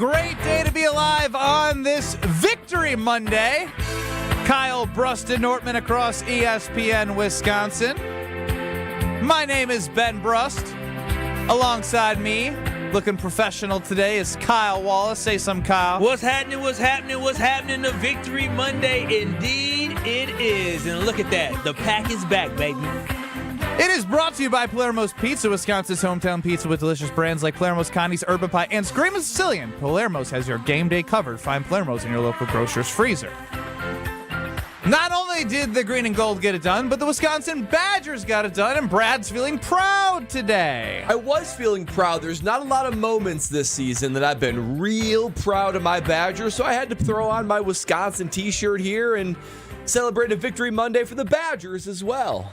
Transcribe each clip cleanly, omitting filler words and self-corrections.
great day to be alive on this Victory Monday. Kyle, Brust Nortman across ESPN Wisconsin. My name is Ben Brust. Alongside me, looking professional today, is Kyle Wallace. Say some, Kyle. What's happening? What's happening? What's happening to Victory Monday? Indeed, it is. And look at that. The pack is back, baby. It is brought to you by Palermo's Pizza, Wisconsin's hometown pizza with delicious brands like Palermo's, Connie's, Urban Pie, and Screamin' Sicilian. Palermo's has your game day covered. Find Palermo's in your local grocer's freezer. Not only did the green and gold get it done, but the Wisconsin Badgers got it done, and Brad's feeling proud today. I was feeling proud. There's not a lot of moments this season that I've been real proud of my Badgers, so I had to throw on my Wisconsin t-shirt here and celebrate a Victory Monday for the Badgers as well.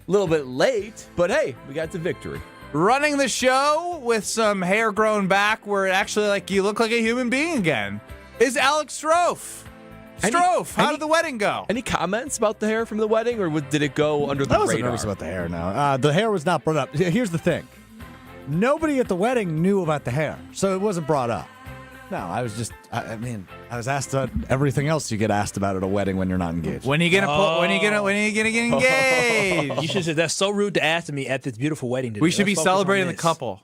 A little bit late, but hey, we got the victory. Running the show with some hair grown back where it actually you look like a human being again is Alex Strofe. How did the wedding go? Any comments about the hair from the wedding, or did it go under the radar? I wasn't nervous about the hair now. The hair was not brought up. Here's the thing. Nobody at the wedding knew about the hair, so it wasn't brought up. No, I was just, I was asked about everything else you get asked about at a wedding when you're not engaged. When are you gonna get engaged? You should have said, that's so rude to ask me at this beautiful wedding today. We should be celebrating the couple.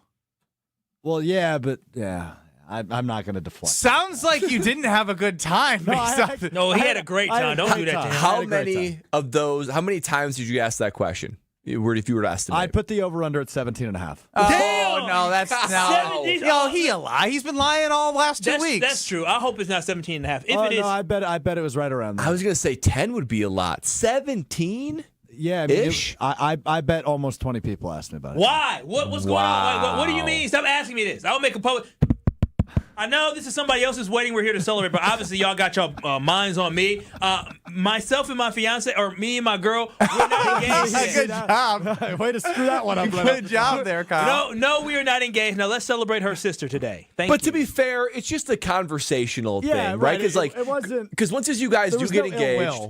Well, yeah, but I'm not going to deflect. Sounds like you didn't have a good time. No, he had a great time. Don't do that to him. How many times did you ask that question? If you were to estimate. I'd put the over-under at 17.5. Oh, no, that's no. Yo, he a lie. He's been lying all last 2 weeks. That's true. I hope it's not 17.5. If it is, no, I bet it was right around there. I was going to say 10 would be a lot. 17? Yeah, ish. I bet almost 20 people asked me about it. Why? What's going on? What do you mean? Stop asking me this. I'll make a public. I know this is somebody else's wedding. We're here to celebrate, but obviously y'all got y'all minds on me. Myself and my fiance, or me and my girl, we're not engaged yet. Good job. Way to screw that one up. Good job there, Kyle. No, we are not engaged. Now let's celebrate her sister today. Thank you. But to be fair, it's just a conversational thing, right? Because it wasn't. Because once you guys do get engaged,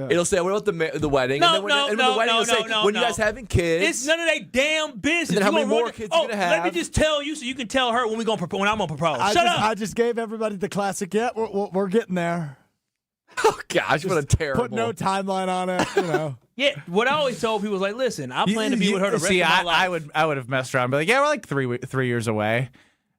it'll say, "What about the wedding?" No, and then the wedding will say, "When you guys having kids?" It's none of that damn business. And then how many more kids you gonna have? Let me just tell you so you can tell her when I'm gonna propose. Shut up. I just gave everybody the classic. Yeah, we're getting there. Oh gosh, what a terrible. Put no timeline on it. Yeah, what I always told people was like, listen, I plan to be with her the rest of my life. I would have messed around and be like, yeah, we're like 3 years away.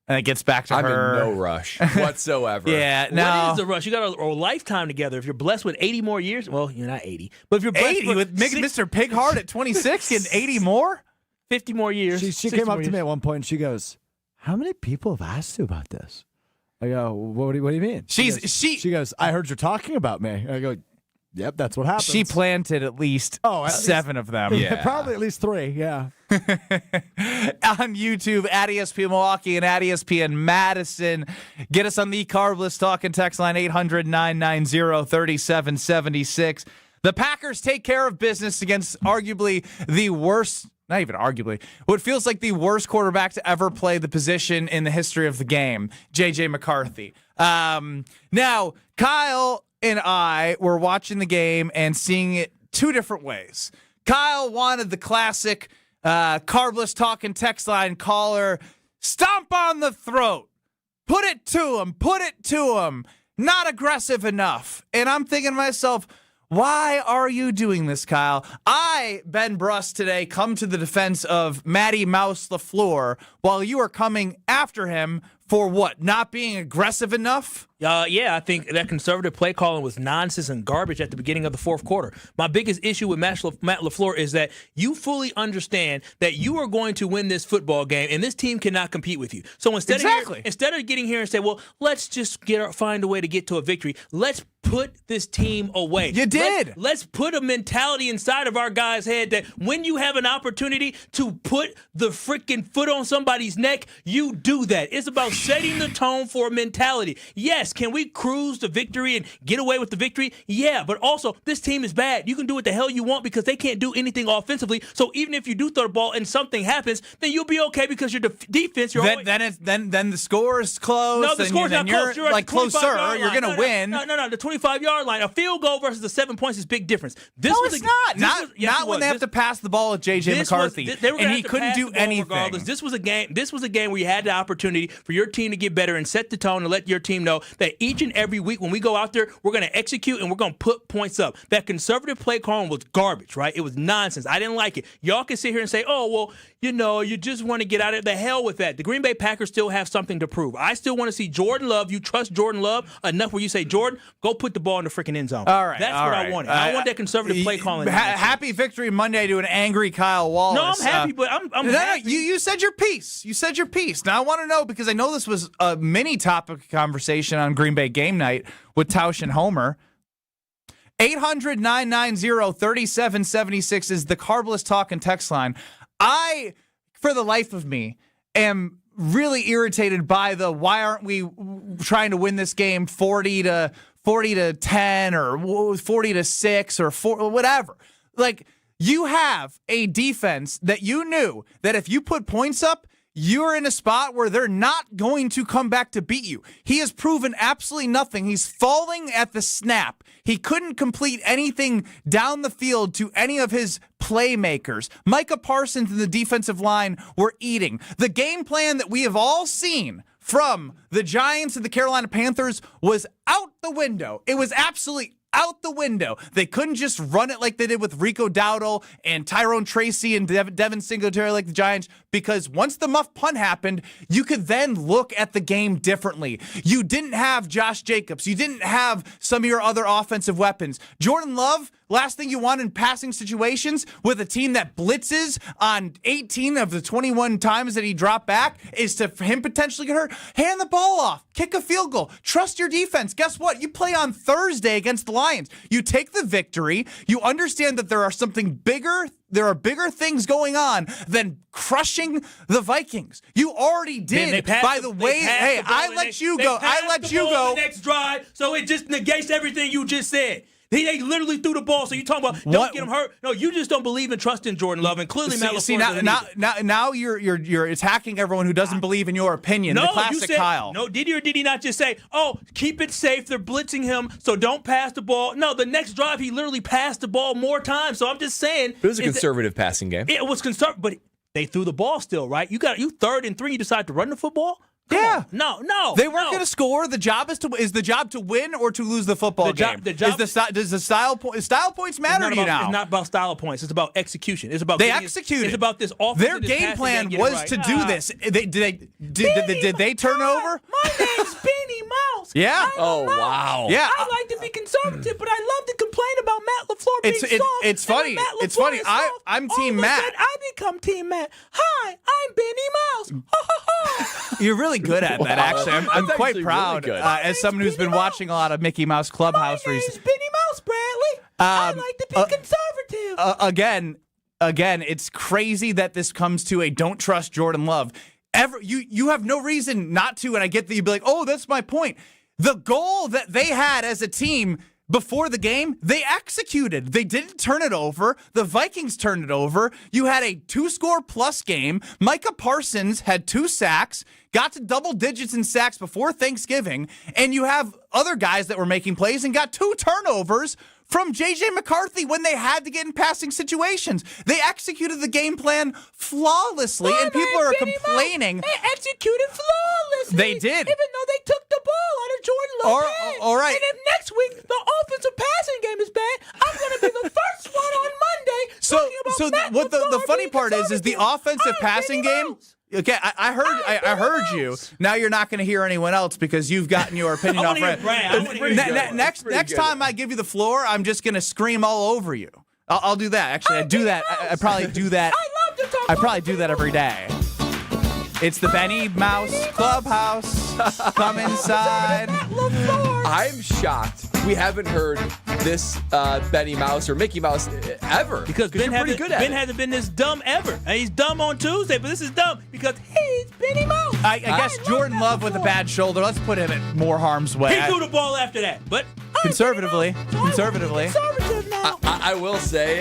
And it gets back to her. I'm in no rush whatsoever. Yeah, no. What is the rush? You got a lifetime together. If you're blessed with 80 more years, well, you're not 80. But if you're blessed 80 with Mr. Pighart at 26 and 80 more? 50 more years. She came up to me at one point and she goes, how many people have asked you about this? I go, what do you mean? She goes, I heard you're talking about me. I go, yep, that's what happens. She planted at least 7 of them. Yeah. Probably at least 3, yeah. On YouTube, at ESPN Milwaukee and at ESPN Madison. Get us on the Carbless Talk and text line 800-990-3776. The Packers take care of business against arguably the worst, not even arguably, what feels like the worst quarterback to ever play the position in the history of the game, JJ McCarthy. Now, Kyle and I were watching the game and seeing it 2 different ways. Kyle wanted the classic Carbless Talk and text line caller, stomp on the throat, put it to him, not aggressive enough. And I'm thinking to myself, why are you doing this, Kyle? I, Ben Brust, today come to the defense of Matty Mouse LaFleur while you are coming after him for what? Not being aggressive enough? Yeah, I think that conservative play calling was nonsense and garbage at the beginning of the fourth quarter. My biggest issue with Matt LaFleur is that you fully understand that you are going to win this football game, and this team cannot compete with you. So instead of getting here and say, well, let's just find a way to get to a victory, let's put this team away. You did. Let's put a mentality inside of our guys' head that when you have an opportunity to put the freaking foot on somebody's neck, you do that. It's about setting the tone for a mentality. Yes, can we cruise to victory and get away with the victory? Yeah, but also this team is bad. You can do what the hell you want because they can't do anything offensively. So even if you do throw the ball and something happens, then you'll be okay because your defense. Then the score is close. No, the score's not close. You're like closer. You're gonna win. No. The 25-yard line. A field goal versus the 7 points is big difference. It's not. Not when they have to pass the ball with JJ McCarthy, and he couldn't do anything. This was a game where you had the opportunity for your team to get better and set the tone and let your team know that each and every week when we go out there, we're going to execute and we're going to put points up. That conservative play calling was garbage, right? It was nonsense. I didn't like it. Y'all can sit here and say, oh, well, you just want to get out of the hell with that. The Green Bay Packers still have something to prove. I still want to see Jordan Love. You trust Jordan Love enough where you say, Jordan, go put the ball in the freaking end zone. All right. That's what I wanted. I want that conservative play calling. Happy Victory Monday to an angry Kyle Wallace. No, I'm happy, but I'm happy. You said your piece. You said your piece. Now I want to know, because I know this was a mini topic of conversation on Green Bay Game Night with Tausch and Homer. 800-990-3776 is the Carbless Talk and text line. I, for the life of me, am really irritated by the why aren't we trying to win this game 40 to 10 or 40 to 6 or 4 or whatever. Like, you have a defense that you knew that if you put points up, you're in a spot where they're not going to come back to beat you. He has proven absolutely nothing. He's falling at the snap. He couldn't complete anything down the field to any of his playmakers. Micah Parsons and the defensive line were eating. The game plan that we have all seen from the Giants and the Carolina Panthers was out the window. It was absolutely out the window. They couldn't just run it like they did with Rico Dowdle and Tyrone Tracy and Devin Singletary like the Giants, because once the muff punt happened, you could then look at the game differently. You didn't have Josh Jacobs. You didn't have some of your other offensive weapons. Jordan Love, last thing you want in passing situations with a team that blitzes on 18 of the 21 times that he dropped back is to him potentially get hurt. Hand the ball off. Kick a field goal. Trust your defense. Guess what? You play on Thursday against the Lions. You take the victory. You understand that there are bigger things going on than crushing the Vikings. You already did. By the way, hey, I let you go. I let you go. The next drive, so it just negates everything you just said. They literally threw the ball, so you talking about don't get him hurt. No, you just don't believe in trusting Jordan Love, and clearly Matt LaFleur now you're attacking everyone who doesn't believe in your opinion. No, the classic you said, Kyle. No, did he or did he not just say, oh, keep it safe, they're blitzing him, so don't pass the ball? No, the next drive he literally passed the ball more times. So I'm just saying. It was a conservative passing game. It was conservative, but they threw the ball still, right? You 3rd and 3, you decide to run the football? Come on. No. They weren't going to score. The job is the job to win or to lose the football game. Does style points matter to you now? It's not about style points. It's about execution. It's about they executed. It's about this offense. Their game plan was to do this. Did they turn over? My name's Benny Mouse. Yeah. Oh wow. Yeah. I like to be conservative, but I love to complain about Matt LaFleur being soft. It's funny. It's funny. I'm Team Matt. I become Team Matt. Hi, I'm Benny Mouse. You're really good at that, actually. I'm quite proud really as someone who's been watching a lot of Mickey Mouse Clubhouse recently. My name's Benny Mouse, Bradley. I like to be conservative. Again, it's crazy that this comes to a don't trust Jordan Love. You have no reason not to, and I get that you'd be like, oh, that's my point. The goal that they had as a team before the game, they executed. They didn't turn it over. The Vikings turned it over. You had a 2-score plus game. Micah Parsons had 2 sacks, got to double digits in sacks before Thanksgiving, and you have other guys that were making plays and got 2 turnovers from JJ McCarthy when they had to get in passing situations. They executed the game plan flawlessly, and people are complaining. They executed flawlessly. They did. Even though they took the ball out of Jordan Love's hand. All right. And if next week the offensive passing game is bad, I'm going to be the first one on Monday talking about Matt what the LaFleur funny being part is the offensive passing game. Okay, I heard you. Now you're not going to hear anyone else because you've gotten your opinion off. Next time I give you the floor, I'm just going to scream all over you. I'll do that. Actually, I do that. I probably do that. I love to talk. I probably do that every day. It's the Benny Mouse Clubhouse. Come inside. I'm shocked we haven't heard this Benny Mouse or Mickey Mouse ever. Because Ben hasn't been this dumb ever. And he's dumb on Tuesday, but this is dumb because he's Benny Mouse. I guess Jordan Love with a bad shoulder. Let's put him in more harm's way. He threw the ball after that, but conservatively. Conservative now. I will say,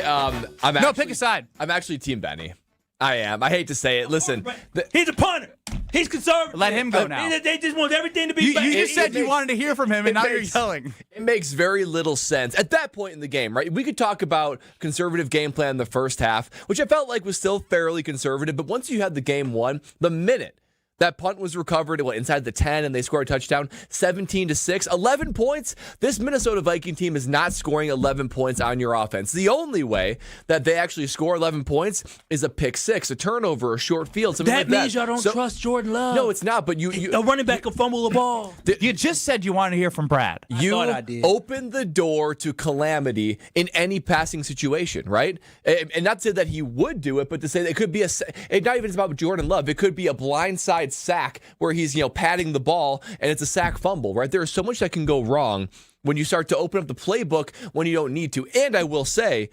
pick a side. I'm actually Team Benny. I am. I hate to say it. Listen, he's a punter. He's conservative. Let him go now. They just want everything to be back. You just said you wanted to hear from him, and now you're yelling. It makes very little sense. At that point in the game, right, we could talk about conservative game plan in the first half, which I felt like was still fairly conservative, but once you had the game won, the minute That punt was recovered inside the 10, and they scored a touchdown, 17-6. 11 points. This Minnesota Viking team is not scoring 11 points on your offense. The only way that they actually score 11 points is a pick six, a turnover, a short field, something like that. That means y'all don't trust Jordan Love. No, it's not, but a running back can fumble the ball. You just said you wanted to hear from Brad. I thought I did. Open the door to calamity in any passing situation, right? And not to say that he would do it, but to say that it could be not even about Jordan Love. It could be a blindside sack where he's, patting the ball and it's a sack fumble, right? There is so much that can go wrong when you start to open up the playbook when you don't need to. And I will say,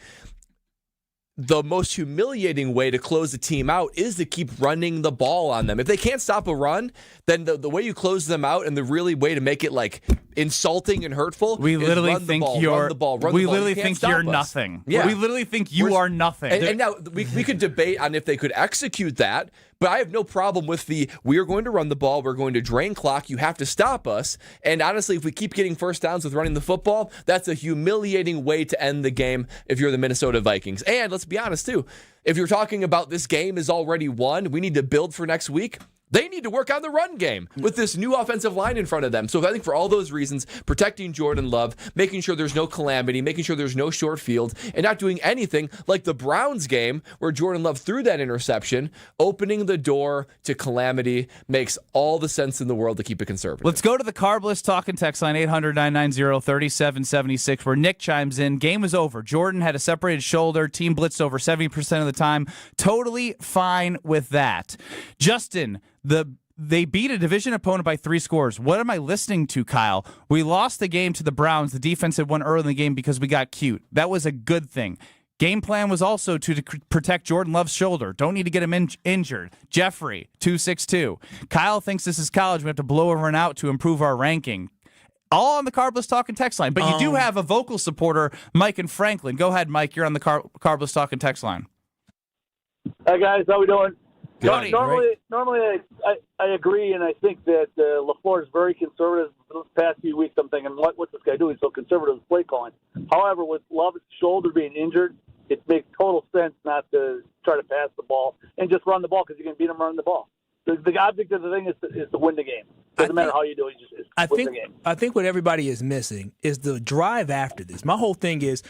the most humiliating way to close a team out is to keep running the ball on them. If they can't stop a run, then the way you close them out and the really way to make it like insulting and hurtful we is literally run think the ball, you're run the ball, run we the ball. literally You can't think you're stop us. nothing. Yeah. We literally think you are nothing. And now we could debate on if they could execute that, but I have no problem with we are going to run the ball, we're going to drain clock, you have to stop us. And honestly, if we keep getting first downs with running the football, that's a humiliating way to end the game if you're the Minnesota Vikings. And let's be honest too, if you're talking about this game is already won, we need to build for next week, they need to work on the run game with this new offensive line in front of them. So I think for all those reasons, protecting Jordan Love, making sure there's no calamity, making sure there's no short field, and not doing anything like the Browns game where Jordan Love threw that interception, opening the door to calamity makes all the sense in the world to keep it conservative. Let's go to the Carbless talking text line 800-990-3776 where Nick chimes in. Game was over. Jordan had a separated shoulder. Team blitzed over 70% of the time. Totally fine with that. Justin, they beat a division opponent by 3 scores. What am I listening to, Kyle? We lost the game to the Browns. The defense had won early in the game because we got cute. That was a good thing. Game plan was also to protect Jordan Love's shoulder. Don't need to get him injured. Jeffrey, 262. Kyle thinks this is college. We have to blow everyone out to improve our ranking. All on the Carbless Talking text line. But you do have a vocal supporter, Mike and Franklin. Go ahead, Mike. You're on the Carbless Talking text line. Hi, guys. How we doing? Good. Normally I agree, and I think that LaFleur is very conservative. The past few weeks, I'm thinking, what's this guy doing? So conservative with play calling. However, with Love's shoulder being injured, it makes total sense not to try to pass the ball and just run the ball because you can beat him running the ball. The object of the thing is to win the game. Doesn't matter how you do it, just win the game. I think what everybody is missing is the drive after this. My whole thing is,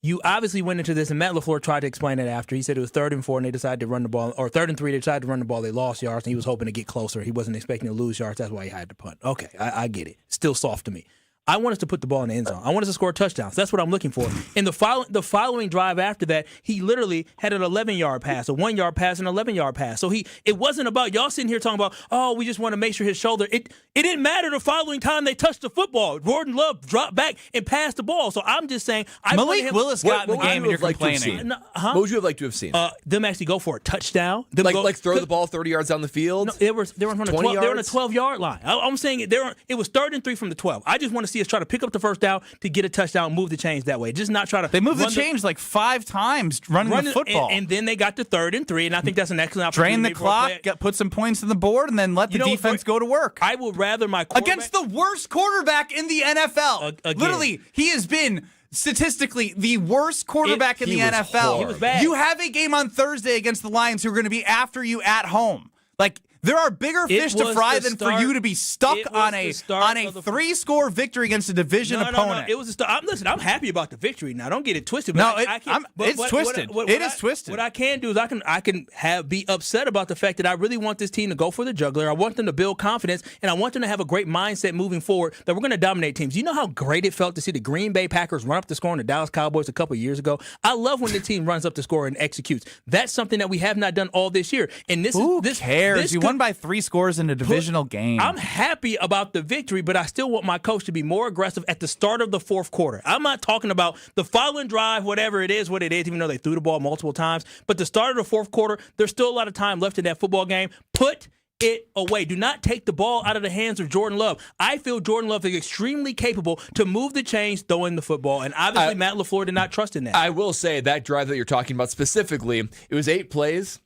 you obviously went into this, and Matt LaFleur tried to explain it after. He said it was 3rd and 4, and they decided to run the ball, or 3rd and 3, they decided to run the ball. They lost yards, and he was hoping to get closer. He wasn't expecting to lose yards. That's why he had to punt. Okay, I get it. Still soft to me. I want us to put the ball in the end zone. I want us to score touchdowns. That's what I'm looking for. In the following drive after that, he literally had an 11-yard pass, a 1-yard pass, and an 11-yard pass. So it wasn't about y'all sitting here talking about, we just want to make sure his shoulder. It didn't matter the following time they touched the football. Jordan Love dropped back and passed the ball. So I'm just saying, Malik Willis got in the game, and you're complaining. What would you have liked to have seen? Them actually go for a touchdown. Like throw the ball 30 yards down the field? No, they were on the 12-yard line. I'm saying it was 3rd and 3 from the 12. I just want to see us try to pick up the first down to get a touchdown, move the chains that way. Just not try to. They moved the chains like 5 times running the football. And then they got to 3rd and 3, and I think that's an excellent opportunity. Drain the clock, put some points on the board, and then let the defense go to work. I would rather my quarterback. Against the worst quarterback in the NFL. Literally, he has been statistically the worst quarterback in the NFL. He was bad. You have a game on Thursday against the Lions who are going to be after you at home. Like, there are bigger fish to fry than for you to be stuck on a 3-score victory against a division opponent. No. It was a start. Listen, I'm happy about the victory. Now, don't get it twisted. No, it's twisted. It is twisted. What I can do is I can be upset about the fact that I really want this team to go for the juggler. I want them to build confidence, and I want them to have a great mindset moving forward that we're going to dominate teams. You know how great it felt to see the Green Bay Packers run up the score on the Dallas Cowboys a couple of years ago? I love when the team runs up the score and executes. That's something that we have not done all this year. And Who cares? You won by 3 scores in a divisional game. I'm happy about the victory, but I still want my coach to be more aggressive at the start of the 4th quarter. I'm not talking about the following drive, whatever it is, even though they threw the ball multiple times. But the start of the 4th quarter, there's still a lot of time left in that football game. Put it away. Do not take the ball out of the hands of Jordan Love. I feel Jordan Love is extremely capable to move the chains, throwing the football, and obviously Matt LaFleur did not trust in that. I will say that drive that you're talking about specifically, it was 8 plays.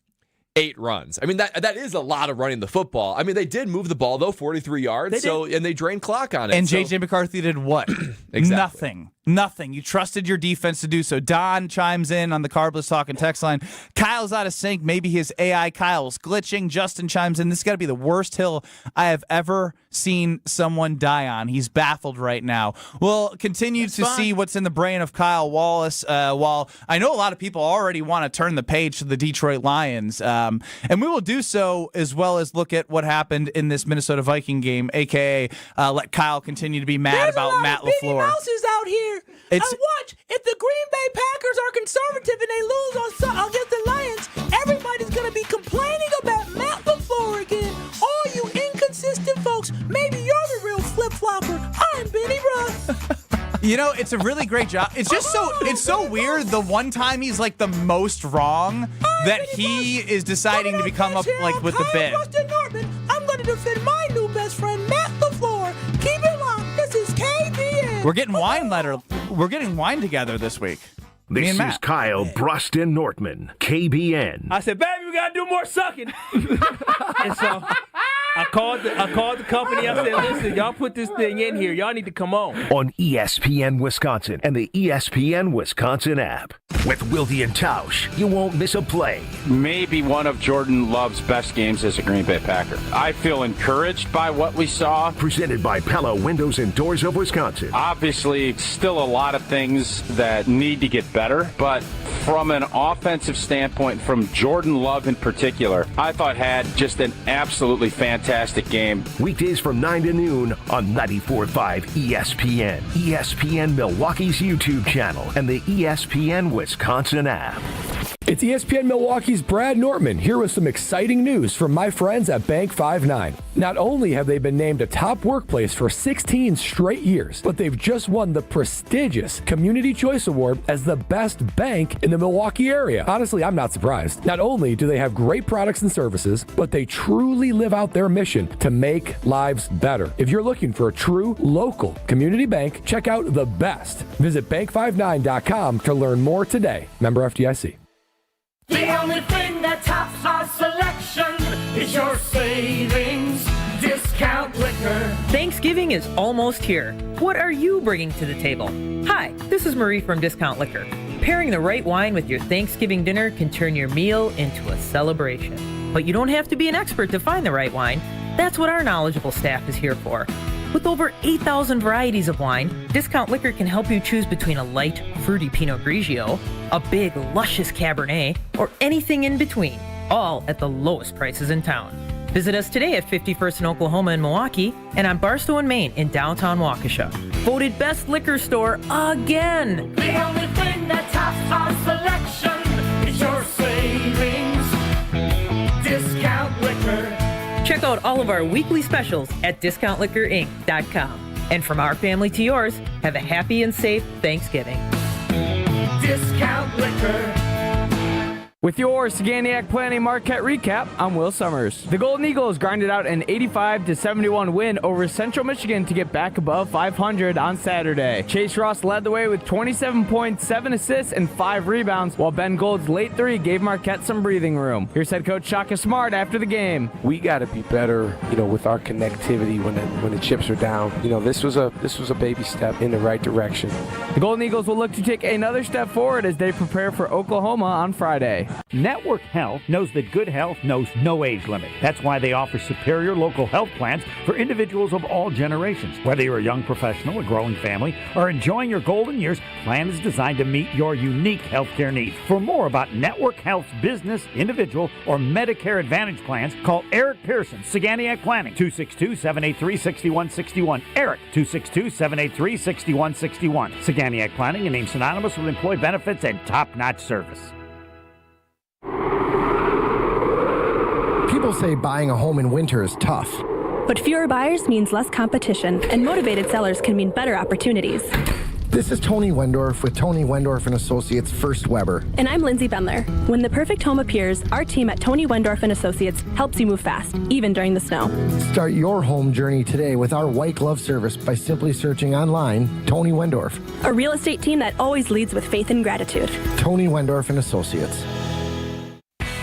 8 runs. I mean, that is a lot of running the football. I mean, they did move the ball, though, 43 yards, and they drained clock on it. And JJ McCarthy did what? Exactly. Nothing. Nothing. You trusted your defense to do so. Don chimes in on the Carbless Talking text line. Kyle's out of sync. Maybe his AI Kyle's glitching. Justin chimes in. This has got to be the worst hill I have ever seen someone die on. He's baffled right now. We'll continue to see what's in the brain of Kyle Wallace. While I know a lot of people already want to turn the page to the Detroit Lions, and we will do so as well as look at what happened in this Minnesota Viking game, a.k.a. Let Kyle continue to be mad about Matt LaFleur. There's a lot of Mickey Mouses out here. I watch. If the Green Bay Packers are conservative and they lose against the Lions, everybody's going to be complaining about Matt LaFleur again. All you inconsistent folks, maybe you're the real flip-flopper. I'm Benny Russ. You know, it's a really great job. It's just so weird. The one time he's like the most wrong that he is deciding to become up like with the bit. Brust Nortman. I'm going to defend my new best friend, Matt LaFleur. Keep it locked. This is KBN. We're getting wine together this week. This is Kyle Brust Nortman, KBN. I said, baby, we got to do more sucking. And so I called the company. I said, listen, y'all put this thing in here. Y'all need to come on ESPN Wisconsin and the ESPN Wisconsin app. With Wilde and Tausch, you won't miss a play. Maybe one of Jordan Love's best games as a Green Bay Packer. I feel encouraged by what we saw. Presented by Pella Windows and Doors of Wisconsin. Obviously, still a lot of things that need to get better, but from an offensive standpoint, from Jordan Love in particular, I thought had just an absolutely fantastic game. Weekdays from 9 to noon on 94.5 ESPN, ESPN Milwaukee's YouTube channel, and the ESPN Wisconsin app. It's ESPN Milwaukee's Brad Nortman here with some exciting news from my friends at Bank 59. Not only have they been named a top workplace for 16 straight years, but they've just won the prestigious Community Choice Award as the best bank in the Milwaukee area. Honestly, I'm not surprised. Not only do they have great products and services, but they truly live out their mission to make lives better. If you're looking for a true local community bank, check out the best. Visit bank59.com to learn more today. Member FDIC. The only thing that tops our selection is your savings discount liquor. Thanksgiving is almost here. What are you bringing to the table? Hi, this is Marie from Discount Liquor. Pairing the right wine with your Thanksgiving dinner can turn your meal into a celebration. But you don't have to be an expert to find the right wine. That's what our knowledgeable staff is here for. With over 8,000 varieties of wine, Discount Liquor can help you choose between a light, fruity Pinot Grigio, a big, luscious Cabernet, or anything in between, all at the lowest prices in town. Visit us today at 51st and Oklahoma in Milwaukee and on Barstow and Main in downtown Waukesha. Voted best liquor store again! The only thing that tops our selection is your savings discount liquor. Check out all of our weekly specials at discountliquorinc.com. And from our family to yours, have a happy and safe Thanksgiving. Discount liquor. With your Saganiac Planning Marquette recap, I'm Will Summers. The Golden Eagles grinded out an 85-71 win over Central Michigan to get back above 500 on Saturday. Chase Ross led the way with 27 points, 7 assists, and 5 rebounds, while Ben Gold's late three gave Marquette some breathing room. Here's head coach Shaka Smart after the game. We got to be better, with our connectivity when the chips are down. This was a baby step in the right direction. The Golden Eagles will look to take another step forward as they prepare for Oklahoma on Friday. Network Health knows that good health knows no age limit. That's why they offer superior local health plans for individuals of all generations. Whether you're a young professional, a growing family, or enjoying your golden years, plan is designed to meet your unique healthcare needs. For more about Network Health's business, individual, or Medicare Advantage plans, call Eric Pearson, Saganiac Planning, 262-783-6161. Eric, 262-783-6161. Saganiac Planning, a name synonymous with employee benefits and top-notch service. People say buying a home in winter is tough. But fewer buyers means less competition, and motivated sellers can mean better opportunities. This is Tony Wendorf with Tony Wendorf & Associates First Weber. And I'm Lindsay Bendler. When the perfect home appears, our team at Tony Wendorf & Associates helps you move fast, even during the snow. Start your home journey today with our white glove service by simply searching online Tony Wendorf. A real estate team that always leads with faith and gratitude. Tony Wendorf & Associates.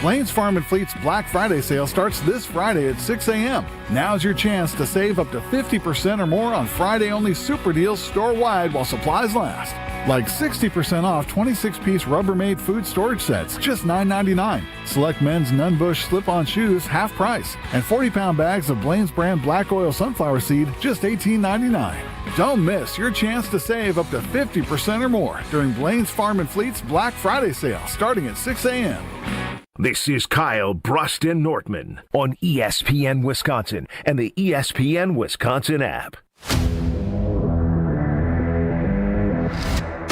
Blain's Farm and Fleet's Black Friday sale starts this Friday at 6 a.m. Now's your chance to save up to 50% or more on Friday-only super deals store-wide while supplies last. Like 60% off 26-piece Rubbermaid food storage sets, just $9.99. Select men's Nunn Bush slip-on shoes, half price. And 40-pound bags of Blaine's brand black oil sunflower seed, just $18.99. Don't miss your chance to save up to 50% or more during Blaine's Farm and Fleet's Black Friday sale, starting at 6 a.m. This is Kyle Brust Nortman on ESPN Wisconsin and the ESPN Wisconsin app.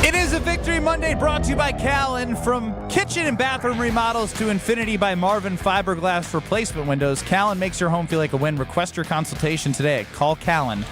It is a Victory Monday brought to you by Callan. From kitchen and bathroom remodels to infinity by Marvin Fiberglass replacement windows, Callan makes your home feel like a win. Request your consultation today at callcallan.com.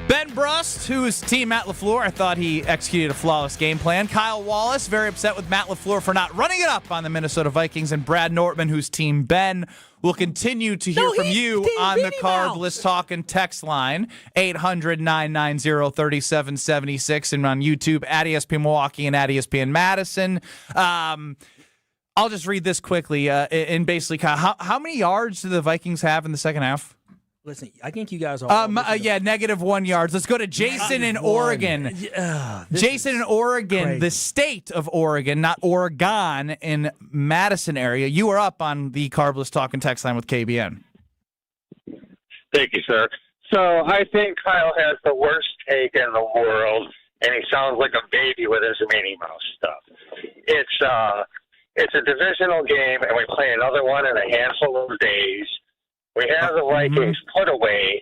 Ben Brust, whose team Matt LaFleur, I thought he executed a flawless game plan. Kyle Wallace, very upset with Matt LaFleur for not running it up on the Minnesota Vikings. And Brad Nortman, whose team Ben will continue to hear from you on the Carbless Talk and text line, 800-990-3776, and on YouTube at ESPN Milwaukee and at ESPN Madison. I'll just read this quickly. And basically, Kyle, how many yards do the Vikings have in the second half? Listen, I think you guys are. -1 yards. Let's go to Jason in Oregon. Jason in Oregon, crazy. the state of Oregon, not Oregon, in Madison area. You are up on the Carbless Talk and text line with KBN. Thank you, sir. So I think Kyle has the worst take in the world, and he sounds like a baby with his Minnie Mouse stuff. It's a divisional game, and we play another one in a handful of days. We have the Vikings put away.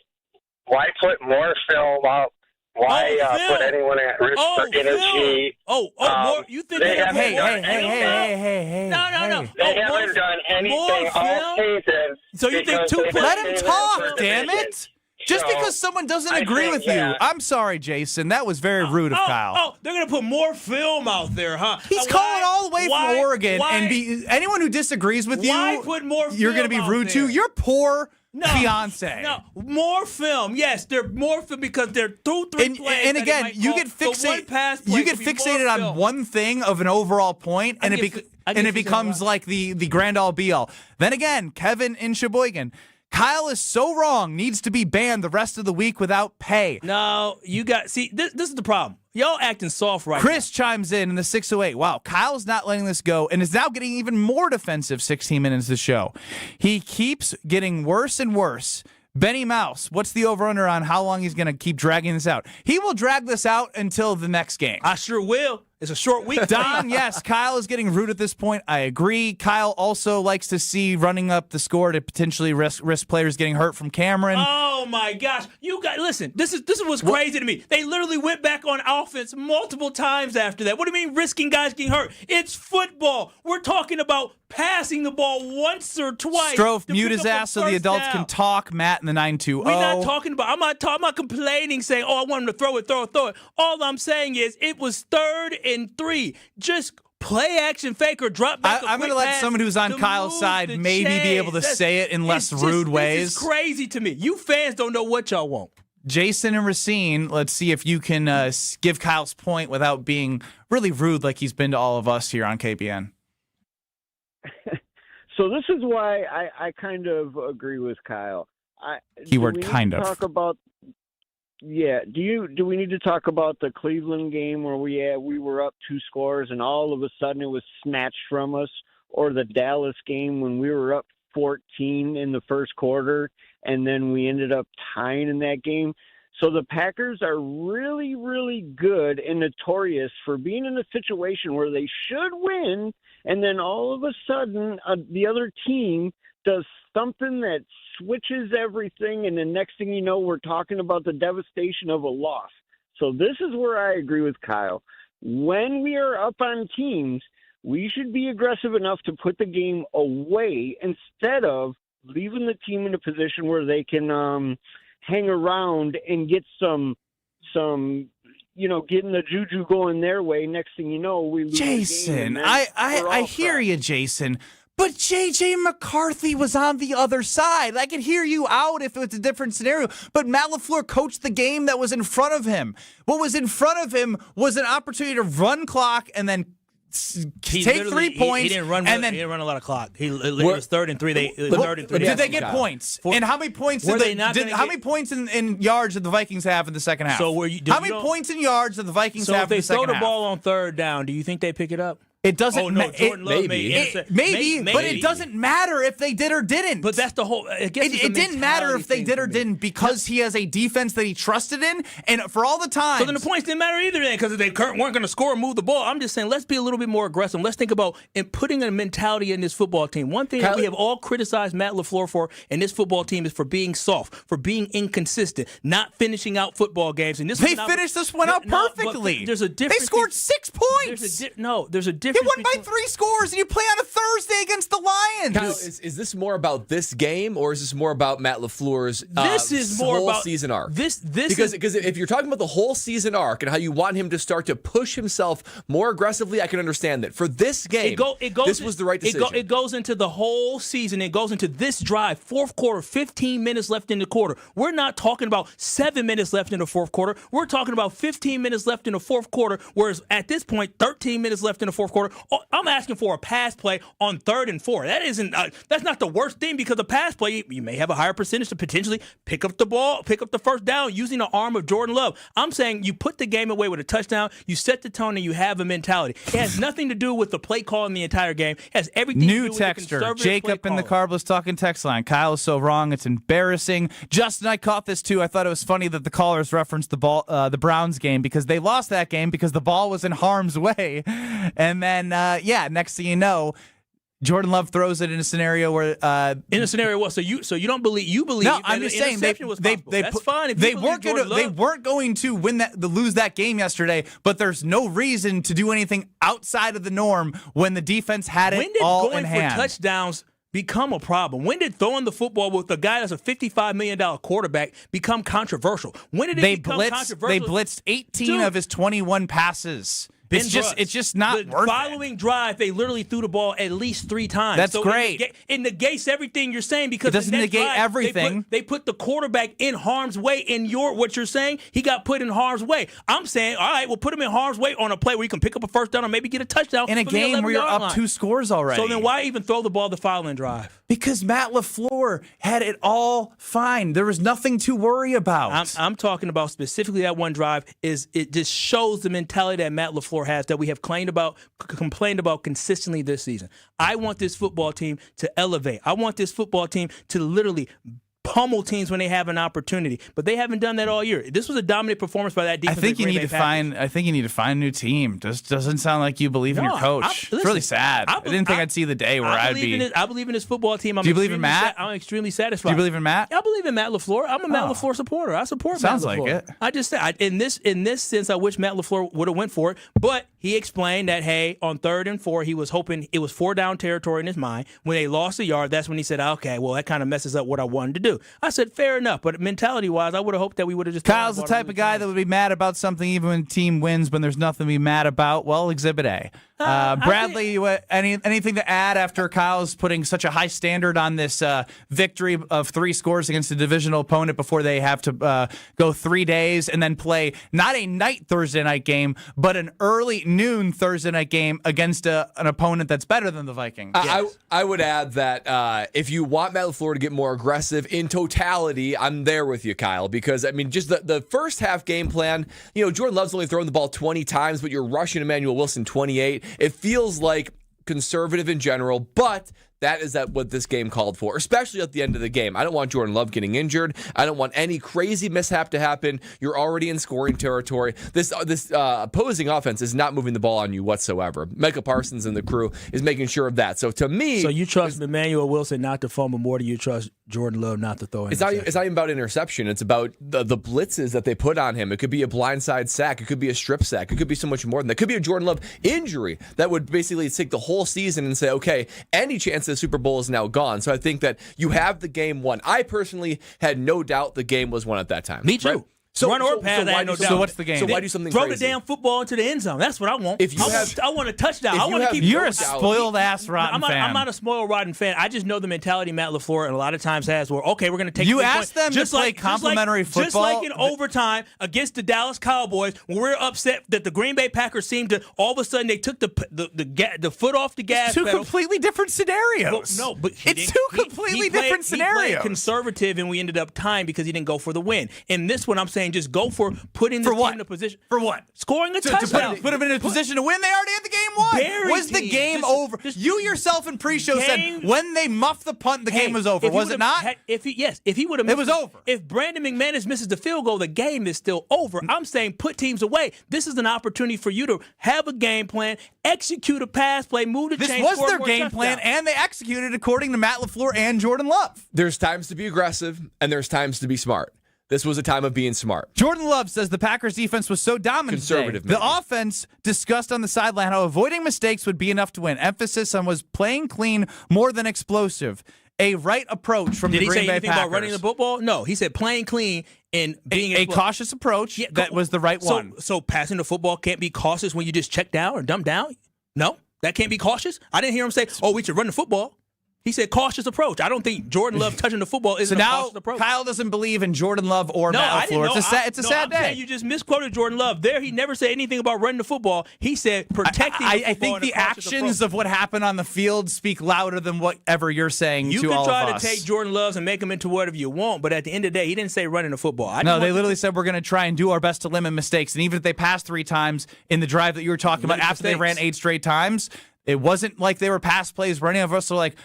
Why put more film up? Why put anyone at risk for energy? More, you think they haven't done Hey. No. They haven't done anything all season. So you think Let him talk, damn it. Just because someone doesn't agree with you. I'm sorry, Jason. That was very rude of Kyle. They're going to put more film out there, huh? He's calling all the way from Oregon, and anyone who disagrees with you, put more you're going to be rude to. Your poor fiance. No, more film. Yes, they're more film because they're 2-3 plays. And again, you get fixated on one thing of an overall point, and it becomes like the grand all be all. Then again, Kevin in Sheboygan. Kyle is so wrong, needs to be banned the rest of the week without pay. No, this is the problem. Y'all acting soft right Chris chimes in the 608. Wow, Kyle's not letting this go and is now getting even more defensive 16 minutes of the show. He keeps getting worse and worse. Benny Mouse, what's the over-under on how long he's going to keep dragging this out? He will drag this out until the next game. I sure will. It's a short week. Don, yes, Kyle is getting rude at this point. I agree. Kyle also likes to see running up the score to potentially risk players getting hurt from Cameron. Oh my gosh! Listen. This is what's crazy to me. They literally went back on offense multiple times after that. What do you mean risking guys getting hurt? It's football. We're talking about passing the ball once or twice. Strofe, mute his ass so the adults can talk. Matt in the 920. We're not talking about. I'm not complaining, saying, "Oh, I want him to throw it." All I'm saying is, it was 3rd and 3. Just play action fake or drop back. I'm going to let someone who's on Kyle's side maybe be able to say it in less rude ways. This is crazy to me. You fans don't know what y'all want. Jason and Racine, let's see if you can give Kyle's point without being really rude like he's been to all of us here on KBN. So this is why I kind of agree with Kyle. Keyword kind of. Talk about. Yeah. Do we need to talk about the Cleveland game where we were up 2 scores and all of a sudden it was snatched from us, or the Dallas game when we were up 14 in the first quarter and then we ended up tying in that game? So the Packers are really, really good and notorious for being in a situation where they should win, and then all of a sudden the other team does something that switches everything, and the next thing you know, we're talking about the devastation of a loss. So this is where I agree with Kyle. When we are up on teams, we should be aggressive enough to put the game away instead of leaving the team in a position where they can hang around and get some getting the juju going their way. Next thing you know, we lose Jason, the game, I hear you, Jason. But JJ McCarthy was on the other side. I could hear you out if it was a different scenario. But Matt LaFleur coached the game that was in front of him. What was in front of him was an opportunity to run clock and then take 3 points. He didn't run. And then he didn't run a lot of clock. It was 3rd and 3. Did they get points? And how many points? How many points in yards did the Vikings have in the second half? So how many points in yards did the Vikings have in the second half? So if they throw the ball on 3rd down, do you think they pick it up? It doesn't. Oh, no, Jordan Love maybe, but it doesn't matter if they did or didn't. But that's the whole. It didn't matter if they did or didn't because he has a defense that he trusted in, and for all the time. So then the points didn't matter either then because they weren't going to score or move the ball. I'm just saying, let's be a little bit more aggressive. Let's think about putting a mentality in this football team. One thing that we have all criticized Matt LaFleur for in this football team is for being soft, for being inconsistent, not finishing out football games. And they finished this one out perfectly. There's a difference. They scored 6 points. There's a difference. They won by 3 scores, and you play on a Thursday against the Lions. Kyle, is this more about this game, or is this more about Matt LaFleur's whole season arc? Because if you're talking about the whole season arc and how you want him to start to push himself more aggressively, I can understand that. For this game, this was the right decision. It goes into the whole season. It goes into this drive, 4th quarter, 15 minutes left in the quarter. We're not talking about 7 minutes left in the 4th quarter. We're talking about 15 minutes left in the 4th quarter, whereas at this point, 13 minutes left in the 4th quarter. I'm asking for a pass play on 3rd and 4. That isn't. That's not the worst thing because the pass play, you may have a higher percentage to potentially pick up the ball, pick up the first down using the arm of Jordan Love. I'm saying you put the game away with a touchdown, you set the tone, and you have a mentality. It has nothing to do with the play call in the entire game. It has everything to do with the conservative Jacob in the Carbless talking text line. Kyle is so wrong. It's embarrassing. Justin, I caught this too. I thought it was funny that the callers referenced the Browns game because they lost that game because the ball was in harm's way. And then, next thing you know, Jordan Love throws it in a scenario where in a scenario what? So you don't believe No, I'm just saying that's fine. They weren't going to lose that game yesterday, but there's no reason to do anything outside of the norm when the defense had it all in hand. When did going for touchdowns become a problem? When did throwing the football with a guy that's a $55 million quarterback become controversial? When did it become controversial? They blitzed 18 of his 21 passes. It's just not worth it. The following drive, they literally threw the ball at least 3 times. That's great. It negates everything you're saying because it doesn't negate everything. They put the quarterback in harm's way. In what you're saying, he got put in harm's way. I'm saying, all right, we'll put him in harm's way on a play where you can pick up a first down or maybe get a touchdown in a game where you're up 2 scores already. So then why even throw the ball the following drive? Because Matt LaFleur had it all fine. There was nothing to worry about. I'm talking about specifically that one drive. It just shows the mentality that Matt LaFleur has that we have complained about consistently this season. I want this football team to elevate. I want this football team to literally pummel teams when they have an opportunity, but they haven't done that all year. This was a dominant performance by that defense. I think you need to find a new team. This doesn't sound like you believe in your coach. It's really sad. I didn't think I'd see the day where I'd be. I believe in this football team. Do you believe in Matt? I'm extremely satisfied. Do you believe in Matt? I believe in Matt LaFleur. I'm a Matt LaFleur supporter. I support Matt LaFleur. Sounds like it. I just said in this sense, I wish Matt LaFleur would have went for it, but he explained that hey, on 3rd and 4, he was hoping it was 4 down territory in his mind. When they lost a yard, that's when he said, okay, well that kind of messes up what I wanted to do. I said fair enough, but mentality-wise, I would have hoped that we would have just. Kyle's the type of guy that would be mad about something even when the team wins, when there's nothing to be mad about. Well, Exhibit A. Bradley, anything to add after Kyle's putting such a high standard on this victory of 3 scores against a divisional opponent before they have to go 3 days and then play not a night Thursday night game, but an early noon Thursday night game against an opponent that's better than the Vikings? Yes. I would add that if you want Matt LaFleur to get more aggressive in totality, I'm there with you, Kyle, because, I mean, just the first half game plan, Jordan Love's only thrown the ball 20 times, but you're rushing Emanuel Wilson 28. It feels like conservative in general, but that is what this game called for, especially at the end of the game. I don't want Jordan Love getting injured. I don't want any crazy mishap to happen. You're already in scoring territory. This opposing offense is not moving the ball on you whatsoever. Micah Parsons and the crew is making sure of that. So to me... So you trust Emanuel Wilson not to fumble more than you trust Jordan Love not to throw interception? It's not even about interception. It's about the blitzes that they put on him. It could be a blindside sack. It could be a strip sack. It could be so much more than that. It could be a Jordan Love injury that would basically take the whole season and say, okay, any chance the Super Bowl is now gone. So I think that you have the game won. I personally had no doubt the game was won at that time. Me too. Right? Run or pass, I have no doubt. So what's the game? So why do something Throw crazy? the damn football into the end zone. That's what I want. I want a touchdown. I want to keep. You're a spoiled ass rotten fan. I'm not a spoiled rotten fan. I just know the mentality Matt LaFleur and a lot of times has where, okay, we're going to take. You asked them to play complimentary football. Just like in overtime against the Dallas Cowboys, when we're upset that the Green Bay Packers seemed to all of a sudden they took the foot off the gas Two pedal. Completely different scenarios. Well, no, but it's two completely different scenarios. He played conservative, and we ended up tying because he didn't go for the win. In this one, I'm saying just go for putting the team in a position. For what? Scoring a touchdown. To put them in a position to win. They already had the game won. Was the game over? You yourself in pre-show said when they muffed the punt, the game was over. Was it not? If he would have, it was over. If Brandon McManus misses the field goal, the game is still over. I'm saying put teams away. This is an opportunity for you to have a game plan, execute a pass play, move the chain. This was their game plan, and they executed according to Matt LaFleur and Jordan Love. There's times to be aggressive, and there's times to be smart. This was a time of being smart. Jordan Love says the Packers defense was so dominant Conservative, today. The offense discussed on the sideline how avoiding mistakes would be enough to win. Emphasis on was playing clean more than explosive. A right approach from the Green Bay Packers. Did he say anything about running the football? No, he said playing clean and being a cautious approach. Yeah, that was the right one. So passing the football can't be cautious when you just check down or dump down? No, that can't be cautious? I didn't hear him say, we should run the football. He said cautious approach. I don't think Jordan Love touching the football is a cautious approach. Kyle doesn't believe in Jordan Love or Matt LaFleur. It's a sad day. You just misquoted Jordan Love. There, he never said anything about running the football. He said protecting the football. I think the actions of what happened on the field speak louder than whatever you're saying to all of us. You can try to take Jordan Love and make him into whatever you want, but at the end of the day, he didn't say running the football. No, they literally said we're going to try and do our best to limit mistakes. And even if they passed 3 times in the drive that you were talking about after they ran 8 straight times, it wasn't like they were pass plays running over us. So like,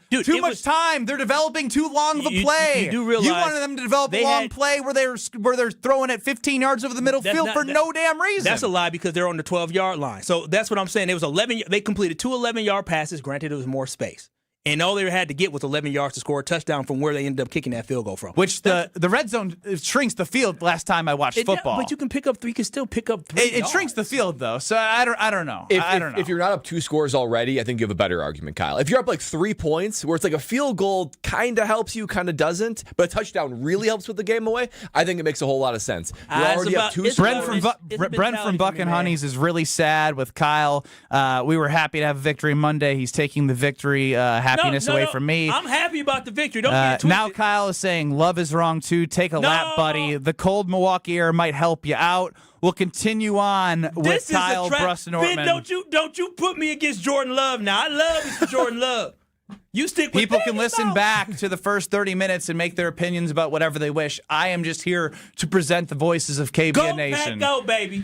Dude, too much time. They're developing too long of a play. You do realize you wanted them to develop a long play where they're throwing it 15 yards over the middle field for no damn reason. That's a lie because they're on the 12-yard line. So that's what I'm saying. It was 11. They completed 2 11-yard passes. Granted, it was more space. And all they had to get was 11 yards to score a touchdown from where they ended up kicking that field goal from. Which the red zone shrinks the field last time I watched football. But you can pick up 3. You can still pick up 3 It shrinks the field, though. So I don't know. I don't know. If you're not up 2 scores already, I think you have a better argument, Kyle. If you're up like 3 points, where it's like a field goal kind of helps you, kind of doesn't, but a touchdown really helps put the game away, I think it makes a whole lot of sense. You're already up 2 scores. Brent from Buck and Honeys is really sad with Kyle. We were happy to have a victory Monday. He's taking the victory happiness away from me. I'm happy about the victory. Don't get it twisted. Now Kyle is saying love is wrong too. Take a lap, buddy. The cold Milwaukee air might help you out. We'll continue on with Kyle Brust Nortman. Ben, don't you put me against Jordan Love now. I love Mr. Jordan Love. You stick with People can listen back to the first 30 minits and make their opinions about whatever they wish. I am just here to present the voices of KBN Nation. Go, baby.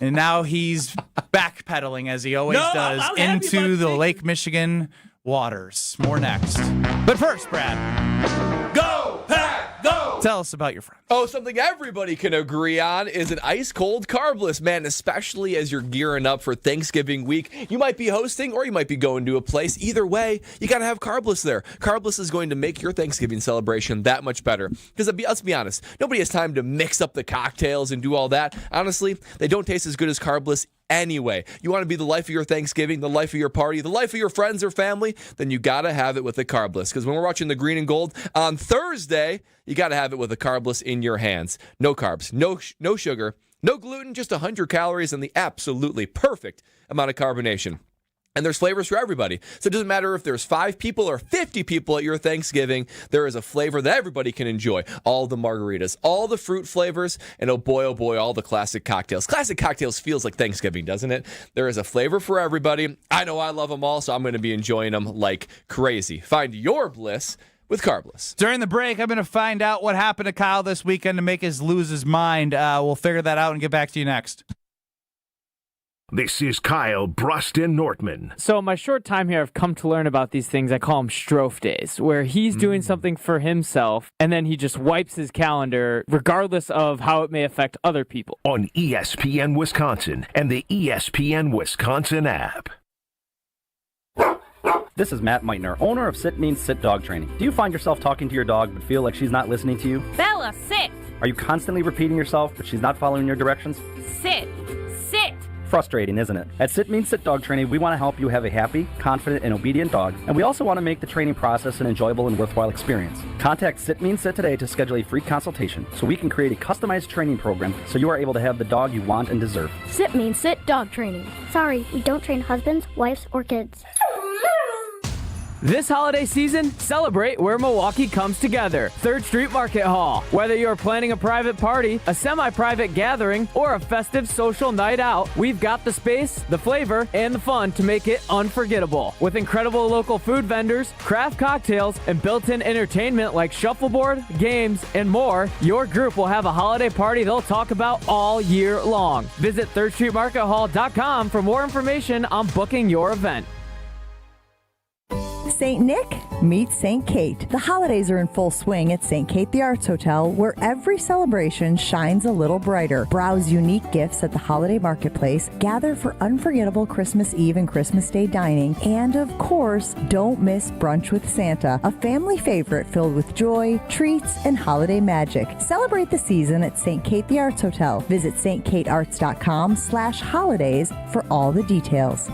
And now he's backpedaling as he always does into the Lake Michigan waters. More next. But first, Brad. Go, Pack, go! Tell us about your friend. Oh, something everybody can agree on is an ice-cold carbless, man, especially as you're gearing up for Thanksgiving week. You might be hosting or you might be going to a place. Either way, you got to have carbless there. Carbless is going to make your Thanksgiving celebration that much better. Because let's be honest, nobody has time to mix up the cocktails and do all that. Honestly, they don't taste as good as carbless anyway. You want to be the life of your Thanksgiving, the life of your party, the life of your friends or family, then you got to have it with a carbless. Because when we're watching the green and gold on Thursday, you got to have it with a carbless in your hands. No carbs, no sugar, no gluten, just 100 calories and the absolutely perfect amount of carbonation. And there's flavors for everybody. So it doesn't matter if there's 5 people or 50 people at your Thanksgiving, there is a flavor that everybody can enjoy. All the margaritas, all the fruit flavors, and oh boy, all the classic cocktails. Classic cocktails feels like Thanksgiving, doesn't it? There is a flavor for everybody. I know I love them all, so I'm going to be enjoying them like crazy. Find your bliss with Carbless. During the break, I'm going to find out what happened to Kyle this weekend to make us lose his mind. We'll figure that out and get back to you next. This is Kyle Brust Nortman. So in my short time here, I've come to learn about these things. I call them Strofe days, where he's doing something for himself, and then he just wipes his calendar, regardless of how it may affect other people. On ESPN Wisconsin and the ESPN Wisconsin app. This is Matt Meitner, owner of Sit Means Sit Dog Training. Do you find yourself talking to your dog but feel like she's not listening to you? Bella, sit! Are you constantly repeating yourself but she's not following your directions? Sit! Sit! Frustrating, isn't it? At Sit Means Sit Dog Training, we want to help you have a happy, confident, and obedient dog, and we also want to make the training process an enjoyable and worthwhile experience. Contact Sit Means Sit today to schedule a free consultation so we can create a customized training program so you are able to have the dog you want and deserve. Sit Means Sit Dog Training. Sorry, we don't train husbands, wives, or kids. This holiday season, celebrate where Milwaukee comes together. 3rd Street Market Hall. Whether you're planning a private party, a semi-private gathering, or a festive social night out, we've got the space, the flavor, and the fun to make it unforgettable. With incredible local food vendors, craft cocktails, and built-in entertainment like shuffleboard, games, and more, your group will have a holiday party they'll talk about all year long. Visit thirdstreetmarkethall.com for more information on booking your event. St. Nick meets St. Kate. The holidays are in full swing at St. Kate the Arts Hotel, where every celebration shines a little brighter. Browse unique gifts at the holiday marketplace, gather for unforgettable Christmas Eve and Christmas Day dining, and of course, don't miss Brunch with Santa, a family favorite filled with joy, treats, and holiday magic. Celebrate the season at St. Kate the Arts Hotel. Visit stkatearts.com/holidays for all the details.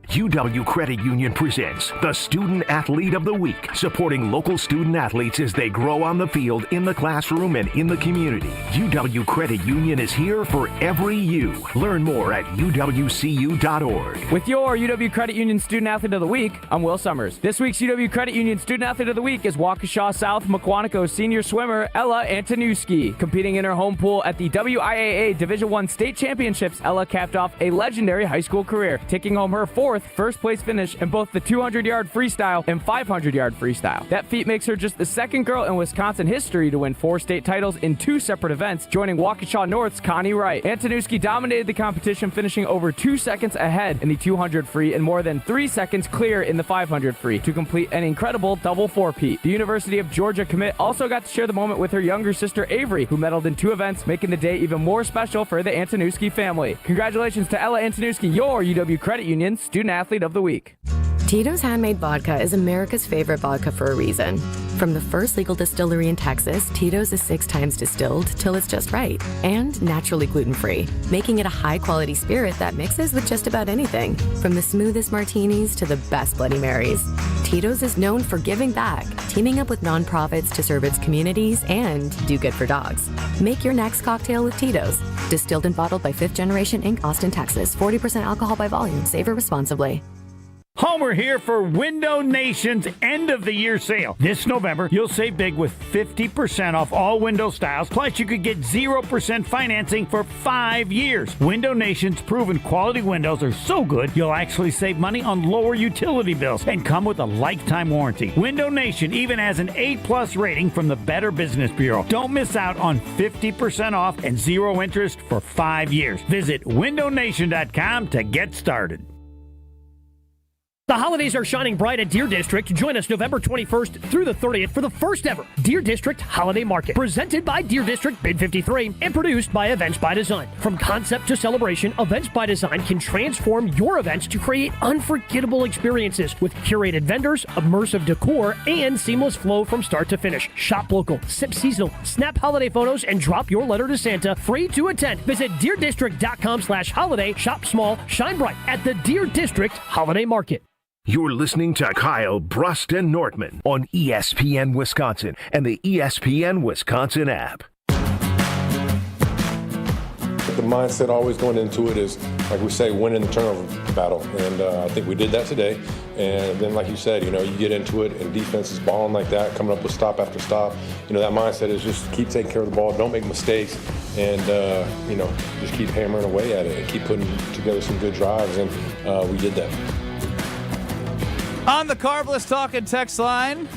UW Credit Union presents the Student Athlete of the Week, supporting local student athletes as they grow on the field, in the classroom, and in the community. UW Credit Union is here for every you. Learn more at uwcu.org. With your UW Credit Union Student Athlete of the Week, I'm Will Summers. This week's UW Credit Union Student Athlete of the Week is Waukesha South McQuantico senior swimmer Ella Antonuski. Competing in her home pool at the WIAA Division I State Championships, Ella capped off a legendary high school career, taking home her 4th first place finish in both the 200-yard freestyle and 500-yard freestyle. That feat makes her just the second girl in Wisconsin history to win 4 state titles in 2 separate events, joining Waukesha North's Connie Wright. Antonuski dominated the competition, finishing over 2 seconds ahead in the 200 free and more than 3 seconds clear in the 500 free to complete an incredible double 4-peat. The University of Georgia commit also got to share the moment with her younger sister Avery, who medaled in 2 events, making the day even more special for the Antonuski family. Congratulations to Ella Antonuski, your UW Credit Union Student Athlete of the Week. Tito's Handmade Vodka is America's favorite vodka for a reason. From the first legal distillery in Texas, Tito's is 6 times distilled till it's just right, and naturally gluten-free, making it a high-quality spirit that mixes with just about anything, from the smoothest martinis to the best Bloody Marys. Tito's is known for giving back, teaming up with nonprofits to serve its communities and do good for dogs. Make your next cocktail with Tito's. Distilled and bottled by 5th Generation Inc., Austin, Texas. 40% alcohol by volume. Savor responsibly. Homer here for Window Nation's end of the year sale. This November, you'll save big with 50% off all window styles. Plus, you could get 0% financing for 5 years. Window Nation's proven quality windows are so good, you'll actually save money on lower utility bills and come with a lifetime warranty. Window Nation even has an A+ rating from the Better Business Bureau. Don't miss out on 50% off and 0 interest for 5 years. Visit windownation.com to get started. The holidays are shining bright at Deer District. Join us November 21st through the 30th for the first ever Deer District Holiday Market, presented by Deer District Bid 53 and produced by Events by Design. From concept to celebration, Events by Design can transform your events to create unforgettable experiences with curated vendors, immersive decor, and seamless flow from start to finish. Shop local, sip seasonal, snap holiday photos, and drop your letter to Santa free to attend. Visit deerdistrict.com/holiday. Shop small, shine bright at the Deer District Holiday Market. You're listening to Kyle, Brust, and Nortman on ESPN Wisconsin and the ESPN Wisconsin app. The mindset always going into it is, like we say, winning the turnover battle. And I think we did that today. And then, like you said, you get into it and defense is balling like that, coming up with stop after stop. That mindset is just keep taking care of the ball, don't make mistakes, and, just keep hammering away at it and keep putting together some good drives. And we did that. On the Carbless Talk and Text line,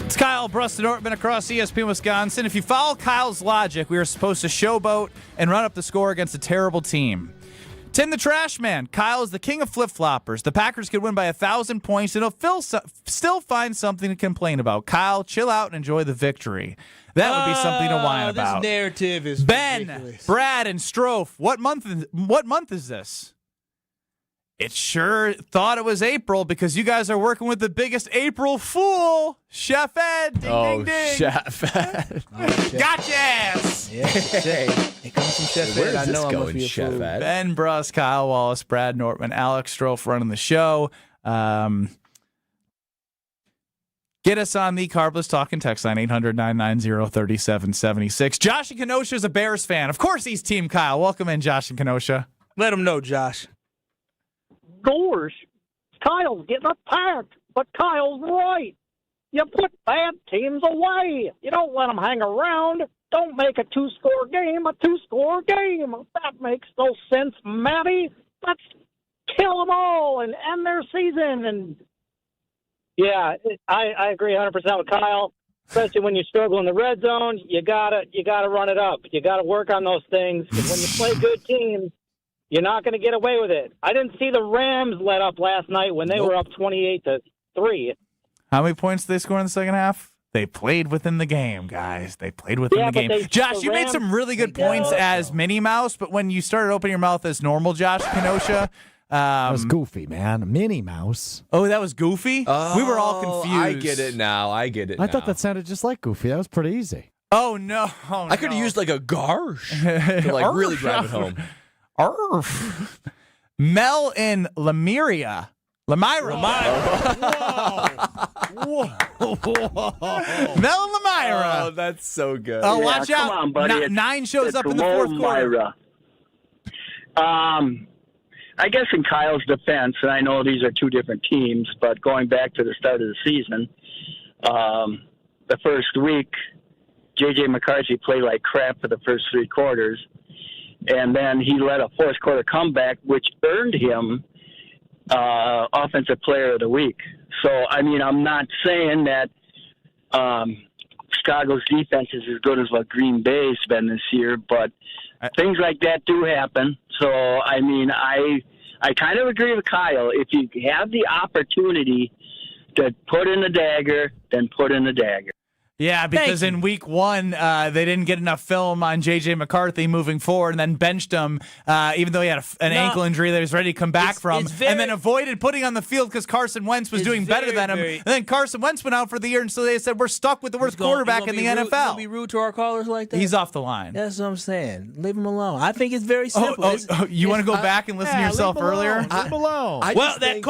it's Kyle, Brust Nortman across ESPN Wisconsin. If you follow Kyle's logic, we are supposed to showboat and run up the score against a terrible team. Tim the Trash Man, Kyle is the king of flip-floppers. The Packers could win by 1,000 points and he'll still find something to complain about. Kyle, chill out and enjoy the victory. That would be something to whine about. This narrative is Ben, ridiculous. Brad, and Strofe, what month is this? It sure thought it was April because you guys are working with the biggest April fool, Chef Ed. Ding, ding, ding. Chef Ed. Gotcha ass. Yeah, Here comes some Chef Where Ed. is I this know I'm going, gonna be a Chef fool. Ed? Ben Brust, Kyle Wallace, Brad Nortman, Alex Strofe running the show. Get us on the Carbless Talking text line, 800-990-3776. Josh in Kenosha is a Bears fan. Of course he's Team Kyle. Welcome in, Josh in Kenosha. Let him know, Josh. Gorsh, Kyle's getting attacked, but Kyle's right. You put bad teams away. You don't let them hang around. Don't make a two-score game a two-score game. That makes no sense, Matty. Let's kill them all and end their season. And yeah, I agree 100% with Kyle. Especially when you struggle in the red zone, you gotta run it up. You gotta work on those things. When you play good teams, you're not going to get away with it. I didn't see the Rams let up last night when they were up 28-3. How many points did they score in the second half? They played within the game, guys. They played within the game. Josh, you made some really good points as Minnie Mouse, but when you started opening your mouth as normal Josh Kenosha, that was goofy, man. Minnie Mouse. Oh, that was goofy? We were all confused. I get it now. I thought that sounded just like Goofy. That was pretty easy. Oh, no. I could have used like a garsh to like really drive it home. Arf. Mel in Lamyra. Lamyra. Whoa. Mel in Lamyra. Oh, that's so good. Oh, watch out. Come on, buddy. Nine shows It's up in the fourth quarter. I guess in Kyle's defense, and I know these are two different teams, but going back to the start of the season, the first week, JJ McCarthy played like crap for the first three quarters. And then he led a fourth quarter comeback, which earned him Offensive Player of the Week. So, I mean, I'm not saying that Chicago's defense is as good as what Green Bay's been this year, but things like that do happen. So, I mean, I kind of agree with Kyle. If you have the opportunity to put in the dagger, then put in the dagger. Yeah, because in week one, they didn't get enough film on J.J. McCarthy moving forward and then benched him, even though he had an ankle injury that he was ready to come back from, and then avoided putting on the field because Carson Wentz was doing better than him. And then Carson Wentz went out for the year, and so they said, we're stuck with the worst quarterback in the NFL. You gonna be rude to our callers like that? He's off the line. That's what I'm saying. Leave him alone. I think it's very simple. You want to go back and listen to yourself earlier? Leave him alone. Well, that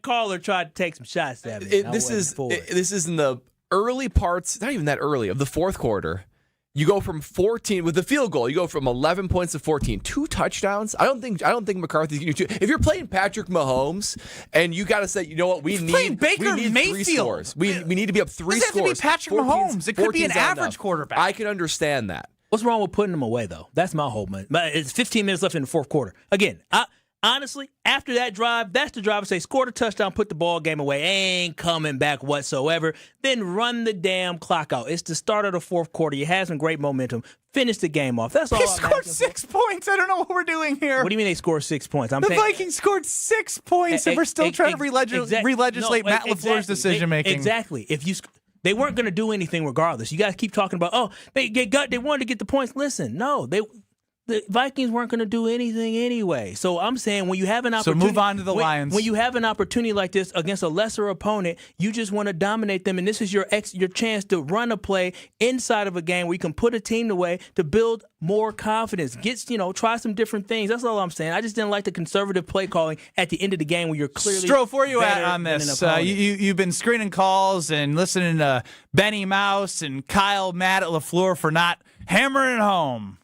caller tried to take some shots at me. This is in the early parts, not even that early, of the fourth quarter. You go from 14 with the field goal. You go from 11 points to 14, 2 touchdowns. I don't think McCarthy's going to do. If you're playing Patrick Mahomes and you got to say, you know what, we need Mayfield. 3 scores. We need to be up 3 scores. It doesn't have to be Patrick Mahomes. It could be an average quarterback. I can understand that. What's wrong with putting them away though? That's my whole mind. It's 15 minutes left in the fourth quarter. Again, honestly, after that drive, that's the drive. Say, scored a touchdown, put the ball game away, ain't coming back whatsoever. Then run the damn clock out. It's the start of the fourth quarter. You had some great momentum. Finish the game off. That's all. They scored 6 points. I don't know what we're doing here. What do you mean they scored 6 points? The Vikings scored 6 points, and we're still trying to re-legislate Matt LaFleur's decision making. Exactly. They weren't going to do anything regardless. You guys keep talking about, they wanted to get the points. Listen, no, the Vikings weren't going to do anything anyway. So I'm saying when you have an opportunity. So move on to the Lions. When you have an opportunity like this against a lesser opponent, you just want to dominate them. And this is your chance to run a play inside of a game where you can put a team away to build more confidence. Try some different things. That's all I'm saying. I just didn't like the conservative play calling at the end of the game where you're clearly. Strofe, where are you at on this? You've been screening calls and listening to Benny Mouse and Kyle Matt LaFleur for not hammering it home.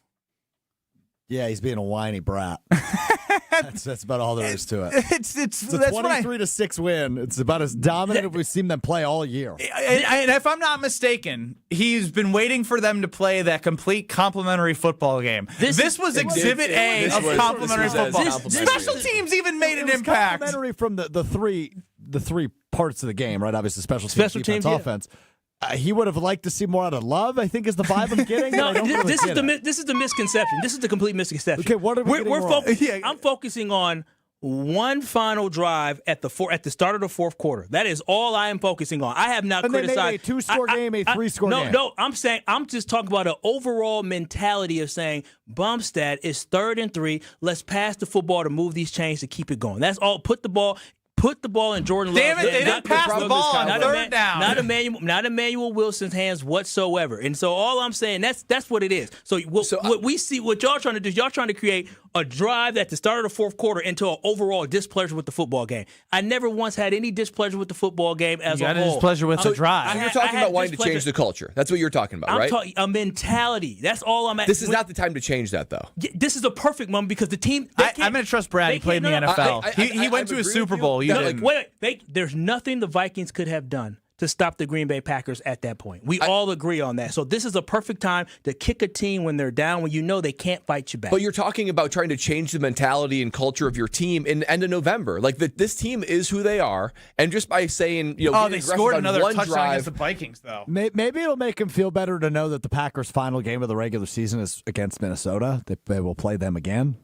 Yeah, he's being a whiny brat. That's about all there is to it. It's a 23-6 win. It's about as dominant as we've seen them play all year. And if I'm not mistaken, he's been waiting for them to play that complete complimentary football game. This was Exhibit A of complimentary football. Special teams even made an impact. Complimentary from the three parts of the game, right? Obviously, special teams, offense. He would have liked to see more out of Love, I think, is the vibe I'm getting. No, this is the misconception. This is the complete misconception. Okay, what are we getting wrong? I'm focusing on one final drive at the start of the fourth quarter. That is all I am focusing on. I have not criticized. Maybe a two-score game, a three-score game. No, I'm just talking about an overall mentality of saying Bumstead is 3rd and 3. Let's pass the football to move these chains to keep it going. That's all. Put the ball in Jordan Love's hands. Damn it, they didn't pass the ball on 3rd down. Not Emanuel Wilson's hands whatsoever. And so all I'm saying, that's what it is. So what we see, what y'all trying to do is y'all trying to create a drive at the start of the fourth quarter into an overall displeasure with the football game. I never once had any displeasure with the football game as a whole. You got a displeasure with the drive. You're talking about wanting to change the culture. That's what you're talking about, right? I'm talking a mentality. That's all I'm at. This is not the time to change that, though. This is a perfect moment because the team. I'm going to trust Brad. He played in the NFL. He went to a Super Bowl. You didn't. Wait. There's nothing the Vikings could have done to stop the Green Bay Packers at that point. We all agree on that. So this is a perfect time to kick a team when they're down, when you know they can't fight you back. But you're talking about trying to change the mentality and culture of your team in the end of November. Like this team is who they are, and just by saying, they scored another touchdown against the Vikings, though. Maybe it'll make him feel better to know that the Packers' final game of the regular season is against Minnesota. They will play them again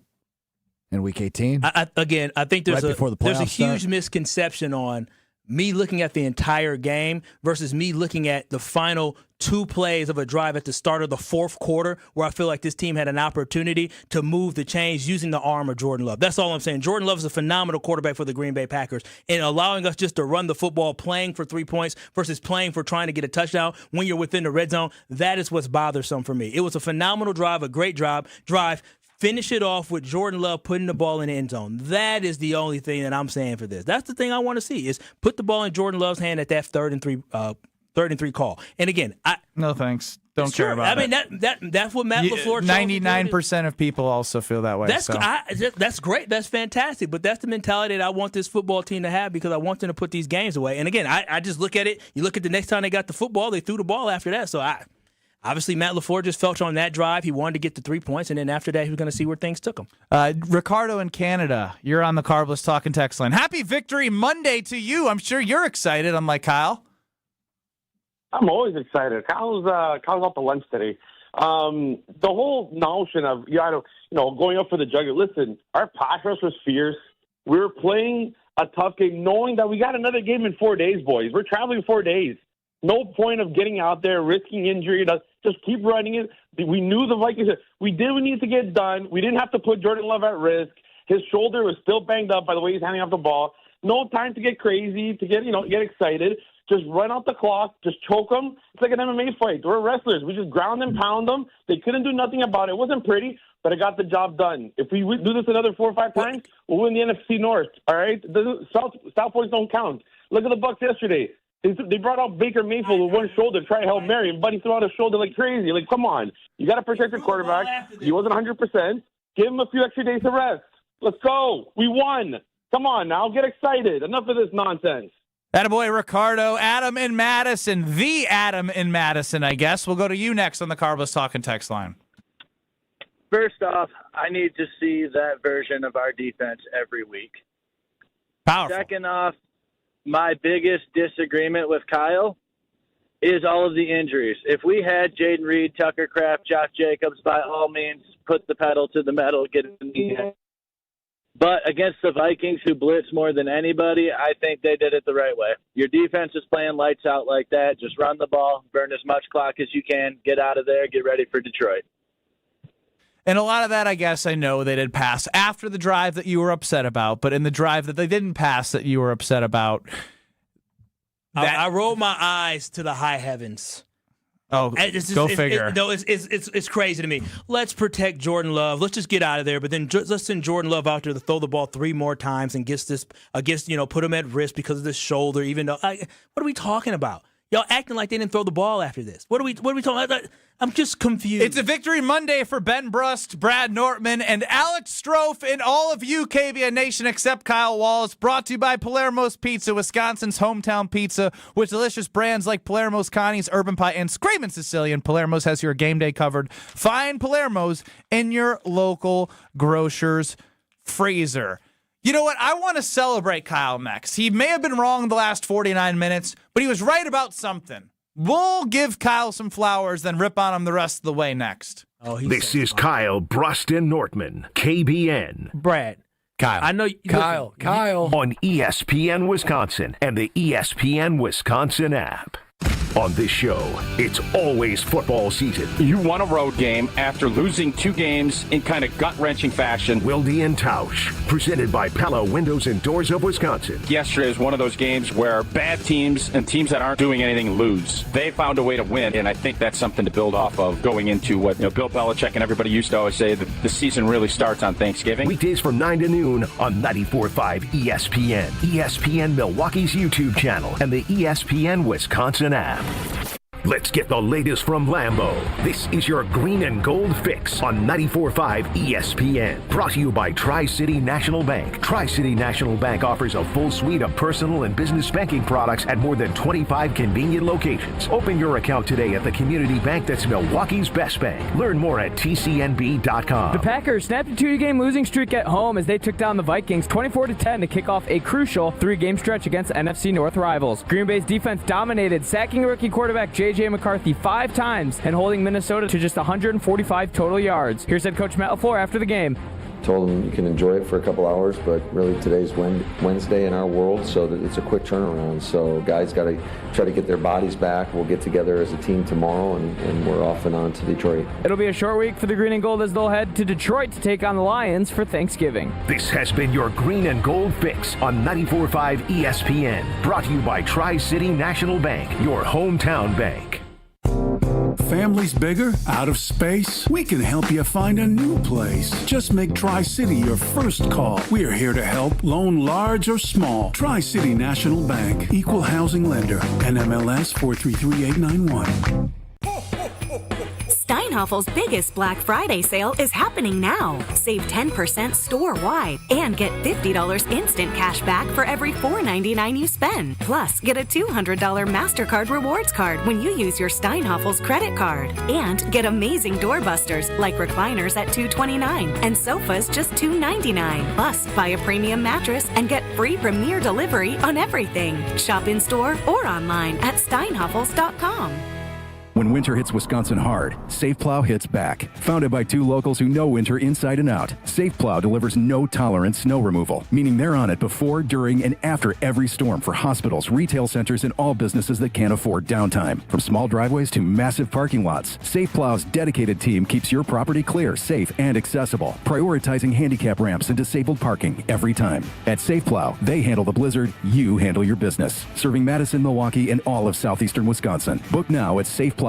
in Week 18. I think there's there's a huge misconception on me looking at the entire game versus me looking at the final 2 plays of a drive at the start of the fourth quarter where I feel like this team had an opportunity to move the chains using the arm of Jordan Love. That's all I'm saying. Jordan Love is a phenomenal quarterback for the Green Bay Packers, and allowing us just to run the football, playing for 3 points versus playing for trying to get a touchdown when you're within the red zone, that is what's bothersome for me. It was a phenomenal drive, a great drive. Finish it off with Jordan Love putting the ball in the end zone. That is the only thing that I'm saying for this. That's the thing I want to see is put the ball in Jordan Love's hand at that 3rd and 3 call. And again, no thanks. Don't care about it. I mean that's what Matt LaFleur. 99% of people also feel that way. That's great. That's fantastic. But that's the mentality that I want this football team to have because I want them to put these games away. And again, I just look at it. You look at the next time they got the football, they threw the ball after that. So obviously, Matt LaFleur just felt on that drive. He wanted to get the 3 points, and then after that, he was going to see where things took him. Ricardo in Canada, you're on the Carbless Talking Text line. Happy Victory Monday to you. I'm sure you're excited, unlike Kyle. I'm always excited. Kyle's out to lunch today. The whole notion of going up for the jugular. Listen, our pass rush was fierce. We were playing a tough game, knowing that we got another game in 4 days, boys. We're traveling 4 days. No point of getting out there, risking injury. Just keep running it. We knew the Vikings. We did what we needed to get done. We didn't have to put Jordan Love at risk. His shoulder was still banged up by the way he's handing off the ball. No time to get crazy, to get excited. Just run out the clock. Just choke them. It's like an MMA fight. We're wrestlers. We just ground and pound them. They couldn't do nothing about it. It wasn't pretty, but it got the job done. If we do this another 4 or 5 times, we'll win the NFC North. All right? South points don't count. Look at the Bucs yesterday. They brought out Baker Mayfield with one shoulder, try to help Mary, and Buddy threw out his shoulder like crazy. Like, come on. You got to protect your quarterback. He wasn't 100%. Give him a few extra days to rest. Let's go. We won. Come on now. Get excited. Enough of this nonsense. Attaboy, Ricardo. Adam in Madison. The Adam in Madison, I guess. We'll go to you next on the Carbless Talking Text line. First off, I need to see that version of our defense every week. Powerful. Second off, my biggest disagreement with Kyle is all of the injuries. If we had Jaden Reed, Tucker Kraft, Josh Jacobs, by all means, put the pedal to the metal, get it in the end. But against the Vikings, who blitz more than anybody, I think they did it the right way. Your defense is playing lights out like that. Just run the ball, burn as much clock as you can, get out of there, get ready for Detroit. And a lot of that, I guess, I know they did pass after the drive that you were upset about, but in the drive that they didn't pass that you were upset about. I rolled my eyes to the high heavens. Oh, go figure. It's crazy to me. Let's protect Jordan Love. Let's just get out of there. But then let's send Jordan Love out there to throw the ball 3 more times and put him at risk because of this shoulder. Even though, what are we talking about? Y'all acting like they didn't throw the ball after this. What are we talking about? I'm just confused. It's a Victory Monday for Ben Brust, Brad Nortman, and Alex Strofe, and all of you, KBN Nation, except Kyle Wallace. Brought to you by Palermo's Pizza, Wisconsin's hometown pizza, with delicious brands like Palermo's, Connie's, Urban Pie, and Screamin' Sicilian. Palermo's has your game day covered. Find Palermo's in your local grocer's freezer. You know what? I want to celebrate Kyle next. He may have been wrong the last 49 minutes, but he was right about something. We'll give Kyle some flowers, then rip on him the rest of the way next. This is Kyle Brust Nortman, KBN. Brad, Kyle. I know Kyle. On ESPN Wisconsin and the ESPN Wisconsin app. On this show, it's always football season. You won a road game after losing 2 games in kind of gut-wrenching fashion. Wilde and Tausch, presented by Pella Windows and Doors of Wisconsin. Yesterday was one of those games where bad teams and teams that aren't doing anything lose. They found a way to win, and I think that's something to build off of going into what Bill Belichick and everybody used to always say, that the season really starts on Thanksgiving. Weekdays from 9 to noon on 94.5 ESPN, ESPN Milwaukee's YouTube channel, and the ESPN Wisconsin app. Let's get the latest from Lambeau. This is your green and gold fix on 94.5 ESPN. Brought to you by Tri-City National Bank. Tri-City National Bank offers a full suite of personal and business banking products at more than 25 convenient locations. Open your account today at the community bank that's Milwaukee's best bank. Learn more at tcnb.com. The Packers snapped a 2-game losing streak at home as they took down the Vikings 24-10 to kick off a crucial 3-game stretch against NFC North rivals. Green Bay's defense dominated, sacking rookie quarterback JJ McCarthy 5 times and holding Minnesota to just 145 total yards. Here's head coach Matt LaFleur after the game. Told them you can enjoy it for a couple hours, but really today's Wednesday in our world, so that it's a quick turnaround. So guys got to try to get their bodies back. We'll get together as a team tomorrow, and we're off and on to Detroit. It'll be a short week for the Green and Gold as they'll head to Detroit to take on the Lions for Thanksgiving. This has been your Green and Gold fix on 94.5 ESPN. Brought to you by Tri-City National Bank, your hometown bank. Family's bigger? Out of space? We can help you find a new place. Just make Tri-City your first call. We are here to help, loan large or small. Tri-City National Bank, equal housing lender, NMLS 433891. Steinhaffel's biggest Black Friday sale is happening now. Save 10% store-wide and get $50 instant cash back for every $4.99 you spend. Plus, get a $200 MasterCard rewards card when you use your Steinhaffel's credit card. And get amazing doorbusters like recliners at $229 and sofas just $299. Plus, buy a premium mattress and get free premier delivery on everything. Shop in-store or online at steinhaffels.com. When winter hits Wisconsin hard, Safe Plow hits back. Founded by 2 locals who know winter inside and out, Safe Plow delivers no-tolerance snow removal, meaning they're on it before, during, and after every storm for hospitals, retail centers, and all businesses that can't afford downtime. From small driveways to massive parking lots, Safe Plow's dedicated team keeps your property clear, safe, and accessible, prioritizing handicap ramps and disabled parking every time. At Safe Plow, they handle the blizzard, you handle your business. Serving Madison, Milwaukee, and all of southeastern Wisconsin. Book now at safeplow.com.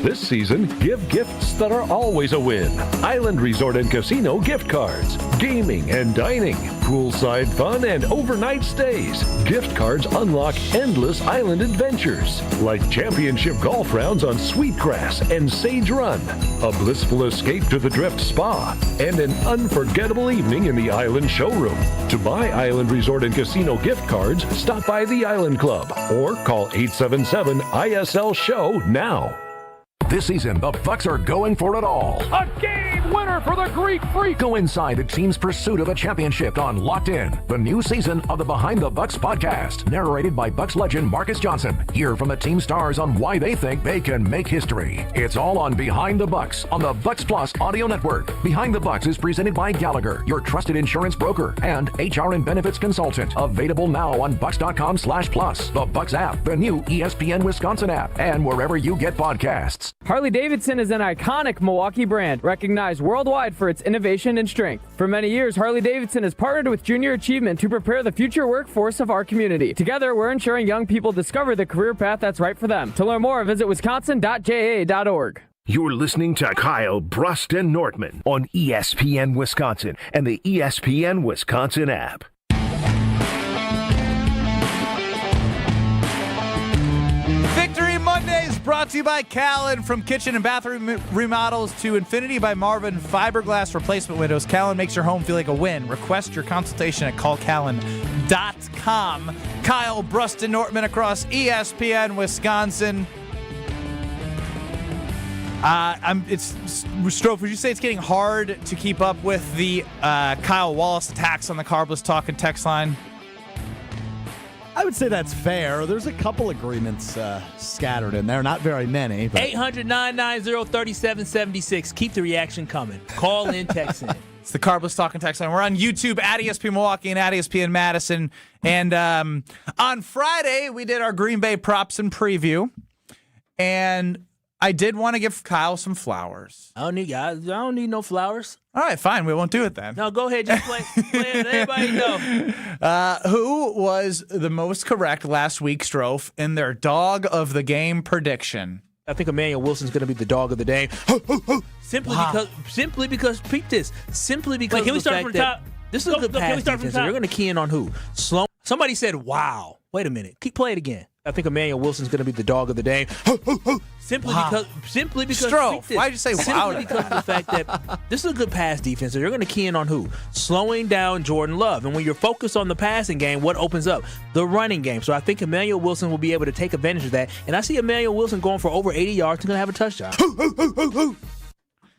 This season, give gifts that are always a win. Island Resort and Casino gift cards, gaming and dining, poolside fun, and overnight stays. Gift cards unlock endless island adventures, like championship golf rounds on Sweetgrass and Sage Run, a blissful escape to the Drift Spa, and an unforgettable evening in the Island Showroom. To buy Island Resort and Casino gift cards, stop by the Island Club or call 877-ISL-SHOW now. This season, the Bucs are going for it all. A game winner for the Greek Freak. Go inside the team's pursuit of a championship on Locked In, the new season of the Behind the Bucs podcast, narrated by Bucs legend Marcus Johnson. Hear from the team stars on why they think they can make history. It's all on Behind the Bucs on the Bucs Plus audio network. Behind the Bucs is presented by Gallagher, your trusted insurance broker and HR and benefits consultant. Available now on Bucs.com/plus, the Bucs app, the new ESPN Wisconsin app, and wherever you get podcasts. Harley-Davidson is an iconic Milwaukee brand, recognized worldwide for its innovation and strength. For many years, Harley-Davidson has partnered with Junior Achievement to prepare the future workforce of our community. Together, we're ensuring young people discover the career path that's right for them. To learn more, visit wisconsin.ja.org. You're listening to Kyle, Brust, and Nortman on ESPN Wisconsin and the ESPN Wisconsin app. Victory Mondays brought to you by Callan. From kitchen and bathroom remodels to Infinity by Marvin fiberglass replacement windows, Callan makes your home feel like a win. Request your consultation at callcallan.com. Kyle, Brust, and Nortman across ESPN Wisconsin. Strofe, would you say it's getting hard to keep up with the Kyle Wallace attacks on the Carbless Talk and text line? I would say that's fair. There's a couple agreements scattered in there, not very many. 800-990-3776. Keep the reaction coming. Call in, text in. It's the Carbless Talking Text Line. We're on YouTube at ESPN Milwaukee and at ESPN Madison. And on Friday, we did our Green Bay props and preview. And I did want to give Kyle some flowers. I don't need no flowers. All right, fine. We won't do it then. No, go ahead. Just play it. Everybody know. Who was the most correct last week, Strofe, in their dog of the game prediction? I think Emanuel Wilson's going to be the dog of the day. Simply because peep this. Simply because can we start from the top? This is a good pass defense. You're going to key in on who? Sloan. Somebody said, "Wow." Wait a minute. Play it again. I think Emanuel Wilson's going to be the dog of the day. Simply because Strofe, why'd you say wow? Simply because of the fact that this is a good pass defense. So you're going to key in on who? Slowing down Jordan Love. And when you're focused on the passing game, what opens up? The running game. So I think Emanuel Wilson will be able to take advantage of that. And I see Emanuel Wilson going for over 80 yards and going to have a touchdown.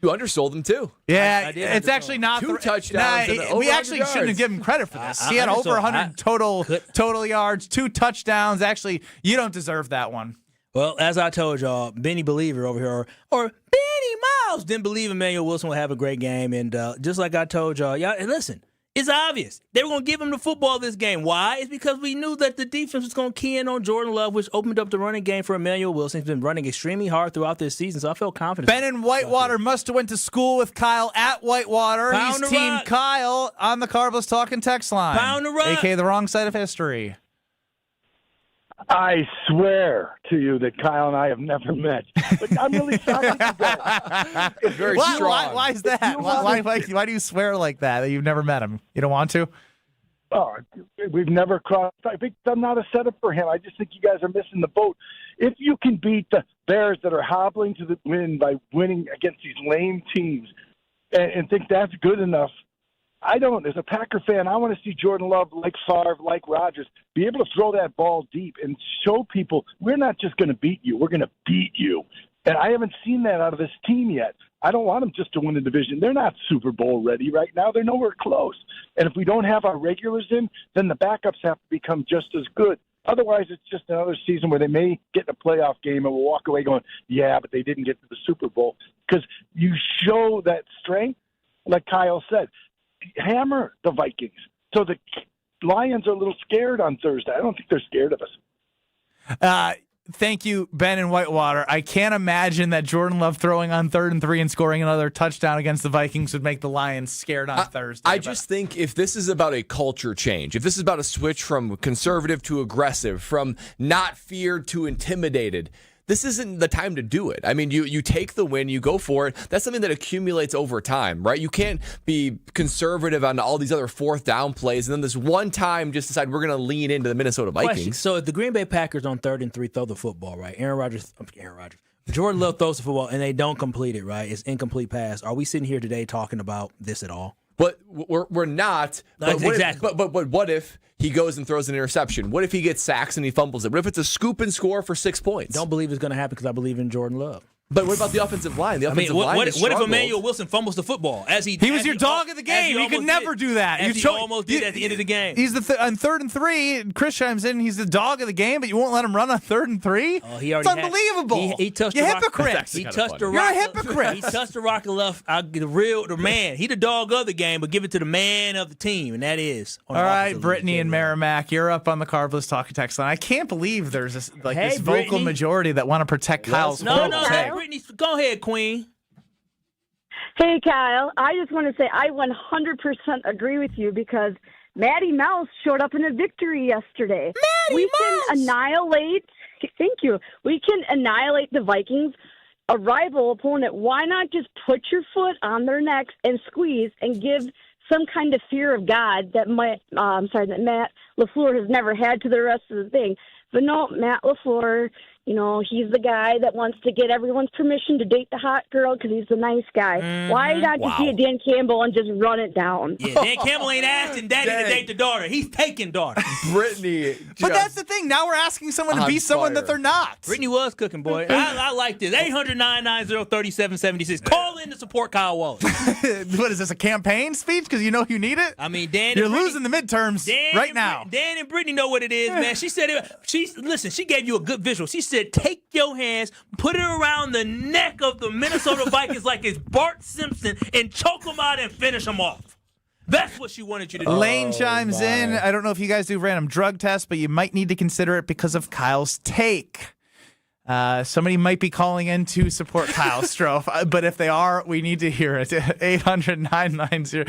You undersold him too. Yeah, it's actually not 2 touchdowns. We actually shouldn't have given him credit for this. He had over 100 total yards, 2 touchdowns. Actually, you don't deserve that one. Well, as I told y'all, Benny Believer over here, or Benny Miles, didn't believe Emanuel Wilson will have a great game. And just like I told y'all, and listen, it's obvious. They were going to give him the football this game. Why? It's because we knew that the defense was going to key in on Jordan Love, which opened up the running game for Emanuel Wilson. He's been running extremely hard throughout this season, so I felt confident. Ben in Whitewater must have went to school with Kyle at Whitewater. Pound He's the Team rock. Kyle on the Carbless Talking Text Line. Pound the rock. A.K.A. the wrong side of history. I swear to you that Kyle and I have never met. But I'm really sorry you guys. It's very strong. Why is that? Why do you swear like that you've never met him? You don't want to? Oh, we've never crossed. I think I'm not a setup for him. I just think you guys are missing the boat. If you can beat the Bears that are hobbling to the win by winning against these lame teams and think that's good enough, I don't. As a Packer fan, I want to see Jordan Love, like Favre, like Rodgers, be able to throw that ball deep and show people we're not just going to beat you, we're going to beat you. And I haven't seen that out of this team yet. I don't want them just to win the division. They're not Super Bowl ready right now. They're nowhere close. And if we don't have our regulars in, then the backups have to become just as good. Otherwise, it's just another season where they may get in a playoff game and we'll walk away going, yeah, but they didn't get to the Super Bowl. Because you show that strength, like Kyle said, hammer the Vikings. So the Lions are a little scared on Thursday. I don't think they're scared of us. Thank you, Ben in Whitewater. I can't imagine that Jordan Love throwing on 3rd and 3 and scoring another touchdown against the Vikings would make the Lions scared on Thursday. I just think if this is about a culture change, if this is about a switch from conservative to aggressive, from not feared to intimidated, this isn't the time to do it. I mean, you take the win, you go for it. That's something that accumulates over time, right? You can't be conservative on all these other 4th down plays and then this one time just decide we're going to lean into the Minnesota Vikings. Question. So if the Green Bay Packers on 3rd and 3 throw the football, right? Jordan Love throws the football and they don't complete it, right? It's incomplete pass. Are we sitting here today talking about this at all? But we're not. But Exactly. But what if he goes and throws an interception? What if he gets sacks and he fumbles it? What if it's a scoop and score for 6 points? Don't believe it's going to happen because I believe in Jordan Love. But what about the offensive line? What if Emanuel Wilson fumbles the football? He was your dog of the game. He could never do that. He almost did at the end of the game. He's on 3rd and 3. Chris chimes in. He's the dog of the game, but you won't let him run on 3rd and 3. Oh, it's unbelievable. He touched You're the hypocrite. You're a hypocrite. He touched the rock enough. The man. He the dog of the game, but give it to the man of the team, and that is. All right, Brittany and Merrimack, you're up on the Carbless Talking Text Line. I can't believe there's this vocal majority that want to protect Kyle's. No, Brittany, go ahead, Queen. Hey, Kyle. I just want to say I 100% agree with you because Matty Mouse showed up in a victory yesterday. We can annihilate the Vikings, a rival opponent. Why not just put your foot on their necks and squeeze and give some kind of fear of God that Matt LaFleur has never had to the rest of the thing. But no, Matt LaFleur, he's the guy that wants to get everyone's permission to date the hot girl because he's the nice guy. Mm-hmm. Why not just be a Dan Campbell and just run it down? Yeah, Dan Campbell ain't asking daddy to date the daughter. He's taking daughter. Brittany. But that's the thing. Now we're asking someone to be someone that they're not. Brittany was cooking, boy. I like this. 800-990-3776. Call in to support Kyle Wallace. What is this, a campaign speech? Because you know you need it? I mean, Dan. You're losing the midterms right now. Dan and Brittany know what it is, man. She said it. She gave you a good visual. She said, to take your hands, put it around the neck of the Minnesota Vikings like it's Bart Simpson, and choke them out and finish them off. That's what she wanted you to do. Lane chimes in. I don't know if you guys do random drug tests, but you might need to consider it because of Kyle's take. Somebody might be calling in to support Kyle Strofe, but if they are, we need to hear it. 800-990.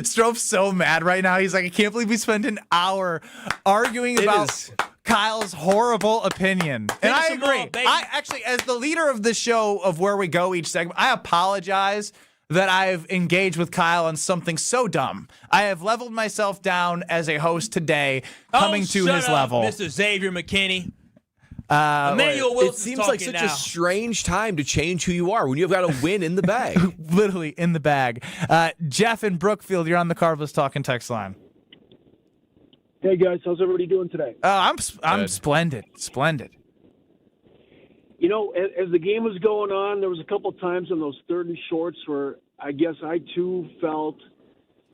Strofe's so mad right now. He's like, I can't believe we spent an hour arguing about Kyle's horrible opinion. And I agree. I actually, as the leader of the show of Where We Go each segment, I apologize that I've engaged with Kyle on something so dumb. I have leveled myself down as a host today, coming to his level. Mr. Xavier McKinney. Emanuel Wilson. It seems like such a strange time to change who you are when you've got a win in the bag. Literally in the bag. Jeff in Brookfield, you're on the Carveless Talking text line. Hey guys, how's everybody doing today? I'm splendid. You know, as the game was going on, there was a couple times in those 3rd and shorts where I guess I too felt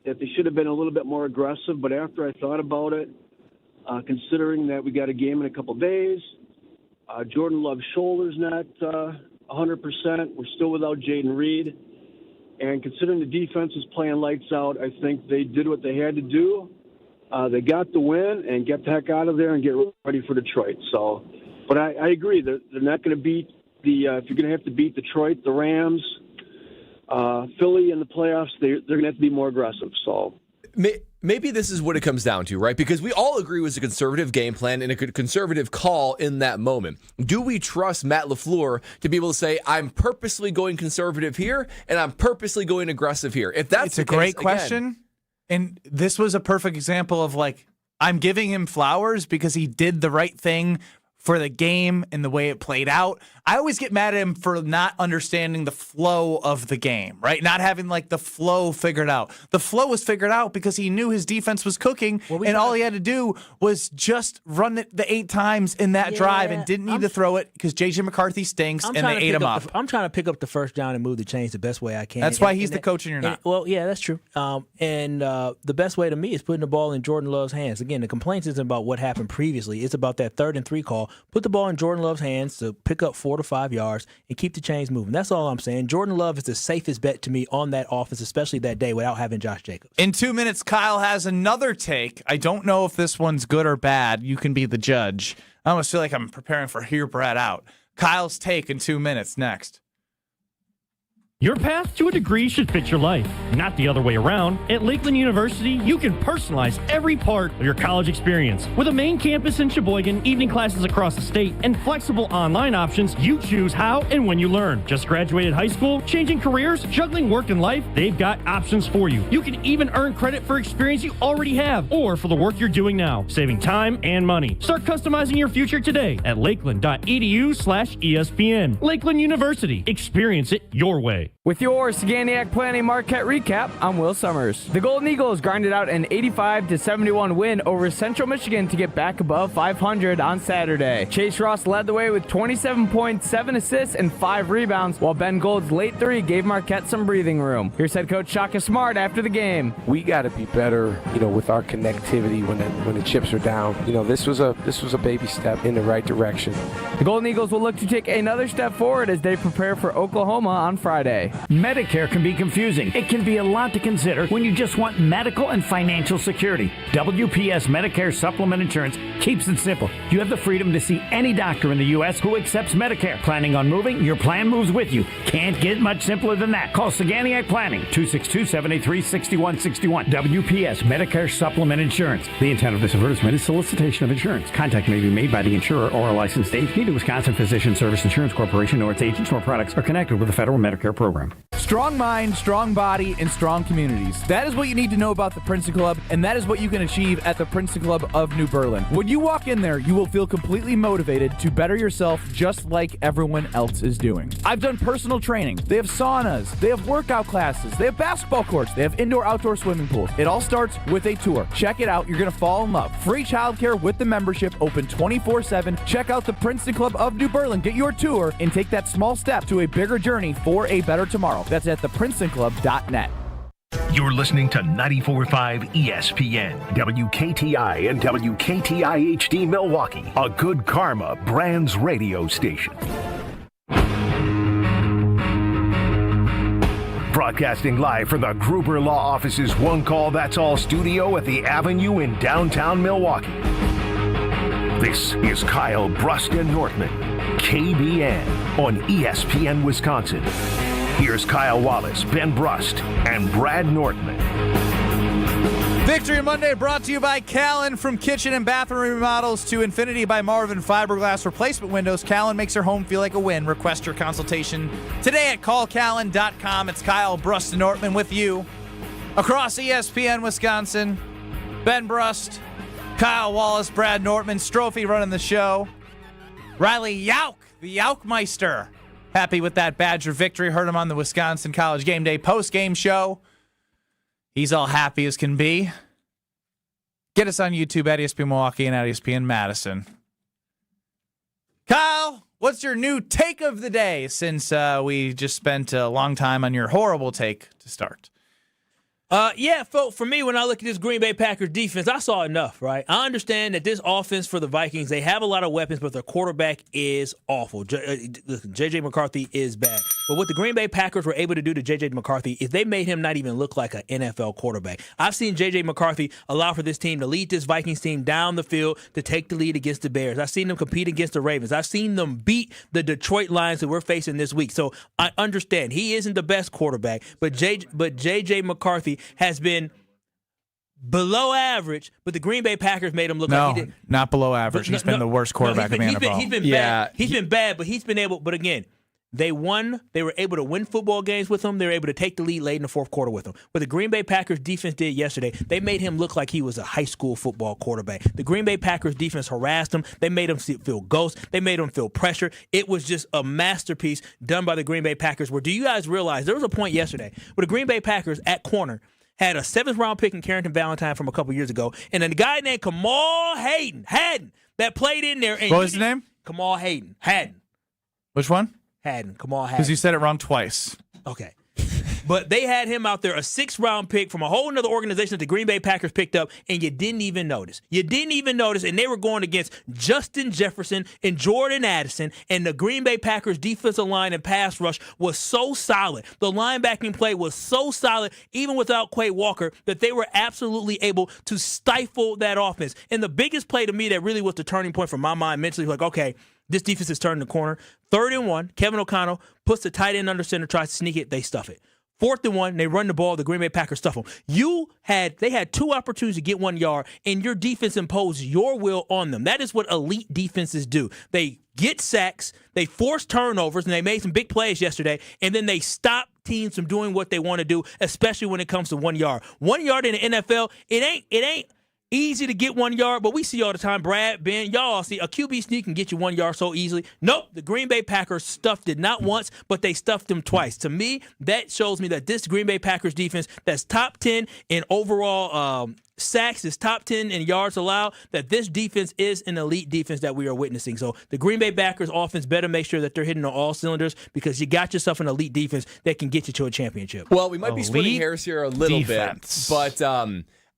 that they should have been a little bit more aggressive. But after I thought about it, considering that we got a game in a couple days, Jordan Love's shoulder's not 100%. We're still without Jaden Reed. And considering the defense is playing lights out, I think they did what they had to do. They got the win and get the heck out of there and get ready for Detroit. So, but I agree. They're not going to beat if you're going to have to beat Detroit, the Rams, Philly in the playoffs, they're going to have to be more aggressive. So maybe this is what it comes down to, right? Because we all agree it was a conservative game plan and a conservative call in that moment. Do we trust Matt LaFleur to be able to say, I'm purposely going conservative here and I'm purposely going aggressive here? If that's it's a great question. And this was a perfect example of I'm giving him flowers because he did the right thing for the game and the way it played out. I always get mad at him for not understanding the flow of the game, right? Not having the flow figured out. The flow was figured out because he knew his defense was cooking, and all he had to do was just run it the 8 times in that drive and didn't need to throw it because JJ McCarthy stinks and they ate him up. I'm trying to pick up the first down and move the chains the best way I can. That's why he's the coach and you're not. Well, yeah, that's true. And the best way to me is putting the ball in Jordan Love's hands. Again, the complaints isn't about what happened previously. It's about that 3rd and 3 call. Put the ball in Jordan Love's hands to pick up 4 to 5 yards and keep the chains moving. That's all I'm saying. Jordan Love is the safest bet to me on that offense, especially that day without having Josh Jacobs. In 2 minutes, Kyle has another take. I don't know if this one's good or bad. You can be the judge. I almost feel like I'm preparing for Hear Brad Out. Kyle's take in 2 minutes next. Your path to a degree should fit your life, not the other way around. At Lakeland University, you can personalize every part of your college experience. With a main campus in Sheboygan, evening classes across the state, and flexible online options, you choose how and when you learn. Just graduated high school, changing careers, juggling work and life, they've got options for you. You can even earn credit for experience you already have or for the work you're doing now, saving time and money. Start customizing your future today at lakeland.edu/ESPN. Lakeland University. Experience it your way. With your Saganiac Planning Marquette recap, I'm Will Summers. The Golden Eagles grinded out an 85-71 win over Central Michigan to get back above 500 on Saturday. Chase Ross led the way with 27 points, 7 assists, and 5 rebounds, while Ben Gold's late 3 gave Marquette some breathing room. Here's head coach Shaka Smart after the game. We got to be better, with our connectivity when the chips are down. This was a baby step in the right direction. The Golden Eagles will look to take another step forward as they prepare for Oklahoma on Friday. Medicare can be confusing. It can be a lot to consider when you just want medical and financial security. WPS Medicare Supplement Insurance keeps it simple. You have the freedom to see any doctor in the U.S. who accepts Medicare. Planning on moving? Your plan moves with you. Can't get much simpler than that. Call Saganiac Planning, 262-783-6161. WPS Medicare Supplement Insurance. The intent of this advertisement is solicitation of insurance. Contact may be made by the insurer or a licensed agent. Neither Wisconsin Physician Service Insurance Corporation nor its agents nor products are connected with the federal Medicare program. Strong mind, strong body, and strong communities. That is what you need to know about the Princeton Club, and that is what you can achieve at the Princeton Club of New Berlin. When you walk in there, you will feel completely motivated to better yourself just like everyone else is doing. I've done personal training. They have saunas. They have workout classes. They have basketball courts. They have indoor-outdoor swimming pools. It all starts with a tour. Check it out. You're going to fall in love. Free childcare with the membership, open 24/7. Check out the Princeton Club of New Berlin. Get your tour and take that small step to a bigger journey for a better tomorrow. That's at theprincetonclub.net. You're listening to 94.5 ESPN, WKTI and WKTI HD Milwaukee, a Good Karma Brands radio station. Broadcasting live from the Gruber Law Office's One Call That's All studio at the Avenue in downtown Milwaukee. This is Kyle Brust and Nortman, KBN on ESPN Wisconsin. Here's Kyle Wallace, Ben Brust, and Brad Nortman. Victory Monday brought to you by Callan. From kitchen and bathroom remodels to Infinity by Marvin Fiberglass Replacement Windows, Callan makes your home feel like a win. Request your consultation today at callcallan.com. It's Kyle Brust and Nortman with you across ESPN Wisconsin. Ben Brust, Kyle Wallace, Brad Nortman, Strophy running the show. Riley Yauk, the Yaukmeister. Happy with that Badger victory. Heard him on the Wisconsin College Game Day post-game show. He's all happy as can be. Get us on YouTube at ESPN Milwaukee and at ESPN Madison. Kyle, what's your new take of the day since we just spent a long time on your horrible take to start? For me, when I look at this Green Bay Packers defense, I saw enough, right? I understand that this offense for the Vikings, they have a lot of weapons, but their quarterback is awful. Listen, JJ McCarthy is bad. But what the Green Bay Packers were able to do to JJ McCarthy is they made him not even look like an NFL quarterback. I've seen JJ McCarthy allow for this team to lead this Vikings team down the field to take the lead against the Bears. I've seen them compete against the Ravens. I've seen them beat the Detroit Lions that we're facing this week. So I understand he isn't the best quarterback, but JJ McCarthy has been below average, but the Green Bay Packers made him look like he did. Not below average. He's been the worst quarterback in the NFL. He's been bad. He's been bad, but he's been able. But again, they won. They were able to win football games with him. They were able to take the lead late in the fourth quarter with him. What the Green Bay Packers defense did yesterday, they made him look like he was a high school football quarterback. The Green Bay Packers defense harassed him. They made him feel ghost. They made him feel pressure. It was just a masterpiece done by the Green Bay Packers. Where do you guys realize there was a point yesterday where the Green Bay Packers at corner had a 7th-round pick in Carrington Valentine from a couple years ago, and a guy named Kamal Hadden that played in there. And what was his name? Kamal Hadden. Which one? Kamal Hadden. Because you said it wrong twice. Okay. But they had him out there, a 6th-round pick from a whole other organization that the Green Bay Packers picked up, and you didn't even notice. And they were going against Justin Jefferson and Jordan Addison, and the Green Bay Packers defensive line and pass rush was so solid. The linebacking play was so solid, even without Quay Walker, that they were absolutely able to stifle that offense. And the biggest play to me that really was the turning point for my mind mentally, like, okay, this defense is turning the corner. 3rd and 1, Kevin O'Connell puts the tight end under center, tries to sneak it, they stuff it. 4th and 1, they run the ball, the Green Bay Packers stuff them. They had 2 opportunities to get 1 yard, and your defense imposed your will on them. That is what elite defenses do. They get sacks, they force turnovers, and they made some big plays yesterday, and then they stop teams from doing what they want to do, especially when it comes to 1 yard. 1 yard in the NFL, it ain't easy to get 1 yard, but we see all the time, Brad, Ben, y'all see a QB sneak can get you 1 yard so easily. Nope, the Green Bay Packers stuffed it not once, but they stuffed them twice. To me, that shows me that this Green Bay Packers defense that's top 10 in overall sacks, is top 10 in yards allowed, that this defense is an elite defense that we are witnessing. So the Green Bay Packers offense better make sure that they're hitting on all cylinders, because you got yourself an elite defense that can get you to a championship. Well, we might be splitting hairs here a little bit, but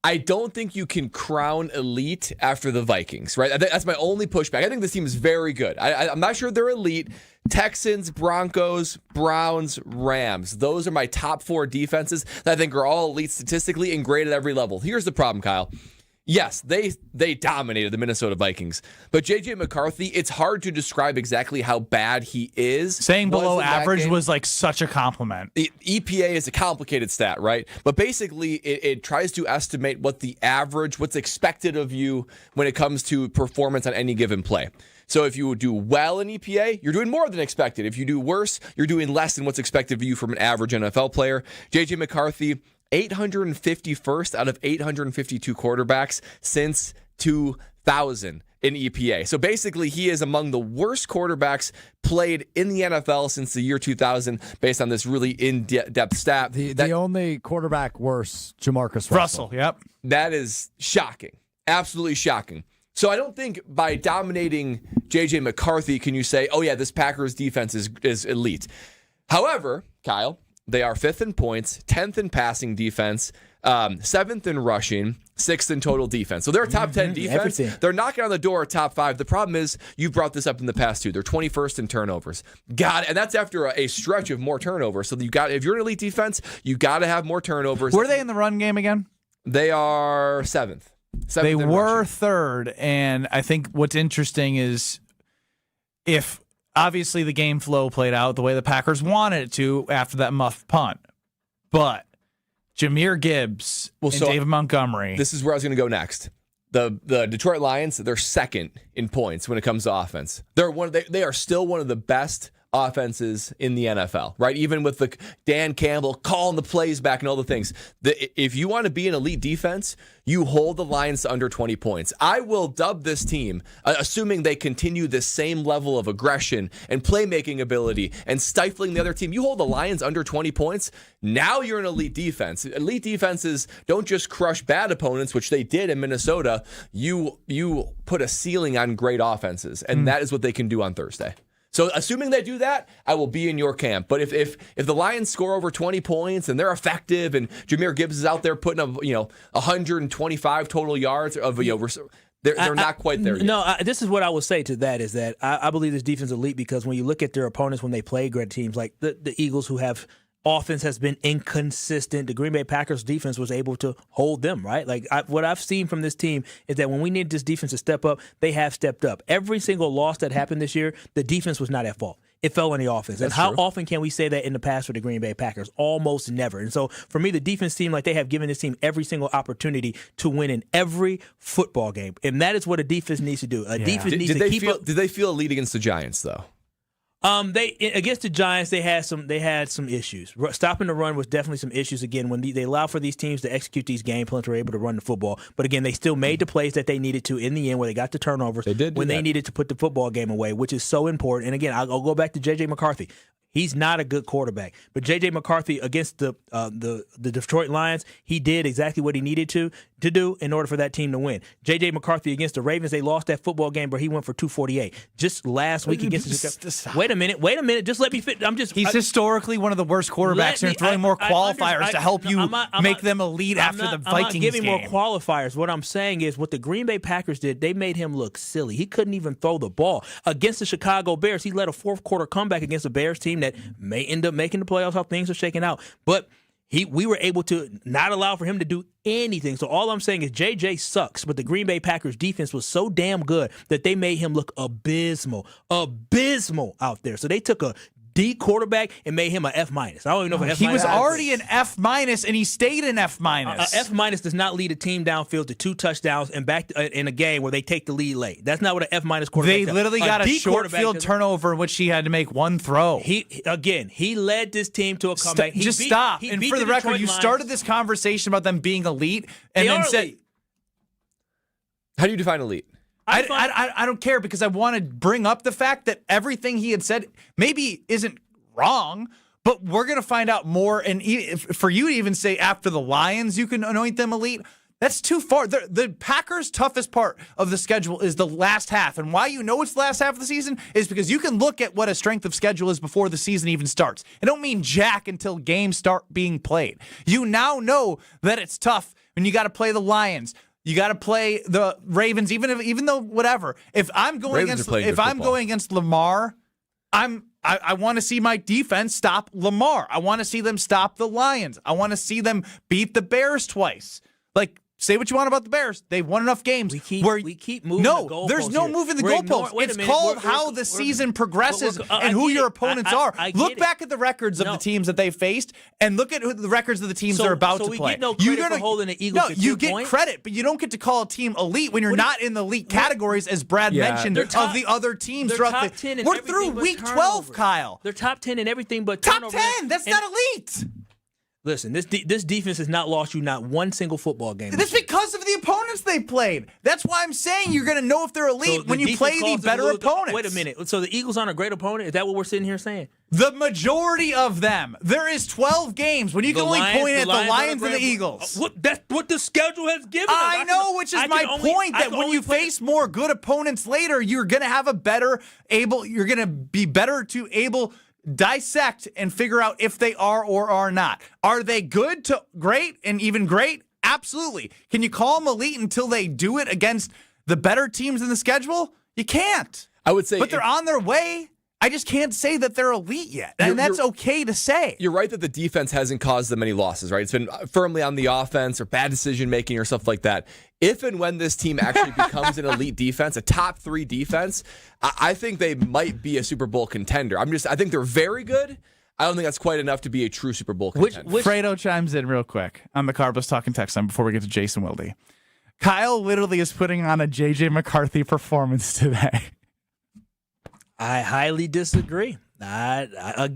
I don't think you can crown elite after the Vikings, right? That's my only pushback. I think this team is very good. I'm not sure they're elite. Texans, Broncos, Browns, Rams. Those are my top 4 defenses that I think are all elite statistically and great at every level. Here's the problem, Kyle. Yes, they dominated the Minnesota Vikings. But JJ McCarthy, it's hard to describe exactly how bad he is. Saying below average was like such a compliment. EPA is a complicated stat, right? But basically, it tries to estimate what the average, what's expected of you when it comes to performance on any given play. So if you do well in EPA, you're doing more than expected. If you do worse, you're doing less than what's expected of you from an average NFL player. JJ McCarthy, 851st out of 852 quarterbacks since 2000 in EPA. So basically, he is among the worst quarterbacks played in the NFL since the year 2000, based on this really in-depth stat. The only quarterback worse, Jamarcus Russell. Yep. That is shocking. Absolutely shocking. So I don't think by dominating JJ McCarthy can you say, oh yeah, this Packers defense is elite. However, Kyle, They are 5th in points, 10th in passing defense, 7th in rushing, 6th in total defense. So they're a top 10 defense. Everything. They're knocking on the door at top 5. The problem is, you brought this up in the past too. They're 21st in turnovers. And that's after a stretch of more turnovers. So if you're an elite defense, you got to have more turnovers. Were they in the run game again? They are 7th. They were 3rd, and I think what's interesting is if obviously the game flow played out the way the Packers wanted it to after that muff punt, but Jahmyr Gibbs and David Montgomery. This is where I was going to go next. The Detroit Lions, they're 2nd in points when it comes to offense. They are still one of the best offenses in the NFL, right? Even with the Dan Campbell calling the plays back and all the things. If you want to be an elite defense, you hold the Lions to under 20 points. I will dub this team, assuming they continue this same level of aggression and playmaking ability and stifling the other team. You hold the Lions under 20 points, now you're an elite defense. Elite defenses don't just crush bad opponents, which they did in Minnesota. You put a ceiling on great offenses, and that is what they can do on Thursday. So assuming they do that, I will be in your camp. But if the Lions score over 20 points and they're effective and Jahmyr Gibbs is out there putting up 125 total yards of they're not quite there yet. No, this is what I would say to that is that I believe this defense is elite because when you look at their opponents when they play great teams like the Eagles who have offense has been inconsistent. The Green Bay Packers defense was able to hold them, right? Like what I've seen from this team is that when we need this defense to step up, they have stepped up. Every single loss that happened this year, the defense was not at fault. It fell on the offense. That's and how true. often can we say that in the past for the Green Bay Packers? Almost never. And so for me, the defense seemed like they have given this team every single opportunity to win in every football game. And that is what a defense needs to do. Defense needs to keep up. Did they feel elite against the Giants, though? They against the Giants, they had some issues. Stopping the run was definitely some issues. Again, when they allow for these teams to execute these game plans, were able to run the football. But again, they still made the plays that they needed to in the end, where they got the turnovers. They did when they needed to put the football game away, which is so important. And again, I'll go back to JJ McCarthy. He's not a good quarterback, but JJ McCarthy against the Detroit Lions, he did exactly what he needed to do in order for that team to win. JJ McCarthy against the Ravens, they lost that football game, but he went for 248. Just last week against the Wait a minute. Just let me fit. He's historically one of the worst quarterbacks. You're throwing more qualifiers to help make them elite after the Vikings I'm not giving game. more qualifiers. What I'm saying is what the Green Bay Packers did, they made him look silly. He couldn't even throw the ball. Against the Chicago Bears, he led a fourth quarter comeback against the Bears team that may end up making the playoffs, how things are shaking out. But we were able to not allow for him to do anything. So all I'm saying is JJ sucks, but the Green Bay Packers defense was so damn good that they made him look abysmal out there. So they took a D quarterback and made him an F-. I don't even know if an F-. He was already an F-, and he stayed an F-. F- does not lead a team downfield to 2 touchdowns and back in a game where they take the lead late. That's not what an F- quarterback They does. literally got a short field turnover in which he had to make one throw. He led this team to a comeback. Stop. And for the record, you started this conversation about them being elite and then said, elite. How do you define elite? I don't care because I want to bring up the fact that everything he had said maybe isn't wrong, but we're going to find out more. And for you to even say after the Lions you can anoint them elite, that's too far. The Packers' toughest part of the schedule is the last half. And why you know it's the last half of the season is because you can look at what a strength of schedule is before the season even starts. It don't mean jack until games start being played. You now know that it's tough and you got to play the Lions. You got to play the Ravens, even though whatever. If I'm going against Lamar, I want to see my defense stop Lamar. I want to see them stop the Lions. I want to see them beat the Bears twice. Like, say what you want about the Bears. They've won enough games. We keep moving the goalposts. There's no moving the goalposts. It's called how the season progresses and who your opponents are. Look back at the records of the teams that they faced and look at the records of the teams they're about to play. So we get no credit for holding the Eagles to 2 you get points? credit, but you don't get to call a team elite when you're not in the elite categories, as Brad mentioned, of the other teams. We're through week 12, Kyle. They're top 10 in everything but top turnover. 10. That's not elite. Listen, this defense has not lost you not one single football game. That's because of the opponents they played. That's why I'm saying you're going to know if they're elite when you play the better opponents. Wait a minute. So the Eagles aren't a great opponent? Is that what we're sitting here saying? The majority of them. There is 12 games when you can only point at the Lions and the Eagles. That's what the schedule has given us. I know, which is my point, that when you face more good opponents later, you're going to have you're going to be better to able dissect and figure out if they are or are not. Are they good to great and even great? Absolutely. Can you call them elite until they do it against the better teams in the schedule? You can't. I would say, but they're on their way. I just can't say that they're elite yet, and that's okay to say. You're right that the defense hasn't caused them any losses, right? It's been firmly on the offense or bad decision-making or stuff like that. If and when this team actually becomes an elite defense, a top 3 defense, I think they might be a Super Bowl contender. I think they're very good. I don't think that's quite enough to be a true Super Bowl contender. Fredo chimes in real quick on the Carbless Talking text line before we get to Jason Wilde. Kyle literally is putting on a JJ McCarthy performance today. I highly disagree. I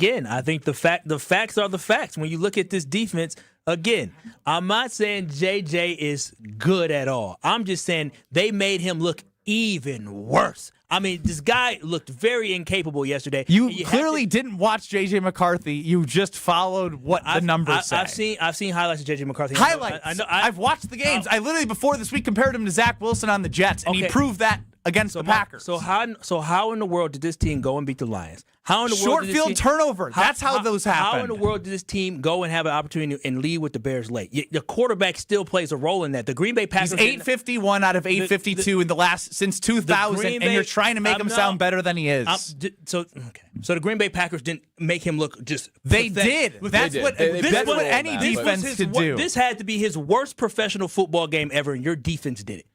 think the facts are the facts. When you look at this defense, again, I'm not saying JJ is good at all. I'm just saying they made him look even worse. I mean, this guy looked very incapable yesterday. You clearly didn't watch JJ McCarthy. You just followed what the numbers say. I've seen highlights of JJ McCarthy. Highlights. I've watched the games. I literally before this week compared him to Zach Wilson on the Jets, and he proved that against the Packers. So how in the world did this team go and beat the Lions? How in the world short field turnover? That's how those happened. How in the world did this team go and have an opportunity and lead with the Bears late? The quarterback still plays a role in that. The Green Bay Packers. He's 851 out of 852 in the last since 2000, and you're trying to make him sound better than he is. So the Green Bay Packers didn't make him look just. They did. That's what any defense could do. This had to be his worst professional football game ever, and your defense did it.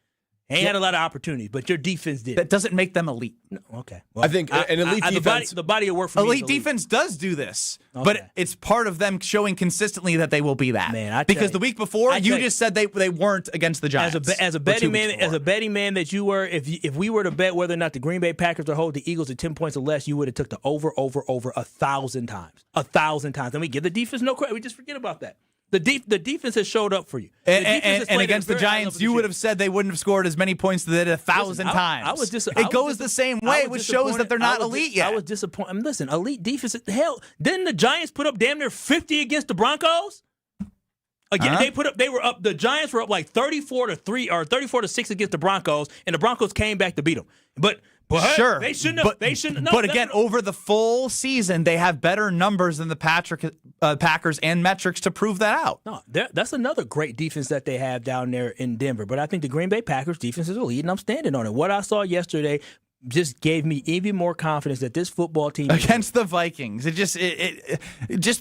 He had a lot of opportunities, but your defense did. That doesn't make them elite. No, okay. Well, I think an elite defense. The body of work for elite defense does do this, but it's part of them showing consistently that they will be that. Man, because the week before you just said they weren't against the Giants. As a betting man that you were, if we were to bet whether or not the Green Bay Packers would hold the Eagles at 10 points or less, you would have took the over 1,000 times. 1,000 times. And we give the defense no credit. We just forget about that. The defense has showed up for you. And against the Giants, you would have said they wouldn't have scored as many points as they did 1,000 times. It goes the same way, which shows that they're not elite yet. I was disappointed. Listen, elite defense. Hell, didn't the Giants put up damn near 50 against the Broncos? Again, they were up. The Giants were up like 34-3 or 34-6 against the Broncos, and the Broncos came back to beat them. But sure, they shouldn't have. They shouldn't. No, but again, over the full season, they have better numbers than the Packers and metrics to prove that out. No, that's another great defense that they have down there in Denver. But I think the Green Bay Packers defense is elite, and I'm standing on it. What I saw yesterday just gave me even more confidence that this football team against the Vikings. It just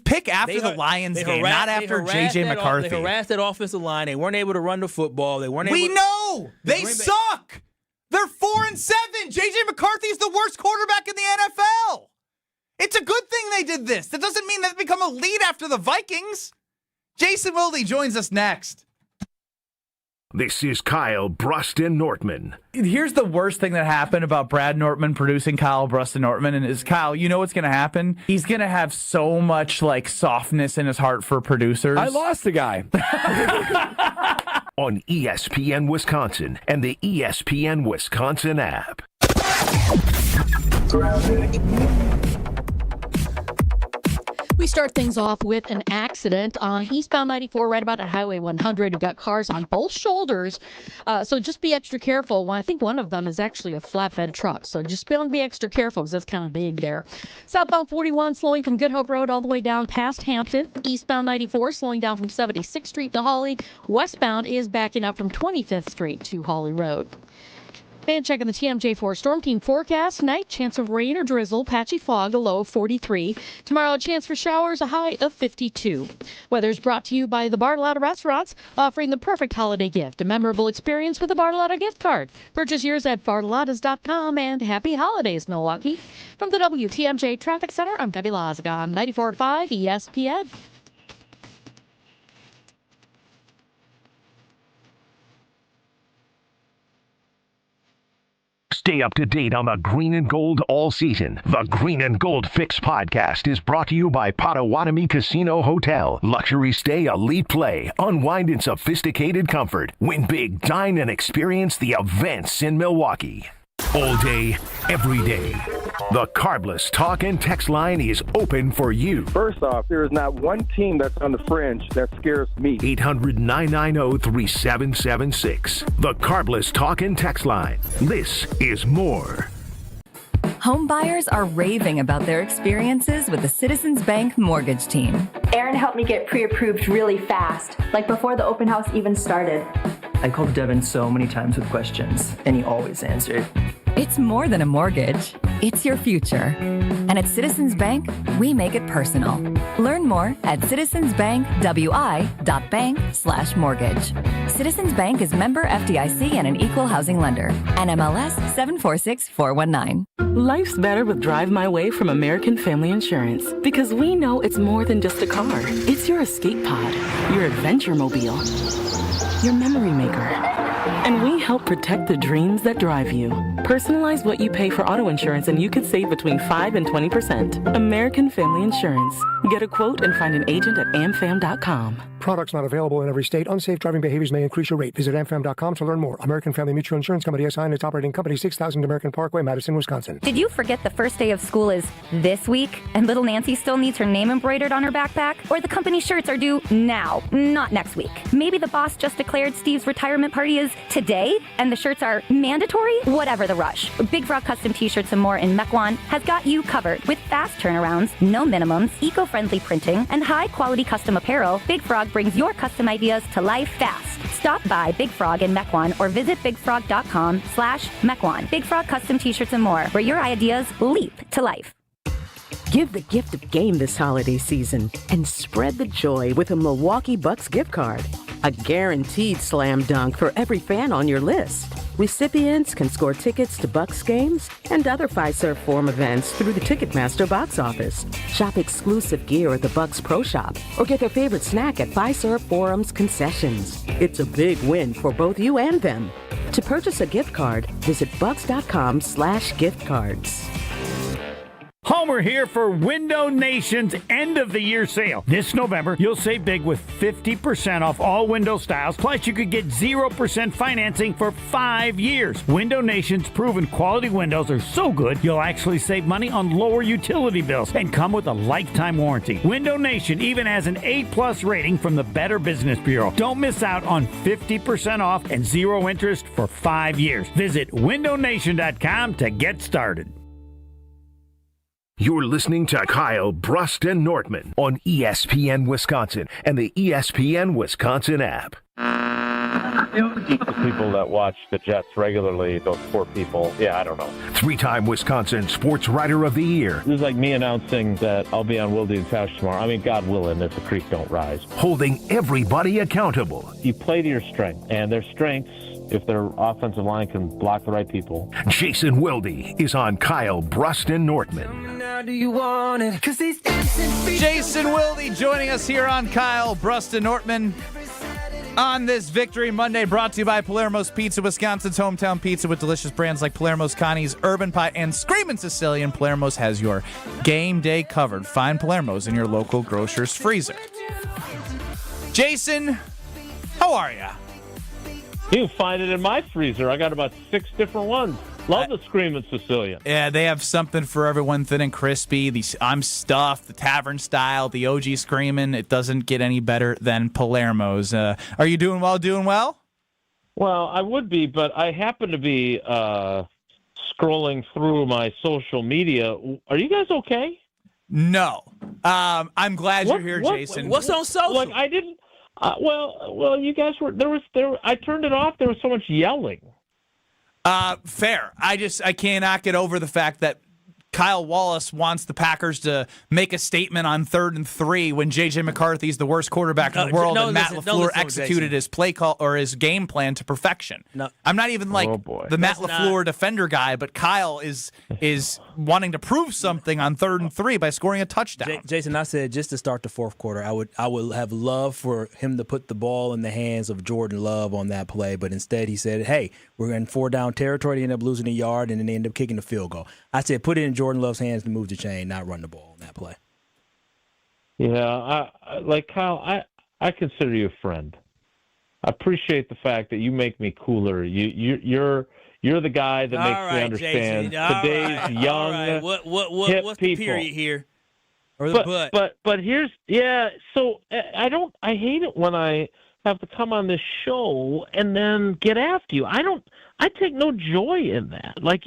pick after the Lions game, not after JJ McCarthy. They harassed that offensive line. They weren't able to run the football. We know they suck. They're 4-7. JJ McCarthy is the worst quarterback in the NFL. It's a good thing they did this. That doesn't mean they've become elite after the Vikings. Jason Wilde joins us next. This is Kyle Brust Nortman. Here's the worst thing that happened about Brad Nortman producing Kyle Brust Nortman, and is Kyle, you know what's going to happen? He's going to have so much softness in his heart for producers. I lost the guy. On ESPN Wisconsin and the ESPN Wisconsin app. We start things off with an accident on eastbound 94 right about at Highway 100. We've got cars on both shoulders, so just be extra careful. Well, I think one of them is actually a flatbed truck, so just be extra careful because that's kind of big there. Southbound 41 slowing from Good Hope Road all the way down past Hampton. Eastbound 94 slowing down from 76th Street to Hawley. Westbound is backing up from 25th Street to Hawley Road. And checking the TMJ4 Storm Team forecast tonight, chance of rain or drizzle, patchy fog, a low of 43. Tomorrow, a chance for showers, a high of 52. Weather's brought to you by the Bartolotta Restaurants, offering the perfect holiday gift, a memorable experience with a Bartolotta gift card. Purchase yours at bartolottas.com, and happy holidays, Milwaukee. From the WTMJ Traffic Center, I'm Debbie Lazagon, 94.5 ESPN. Stay up to date on the Green and Gold all season. The Green and Gold Fix podcast is brought to you by Potawatomi Casino Hotel. Luxury stay, elite play, unwind in sophisticated comfort. Win big, dine, and experience the events in Milwaukee. All day, every day. The Carbless Talk and Text line is open for you. First off, there is not one team that's on the fringe that scares me. 800-990-3776. The Carbless Talk and Text line. This is more. Home buyers are raving about their experiences with the Citizens Bank mortgage team. Aaron helped me get pre-approved really fast, like before the open house even started. I called Devin so many times with questions, and he always answered. It's more than a mortgage. It's your future. And at Citizens Bank, we make it personal. Learn more at citizensbankwi.bank/mortgage. Citizens Bank is member FDIC and an equal housing lender. NMLS 746419. Life's better with Drive My Way from American Family Insurance, because we know it's more than just a car. It's your escape pod, your adventure mobile, your memory maker. And we help protect the dreams that drive you. Personalize what you pay for auto insurance and you could save between 5 and 20%. American Family Insurance. Get a quote and find an agent at amfam.com. Products not available in every state. Unsafe driving behaviors may increase your rate. Visit amfam.com to learn more. American Family Mutual Insurance Company SI and its operating company, 6000 American Parkway, Madison, Wisconsin. Did you forget the first day of school is this week and little Nancy still needs her name embroidered on her backpack? Or the company shirts are due now, not next week? Maybe the boss just declared Steve's retirement party is today and the shirts are mandatory? Whatever the rush. Big Frog Custom T-shirts and more in Mequon has got you covered with fast turnarounds, no minimums, eco-friendly printing, and high-quality custom apparel. Big Frog brings your custom ideas to life fast. Stop by Big Frog in Mequon or visit bigfrog.com/Mequon. Big Frog Custom T-shirts and more, where your ideas leap to life. Give the gift of game this holiday season and spread the joy with a Milwaukee Bucks gift card. A guaranteed slam dunk for every fan on your list. Recipients can score tickets to Bucks games and other Fiserv Forum events through the Ticketmaster box office. Shop exclusive gear at the Bucks Pro Shop or get their favorite snack at Fiserv Forum's concessions. It's a big win for both you and them. To purchase a gift card, visit bucks.com/gift cards. Homer here for Window Nation's end of the year sale. This November, you'll save big with 50% off all window styles. Plus, you could get 0% financing for 5 years. Window Nation's proven quality windows are so good, you'll actually save money on lower utility bills and come with a lifetime warranty. Window Nation even has an A+ rating from the Better Business Bureau. Don't miss out on 50% off and 0 interest for 5 years. Visit windownation.com to get started. You're listening to Kyle, Brust, and Nortman on ESPN Wisconsin and the ESPN Wisconsin app. The people that watch the Jets regularly, those poor people, I don't know. 3-time Wisconsin Sports Writer of the Year. This is like me announcing that I'll be on Wilde and Couch tomorrow. I mean, God willing, if the creek don't rise. Holding everybody accountable. You play to your strength, and their strengths, if their offensive line can block the right people. Jason Wilde is on Kyle, Brust, and Nortman. Do you want it? Jason Wilde joining us here on Kyle, Brust, and Nortman on this Victory Monday, brought to you by Palermo's Pizza, Wisconsin's hometown pizza with delicious brands like Palermo's, Connie's, Urban Pie, and Screamin' Sicilian. Palermo's has your game day covered. Find Palermo's in your local grocer's freezer. Jason, how are you? You can find it in my freezer. I got about 6 different ones. Love the Screamin' Sicilian. Yeah, they have something for everyone, thin and crispy. The I'm stuffed, the tavern style, the OG Screamin'. It doesn't get any better than Palermo's. Are you doing well? Well, I would be, but I happen to be scrolling through my social media. Are you guys okay? No. I'm glad you're here, Jason. What's on social? Like, I didn't. Well, you guys were there. I turned it off. There was so much yelling. Fair. I cannot get over the fact that Kyle Wallace wants the Packers to make a statement on 3rd and 3 when JJ McCarthy is the worst quarterback in the world, and Matt LaFleur executed his play call or his game plan to perfection. No. I'm not even like the Matt LaFleur defender guy, but Kyle is wanting to prove something on 3rd and 3 by scoring a touchdown. Jason, I said just to start the fourth quarter, I would have loved for him to put the ball in the hands of Jordan Love on that play, but instead he said, "Hey, we're in 4-down territory." They end up losing a yard, and then they end up kicking the field goal. I said, put it in Jordan Love's hands to move the chain, not run the ball on that play. Yeah, like Kyle, I consider you a friend. I appreciate the fact that you make me cooler. You're the guy that makes me understand today's young, hip what's the people. period here? Or the but here's So I hate it when I have to come on this show and then get after you. I take no joy in that. Like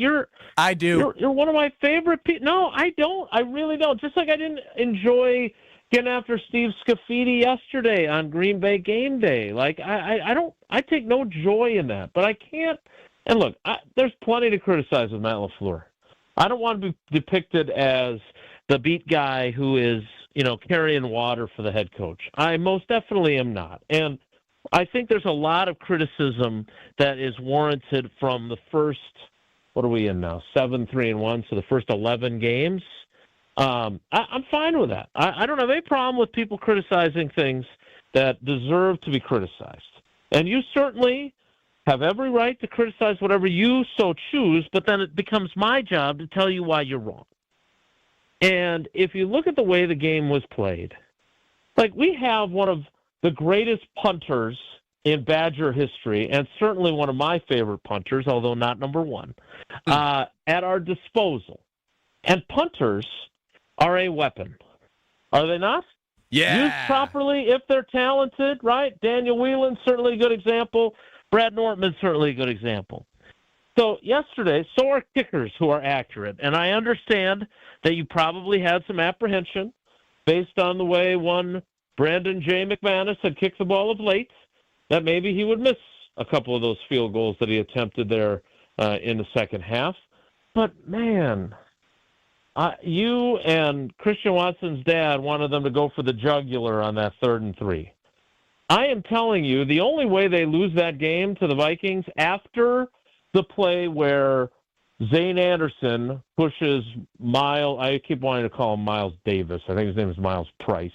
I do. You're one of my favorite people. No, I don't. I really don't. Just like I didn't enjoy getting after Steve Scafidi yesterday on Green Bay game day. Like I take no joy in that. But I can't. And look, there's plenty to criticize with Matt LaFleur. I don't want to be depicted as the beat guy who is, carrying water for the head coach. I most definitely am not. And I think there's a lot of criticism that is warranted from the first, what are we in now? 7-3-1, so the first 11 games. I'm fine with that. I don't have any problem with people criticizing things that deserve to be criticized. And you certainly have every right to criticize whatever you so choose, but then it becomes my job to tell you why you're wrong. And if you look at the way the game was played, like we have one of the greatest punters in Badger history, and certainly one of my favorite punters, although not number one, at our disposal. And punters are a weapon, are they not? Yeah. Used properly if they're talented, right? Daniel Whelan, certainly a good example. Brad Nortman, certainly a good example. So yesterday, so are kickers who are accurate. And I understand that you probably had some apprehension based on the way one Brandon J. McManus had kicked the ball of late, that maybe he would miss a couple of those field goals that he attempted there in the second half. But, man, you and Christian Watson's dad wanted them to go for the jugular on that 3rd and 3. I am telling you, the only way they lose that game to the Vikings after the play where Zane Anderson pushes I keep wanting to call him Miles Davis. I think his name is Miles Price.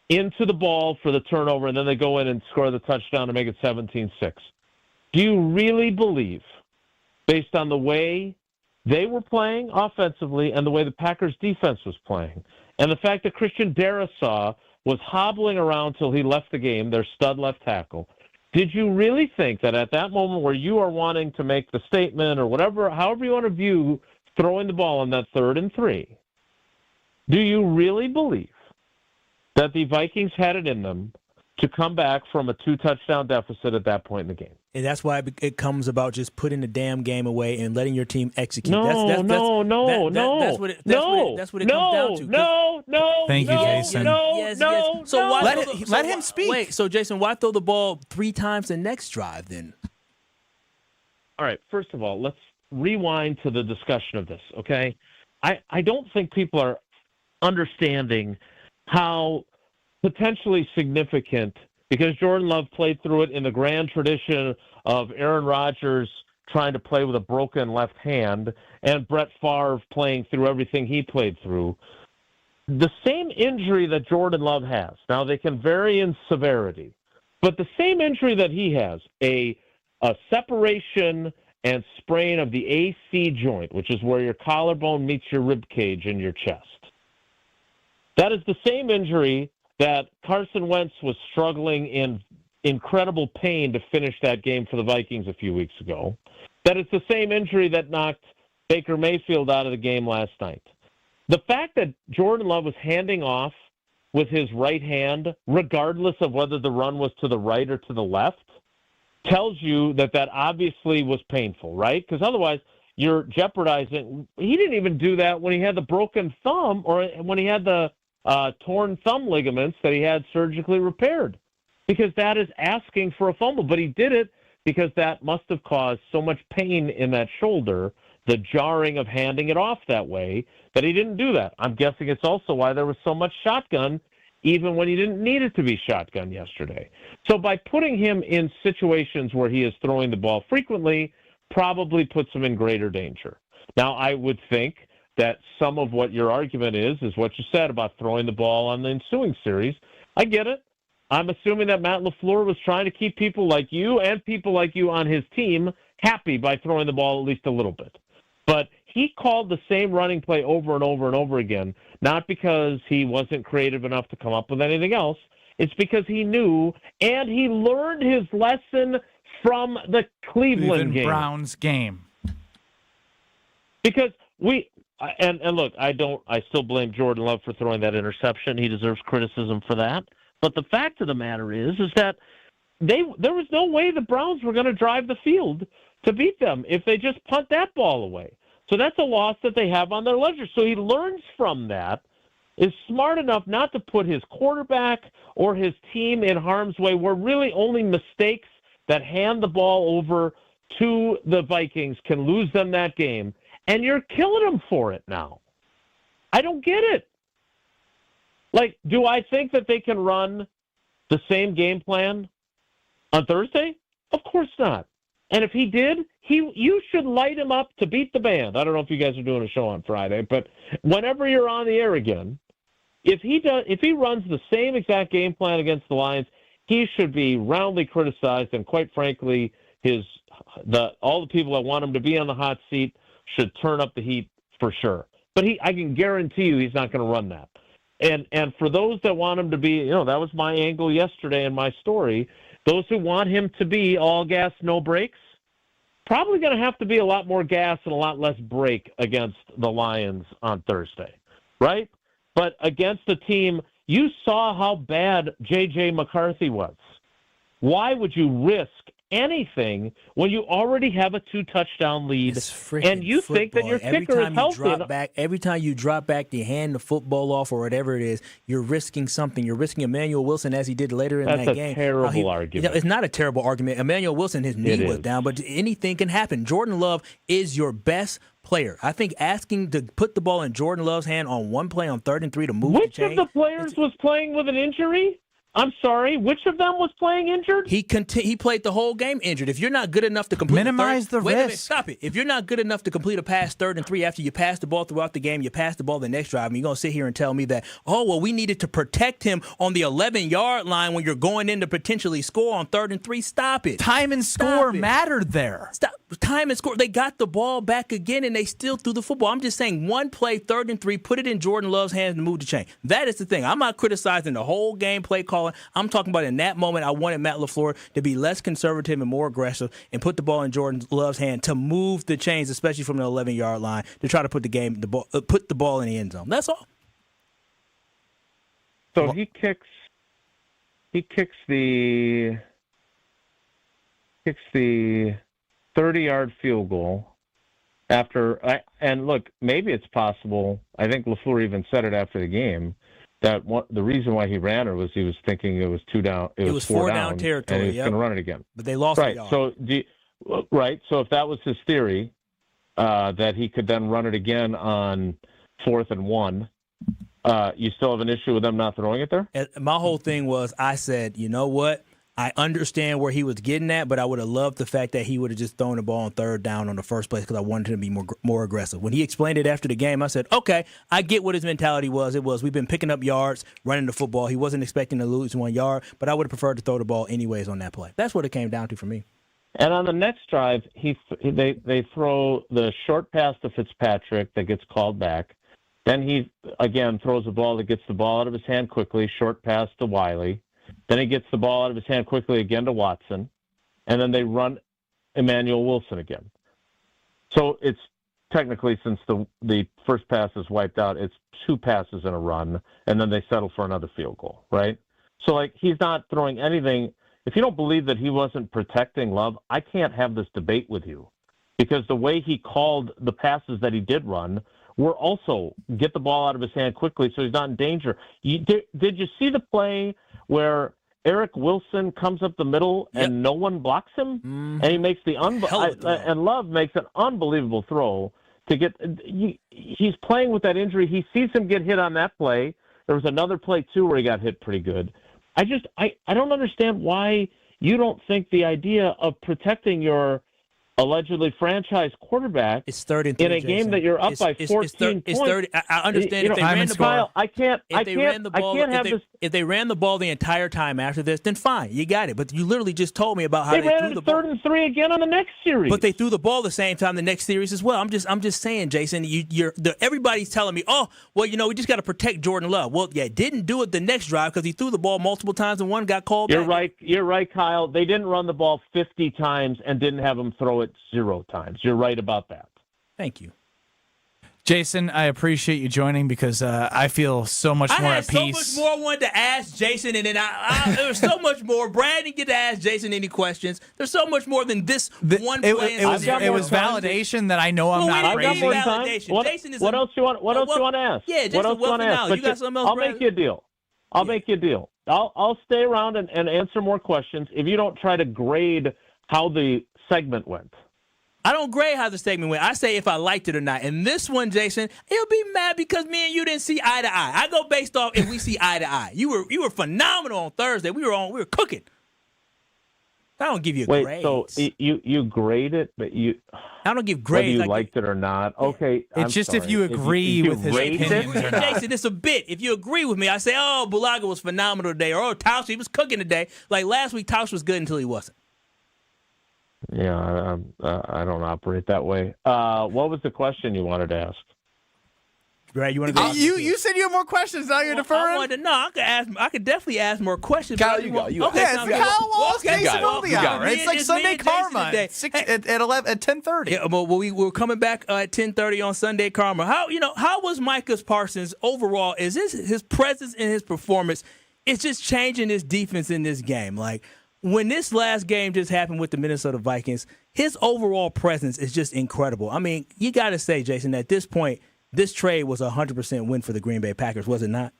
Into the ball for the turnover, and then they go in and score the touchdown to make it 17-6. Do you really believe, based on the way they were playing offensively and the way the Packers defense was playing, and the fact that Christian Darrisaw was hobbling around till he left the game, their stud left tackle, did you really think that at that moment where you are wanting to make the statement or whatever, however you want to view throwing the ball on that 3rd and 3, do you really believe that the Vikings had it in them to come back from a 2-touchdown deficit at that point in the game? And that's why it comes about just putting the damn game away and letting your team execute. No. That's what it comes down to. No. Thank you, Jason. So let him speak. Wait, so Jason, why throw the ball 3 times the next drive then? All right, first of all, let's rewind to the discussion of this, okay? I don't think people are understanding how potentially significant, because Jordan Love played through it in the grand tradition of Aaron Rodgers trying to play with a broken left hand and Brett Favre playing through everything he played through. The same injury that Jordan Love has, now they can vary in severity, but the same injury that he has, a separation and sprain of the AC joint, which is where your collarbone meets your rib cage in your chest. That is the same injury that Carson Wentz was struggling in incredible pain to finish that game for the Vikings a few weeks ago. That is the same injury that knocked Baker Mayfield out of the game last night. The fact that Jordan Love was handing off with his right hand, regardless of whether the run was to the right or to the left, tells you that obviously was painful, right? Because otherwise you're jeopardizing. He didn't even do that when he had the broken thumb or when he had the torn thumb ligaments that he had surgically repaired, because that is asking for a fumble. But he did it because that must have caused so much pain in that shoulder, the jarring of handing it off that way, that he didn't do that. I'm guessing it's also why there was so much shotgun, even when he didn't need it to be shotgun yesterday. So by putting him in situations where he is throwing the ball frequently, probably puts him in greater danger. Now, I would think that some of what your argument is what you said about throwing the ball on the ensuing series. I get it. I'm assuming that Matt LaFleur was trying to keep people like you and people like you on his team happy by throwing the ball at least a little bit. But he called the same running play over and over and over again, not because he wasn't creative enough to come up with anything else. It's because he knew, and he learned his lesson from the Cleveland game. Browns game. Because and look, I still blame Jordan Love for throwing that interception. He deserves criticism for that. But the fact of the matter is that there was no way the Browns were going to drive the field to beat them if they just punt that ball away. So that's a loss that they have on their ledger. So he learns from that, is smart enough not to put his quarterback or his team in harm's way, where really only mistakes that hand the ball over to the Vikings can lose them that game. And you're killing them for it now. I don't get it. Like, do I think that they can run the same game plan on Thursday? Of course not. And if he did, you should light him up to beat the band. I don't know if you guys are doing a show on Friday, but whenever you're on the air again, if he runs the same exact game plan against the Lions, he should be roundly criticized, and quite frankly, all the people that want him to be on the hot seat should turn up the heat for sure. But I can guarantee you he's not going to run that. And for those that want him to be, that was my angle yesterday in my story, those who want him to be all gas, no brakes, probably going to have to be a lot more gas and a lot less brake against the Lions on Thursday, right? But against a team, you saw how bad JJ McCarthy was. Why would you risk anything when you already have a 2-touchdown lead and you think that your kicker is healthy? Every time you drop back, you hand the football off or whatever it is, you're risking something. You're risking Emanuel Wilson, as he did later in that game. That's a terrible argument. It's not a terrible argument. Emanuel Wilson, his knee was down, but anything can happen. Jordan Love is your best player. I think asking to put the ball in Jordan Love's hand on one play on 3rd and 3 to move the chain. Which of the players was playing with an injury? I'm sorry, which of them was playing injured? He played the whole game injured. If you're not good enough to complete minimize the risk. Wait a minute, stop it. If you're not good enough to complete a pass 3rd and 3 after you pass the ball throughout the game, you pass the ball the next drive, and you're going to sit here and tell me that, we needed to protect him on the 11-yard line when you're going in to potentially score on 3rd and 3. Stop it. Time and score mattered there. Stop. Time and score. They got the ball back again, and they still threw the football. I'm just saying, one play, 3rd and 3, put it in Jordan Love's hands and move the chain. That is the thing. I'm not criticizing the whole game play calling. I'm talking about in that moment, I wanted Matt LaFleur to be less conservative and more aggressive and put the ball in Jordan Love's hand to move the chains, especially from the 11-yard line, to try to put the ball in the end zone. That's all. So he kicks the 30-yard field goal and look, maybe it's possible. I think LaFleur even said it after the game, that the reason why he ran it was he was thinking it was 2 down. It was 4 down territory, and he was going to run it again. But they lost. Right. So So if that was his theory, that he could then run it again on 4th and 1, you still have an issue with them not throwing it there? My whole thing was, I said, you know what? I understand where he was getting at, but I would have loved the fact that he would have just thrown the ball on 3rd down on the first place because I wanted him to be more aggressive. When he explained it after the game, I said, okay, I get what his mentality was. It was, we've been picking up yards, running the football. He wasn't expecting to lose 1 yard, but I would have preferred to throw the ball anyways on that play. That's what it came down to for me. And on the next drive, they throw the short pass to Fitzpatrick that gets called back. Then he, again, throws a ball that gets the ball out of his hand quickly, short pass to Wilde. Then he gets the ball out of his hand quickly again to Watson, and then they run Emanuel Wilson again. So it's technically, since the first pass is wiped out, it's 2 passes in a run, and then they settle for another field goal, right? So, he's not throwing anything. If you don't believe that he wasn't protecting Love, I can't have this debate with you, because the way he called the passes that he did run were also get the ball out of his hand quickly so he's not in danger. Did you see the play where Eric Wilson comes up the middle and no one blocks him? Mm-hmm. And he makes and Love makes an unbelievable throw to get he's playing with that injury. He sees him get hit on that play. There was another play too where he got hit pretty good. I don't understand why you don't think the idea of protecting your allegedly franchise quarterback it's 3rd and 3, in a game that you're up by 14 points. 30. I understand if they ran the ball. If they ran the ball the entire time after this, then fine, you got it. But you literally just told me about how they ran threw it the ball. 3rd and 3 again on the next series. But they threw the ball the same time the next series as well. I'm just saying, Jason, everybody's telling me, we just got to protect Jordan Love. Well, didn't do it the next drive because he threw the ball multiple times and one got called back. You're right, Kyle. They didn't run the ball 50 times and didn't have him throw it 0 times. You're right about that. Thank you. Jason, I appreciate you joining because I feel so much more at peace. I had so much more I wanted to ask Jason, and then there was so much more. Brad didn't get to ask Jason any questions. There's so much more than this one play. It was validation that I know I'm not crazy. What else you want to ask? Yeah, Jason, what else you want to ask? You got something else, I'll make you a deal. I'll stay around and answer more questions if you don't try to grade how the segment went. I don't grade how the segment went. I say if I liked it or not. And this one, Jason, he'll be mad because me and you didn't see eye to eye. I go based off if we see eye to eye. You were phenomenal on Thursday. We were cooking. I don't give you grades. So you grade it, but I don't give grades. Whether you liked it or not. Okay. It's just if you agree with his opinions or not. Jason, it's a bit. If you agree with me, I say, oh, Bulaga was phenomenal today, or Tausch, he was cooking today. Like last week, Tausch was good until he wasn't. Yeah, I don't operate that way. What was the question you wanted to ask? Brad, you want to go? You said you have more questions. Now you're deferring. I could definitely ask more questions. Kyle, you go. Okay, Kyle Wallace, Jason Wilde. It's like Sunday Karma at 10:30. Yeah, well, we're coming back at 10:30 on Sunday Karma. How was Micah Parsons overall? Is his presence and his performance? It's just changing his defense in this game. Like when this last game just happened with the Minnesota Vikings, his overall presence is just incredible. I mean, you got to say, Jason, at this point, this trade was a 100% win for the Green Bay Packers, was it not?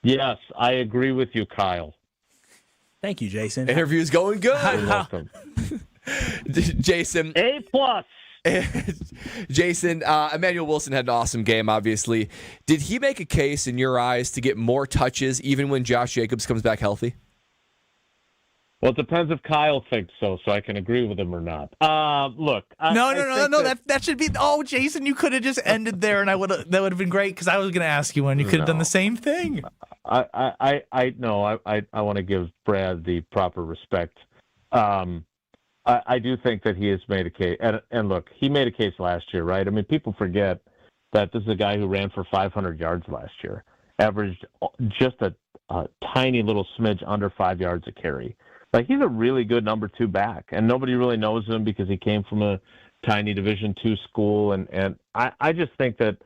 Yes, I agree with you, Kyle. Thank you, Jason. Interview's going good. You're welcome. Jason. A+. Jason, Emanuel Wilson had an awesome game, obviously. Did he make a case in your eyes to get more touches even when Josh Jacobs comes back healthy? Well, it depends if Kyle thinks so I can agree with him or not. Look. No. That should be. Oh, Jason, you could have just ended there, and that would have been great because I was going to ask you one. You could have done the same thing. I want to give Brad the proper respect. I do think that he has made a case, and look, he made a case last year, right? I mean, people forget that this is a guy who ran for 500 yards last year, averaged just a tiny little smidge under 5 yards a carry. Like, he's a really good number two back, and nobody really knows him because he came from a tiny Division II school. And I just think that,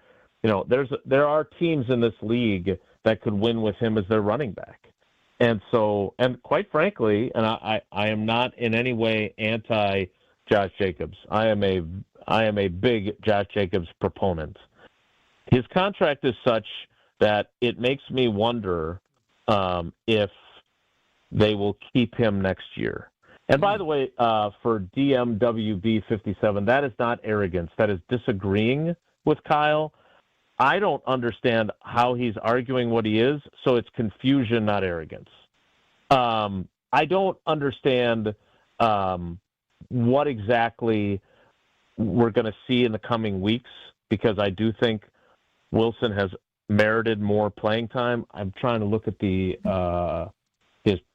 there are teams in this league that could win with him as their running back. And so, and quite frankly, and I am not in any way anti Josh Jacobs. I am a big Josh Jacobs proponent. His contract is such that it makes me wonder if they will keep him next year. And by the way, for DMWB57, that is not arrogance. That is disagreeing with Kyle. I don't understand how he's arguing what he is, so it's confusion, not arrogance. I don't understand what exactly we're going to see in the coming weeks, because I do think Wilson has merited more playing time. I'm trying to look at the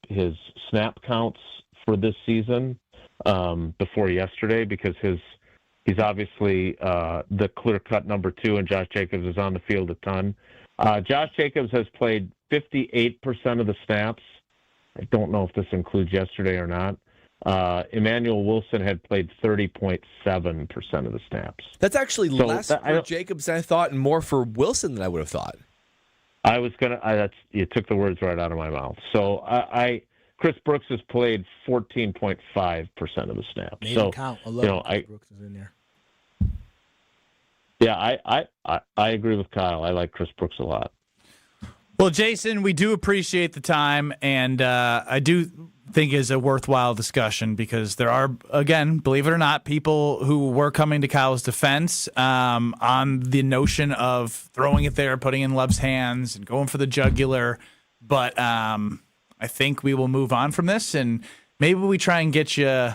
his snap counts for this season before yesterday, because he's obviously the clear-cut number two, and Josh Jacobs is on the field a ton. Josh Jacobs has played 58% of the snaps. I don't know if this includes yesterday or not. Emanuel Wilson had played 30.7% of the snaps. That's actually less for Jacobs than I thought, and more for Wilson than I would have thought. I was you took the words right out of my mouth. So Chris Brooks has played 14.5% of the snaps. Made so count. Brooks is in there. Yeah, I agree with Kyle. I like Chris Brooks a lot. Well, Jason, we do appreciate the time, and I do think is a worthwhile discussion, because there are, again, believe it or not, people who were coming to Kyle's defense on the notion of throwing it there, putting it in Love's hands, and going for the jugular. But I think we will move on from this, and maybe we try and get you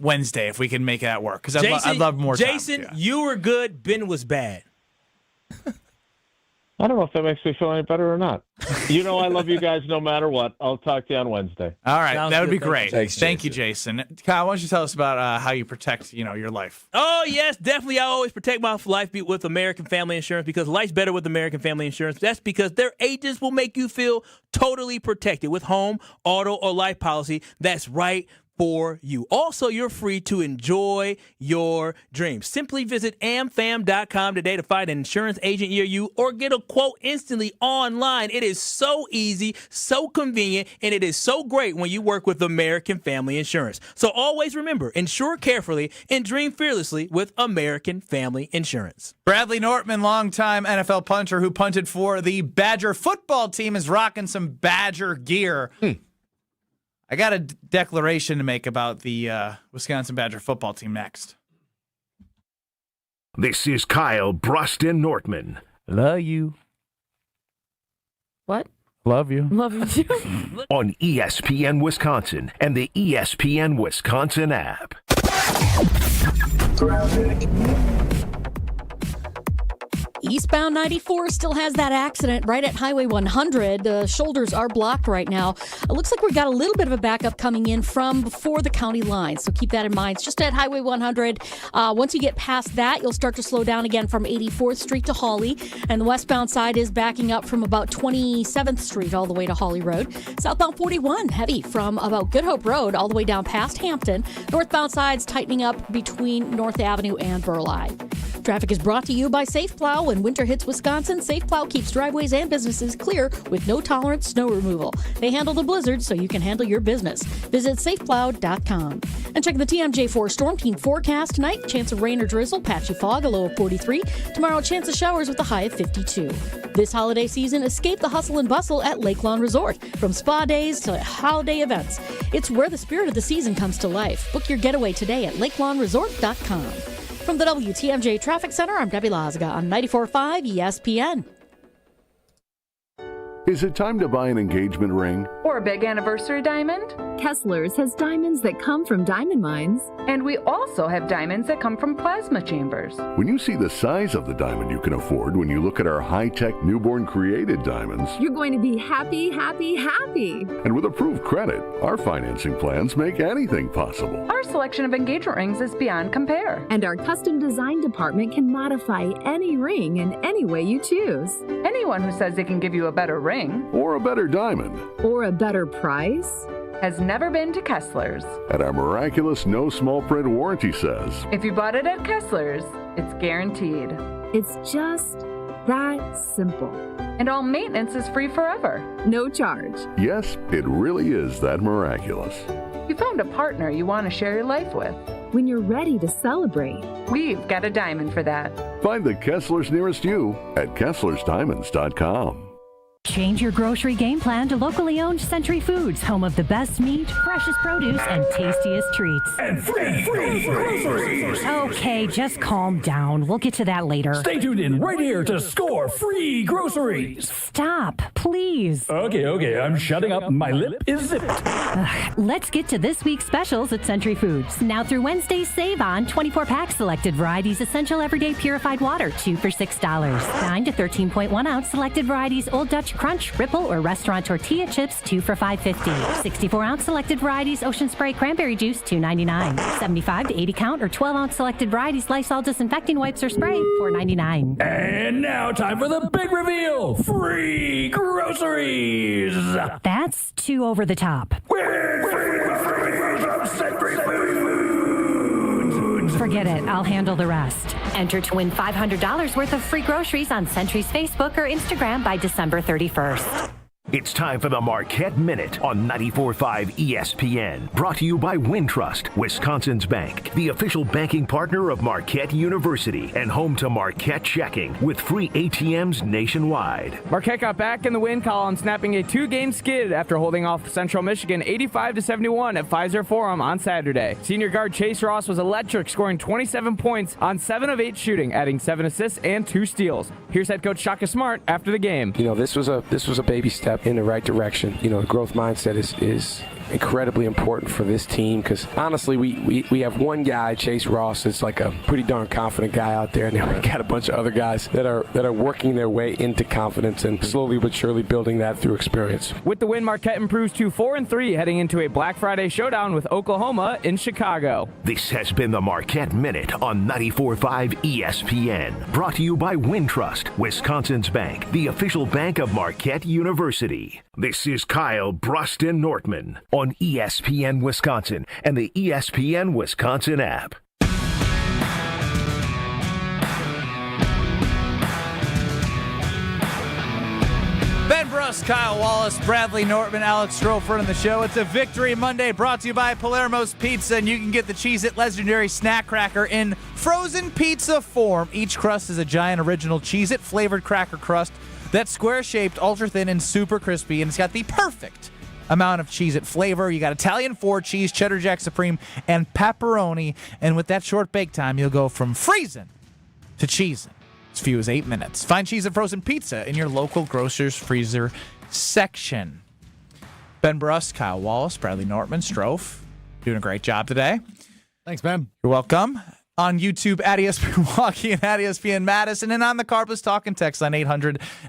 Wednesday if we can make that work, because I'd love more time. Jason, you were good. Ben was bad. I don't know if that makes me feel any better or not. I love you guys no matter what. I'll talk to you on Wednesday. All right. That would be great. Thank you, Jason. Kyle, why don't you tell us about how you protect, your life? Oh, yes, definitely. I always protect my life with American Family Insurance, because life's better with American Family Insurance. That's because their agents will make you feel totally protected with home, auto, or life policy that's right for you. Also, you're free to enjoy your dreams. Simply visit amfam.com today to find an insurance agent near you or get a quote instantly online. It is so easy, so convenient, and it is so great when you work with American Family Insurance. So always remember, insure carefully and dream fearlessly with American Family Insurance. Brad Nortman, longtime NFL punter who punted for the Badger football team, is rocking some Badger gear. I got a declaration to make about the Wisconsin Badger football team next. This is Kyle Brust Nortman. Love you. What? Love you. Love you too. On ESPN Wisconsin and the ESPN Wisconsin app. Eastbound 94 still has that accident right at Highway 100. The shoulders are blocked right now. It looks like we've got a little bit of a backup coming in from before the county line, so keep that in mind. It's just at Highway 100. Once you get past that, you'll start to slow down again from 84th Street to Hawley, and the westbound side is backing up from about 27th Street all the way to Hawley Road. Southbound 41, heavy from about Good Hope Road all the way down past Hampton. Northbound side's tightening up between North Avenue and Burleigh. Traffic is brought to you by Safe Plow. When winter hits Wisconsin, Safe Plow keeps driveways and businesses clear with no-tolerance snow removal. They handle the blizzard so you can handle your business. Visit safeplow.com. And check the TMJ4 Storm Team forecast tonight. Chance of rain or drizzle, patchy fog, a low of 43. Tomorrow, chance of showers with a high of 52. This holiday season, escape the hustle and bustle at Lake Lawn Resort. From spa days to holiday events, it's where the spirit of the season comes to life. Book your getaway today at lakelawnresort.com. From the WTMJ Traffic Center, I'm Debbie Lazaga on 94.5 ESPN. Is it time to buy an engagement ring? Or a big anniversary diamond? Kessler's has diamonds that come from diamond mines. And we also have diamonds that come from plasma chambers. When you see the size of the diamond you can afford when you look at our high-tech newborn created diamonds, you're going to be happy, happy, happy. And with approved credit, our financing plans make anything possible. Our selection of engagement rings is beyond compare. And our custom design department can modify any ring in any way you choose. Anyone who says they can give you a better ring or a better diamond or a better price has never been to Kessler's. And our miraculous no small print warranty says, if you bought it at Kessler's, it's guaranteed. It's just that simple. And all maintenance is free forever. No charge. Yes, it really is that miraculous. You found a partner you want to share your life with. When you're ready to celebrate, we've got a diamond for that. Find the Kessler's nearest you at KesslersDiamonds.com. Change your grocery game plan to locally owned Century Foods, home of the best meat, freshest produce, and tastiest treats. And free groceries. Okay, just calm down. We'll get to that later. Stay tuned in right here to score free groceries. Stop, please. Okay, I'm shutting up. My lip is zipped. Let's get to this week's specials at Century Foods. Now through Wednesday, save on 24-pack selected varieties essential everyday purified water, 2 for $6. 9 to 13.1 ounce selected varieties Old Dutch Crunch, Ripple, or restaurant tortilla chips, 2 for $5.50. 64 ounce selected varieties Ocean Spray cranberry juice, $2.99. 75 to 80 count or 12 ounce selected varieties Lysol disinfecting wipes or spray, $4.99. And now time for the big reveal: free groceries. That's too over the top. Forget it. I'll handle the rest. Enter to win $500 worth of free groceries on Century's Facebook or Instagram by December 31st. It's time for the Marquette Minute on 94.5 ESPN. Brought to you by Wintrust, Wisconsin's bank, the official banking partner of Marquette University and home to Marquette Checking with free ATMs nationwide. Marquette got back in the win column, snapping a 2-game skid after holding off Central Michigan 85-71 at Pfizer Forum on Saturday. Senior guard Chase Ross was electric, scoring 27 points on 7 of 8 shooting, adding 7 assists and 2 steals. Here's head coach Shaka Smart after the game. This was a baby step in the right direction. The growth mindset is incredibly important for this team because honestly we have one guy, Chase Ross, that's like a pretty darn confident guy out there, and then we got a bunch of other guys that are working their way into confidence and slowly but surely building that through experience. With the win, Marquette improves to 4-3 heading into a Black Friday showdown with Oklahoma in Chicago. This has been the Marquette Minute on 94.5 ESPN. Brought to you by Wintrust, Wisconsin's bank, the official bank of Marquette University. This is Kyle Brust Nortman on ESPN Wisconsin and the ESPN Wisconsin app. Ben Brust, Kyle Wallace, Bradley Nortman, Alex Strofer on the show. It's a Victory Monday brought to you by Palermo's Pizza, and you can get the Cheez-It Legendary Snack Cracker in frozen pizza form. Each crust is a giant original Cheez-It flavored cracker crust that's square-shaped, ultra-thin, and super crispy, and it's got the perfect amount of Cheez-It flavor. You got Italian 4 cheese, cheddar jack supreme, and pepperoni, and with that short bake time, you'll go from freezing to cheesing. As few as 8 minutes. Find Cheez-It frozen pizza in your local grocer's freezer section. Ben Brust, Kyle Wallace, Bradley Nortman, Strofe, doing a great job today. Thanks, Ben. You're welcome. On YouTube at ESPN Milwaukee and at ESPN Madison, and on the Carpus Talk and text line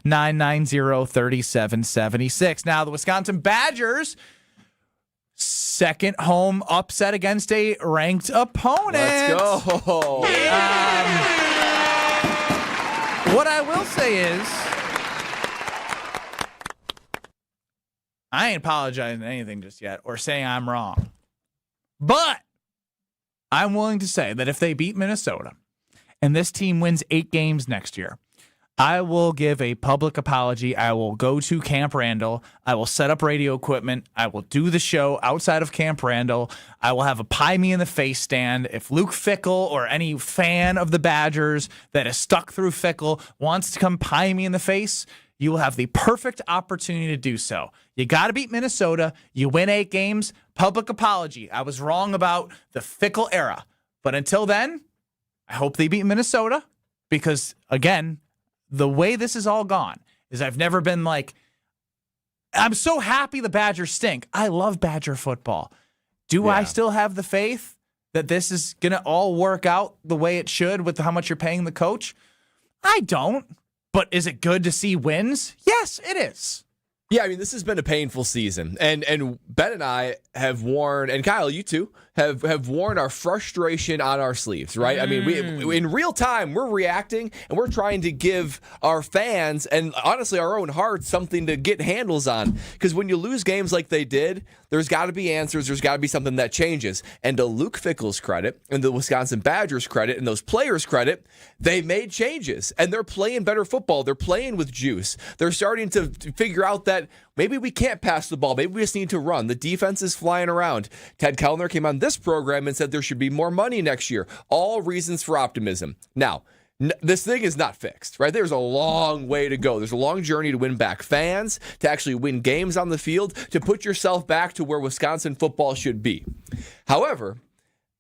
800-990-3776. Now, the Wisconsin Badgers, second home upset against a ranked opponent. Let's go. What I will say is, I ain't apologizing for anything just yet or saying I'm wrong. But I'm willing to say that if they beat Minnesota and this team wins 8 games next year, I will give a public apology. I will go to Camp Randall. I will set up radio equipment. I will do the show outside of Camp Randall. I will have a pie me in the face stand. If Luke Fickell or any fan of the Badgers that is stuck through Fickell wants to come pie me in the face, you will have the perfect opportunity to do so. You got to beat Minnesota. You win 8 games. Public apology. I was wrong about the Fickell era. But until then, I hope they beat Minnesota because, again, the way this is all gone is I've never been like, I'm so happy the Badgers stink. I love Badger football. Do I still have the faith that this is going to all work out the way it should with how much you're paying the coach? I don't. But is it good to see wins? Yes, it is. Yeah, I mean, this has been a painful season. And Ben and I have worn, and Kyle, you too, have worn our frustration on our sleeves, right? I mean, we in real time, we're reacting, and we're trying to give our fans, and honestly, our own hearts, something to get handles on. Because when you lose games like they did, there's got to be answers. There's got to be something that changes. And to Luke Fickell's credit, and the Wisconsin Badgers' credit, and those players' credit, they made changes. And they're playing better football. They're playing with juice. They're starting to figure out that maybe we can't pass the ball. Maybe we just need to run. The defense is flying around. Ted Kellner came on this program and said there should be more money next year. All reasons for optimism. Now, this thing is not fixed, right? There's a long way to go. There's a long journey to win back fans, to actually win games on the field, to put yourself back to where Wisconsin football should be. However,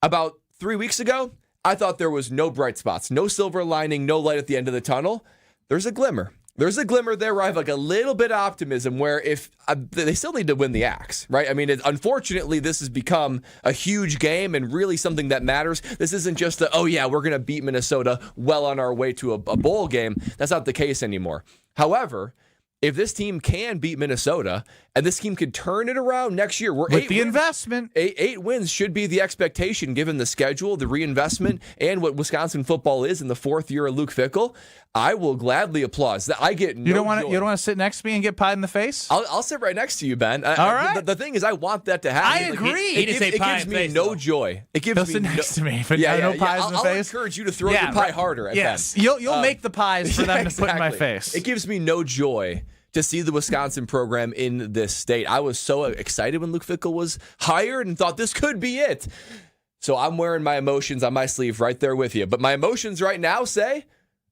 about 3 weeks ago, I thought there was no bright spots, no silver lining, no light at the end of the tunnel. There's a glimmer. There's a glimmer there where I have like a little bit of optimism where if they still need to win the Axe, right? I mean, unfortunately, this has become a huge game and really something that matters. This isn't just we're going to beat Minnesota well on our way to a bowl game. That's not the case anymore. However, if this team can beat Minnesota and this team could turn it around next year, with the investment, 8 wins should be the expectation given the schedule, the reinvestment, and what Wisconsin football is in the 4th year of Luke Fickell. I will gladly applaud. I get no You don't want joy. to sit next to me and get pied in the face? I'll sit right next to you, Ben. All right. The thing is, I want that to happen. I agree. He didn't say pie gives in me face, no though. joy. It gives He'll me sit next to me, but no pies in the I'll face. encourage you to throw your pie harder at yes. Ben. You'll make the pies for them to put in my face. It gives me no joy to see the Wisconsin program in this state. I was so excited when Luke Fickell was hired and thought this could be it. So I'm wearing my emotions on my sleeve right there with you. But my emotions right now say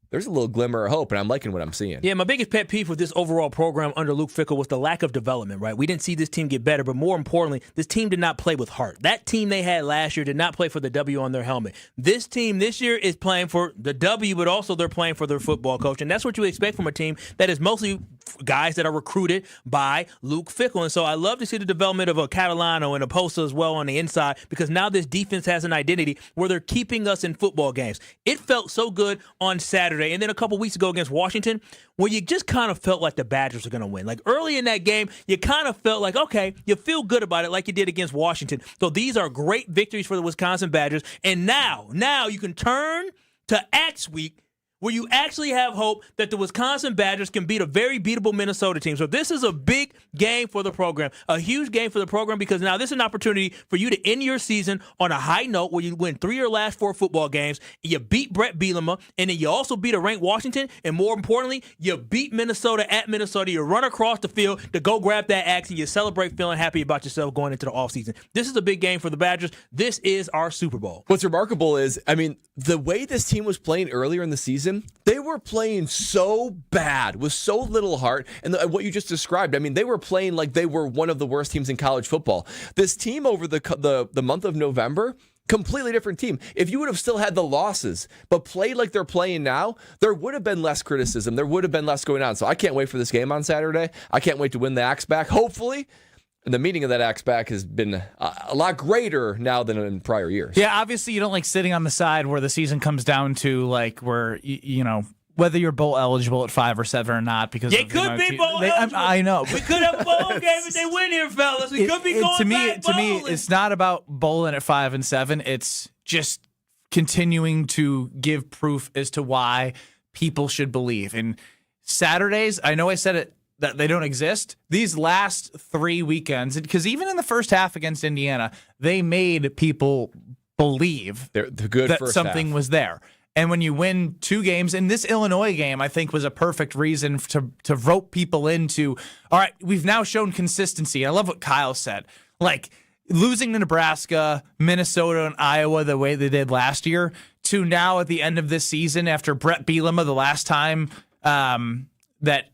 there's a little glimmer of hope, and I'm liking what I'm seeing. Yeah, my biggest pet peeve with this overall program under Luke Fickell was the lack of development, right? We didn't see this team get better, but more importantly, this team did not play with heart. That team they had last year did not play for the W on their helmet. This team this year is playing for the W, but also they're playing for their football coach, and that's what you expect from a team that is mostly guys that are recruited by Luke Fickell. And so I love to see the development of a Catalano and a Posta as well on the inside, because now this defense has an identity where they're keeping us in football games. It felt so good on Saturday. And then a couple weeks ago against Washington, where you just kind of felt like the Badgers are going to win. Like early in that game, you kind of felt like, okay, you feel good about it like you did against Washington. So these are great victories for the Wisconsin Badgers. And now you can turn to Axe Week where you actually have hope that the Wisconsin Badgers can beat a very beatable Minnesota team. So this is a big game for the program, a huge game for the program, because now this is an opportunity for you to end your season on a high note where you win 3 of your last 4 football games, you beat Brett Bielema, and then you also beat a ranked Washington, and more importantly, you beat Minnesota at Minnesota. You run across the field to go grab that axe, and you celebrate feeling happy about yourself going into the offseason. This is a big game for the Badgers. This is our Super Bowl. What's remarkable is, I mean, the way this team was playing earlier in the season, they were playing so bad with so little heart. And what you just described, I mean, they were playing like they were one of the worst teams in college football. This team over the month of November, completely different team. If you would have still had the losses, but played like they're playing now, there would have been less criticism. There would have been less going on. So I can't wait for this game on Saturday. I can't wait to win the axe back, hopefully. And the meaning of that axe back has been a lot greater now than in prior years. Yeah, obviously you don't like sitting on the side where the season comes down to like where, you know, whether you're bowl eligible at 5 or 7 or not. Because they could be bowl eligible. I know. We could have a bowl game if they win here, fellas. We could be going back to me, it's not about bowling at 5 and 7. It's just continuing to give proof as to why people should believe. And Saturdays, I know I said it, that they don't exist. These last 3 weekends, because even in the first half against Indiana, they made people believe that something was there. And when you win 2 games, and this Illinois game, I think, was a perfect reason to rope people into, all right, we've now shown consistency. I love what Kyle said. Like, losing to Nebraska, Minnesota, and Iowa the way they did last year, to now at the end of this season, after Brett Bielema, the last time that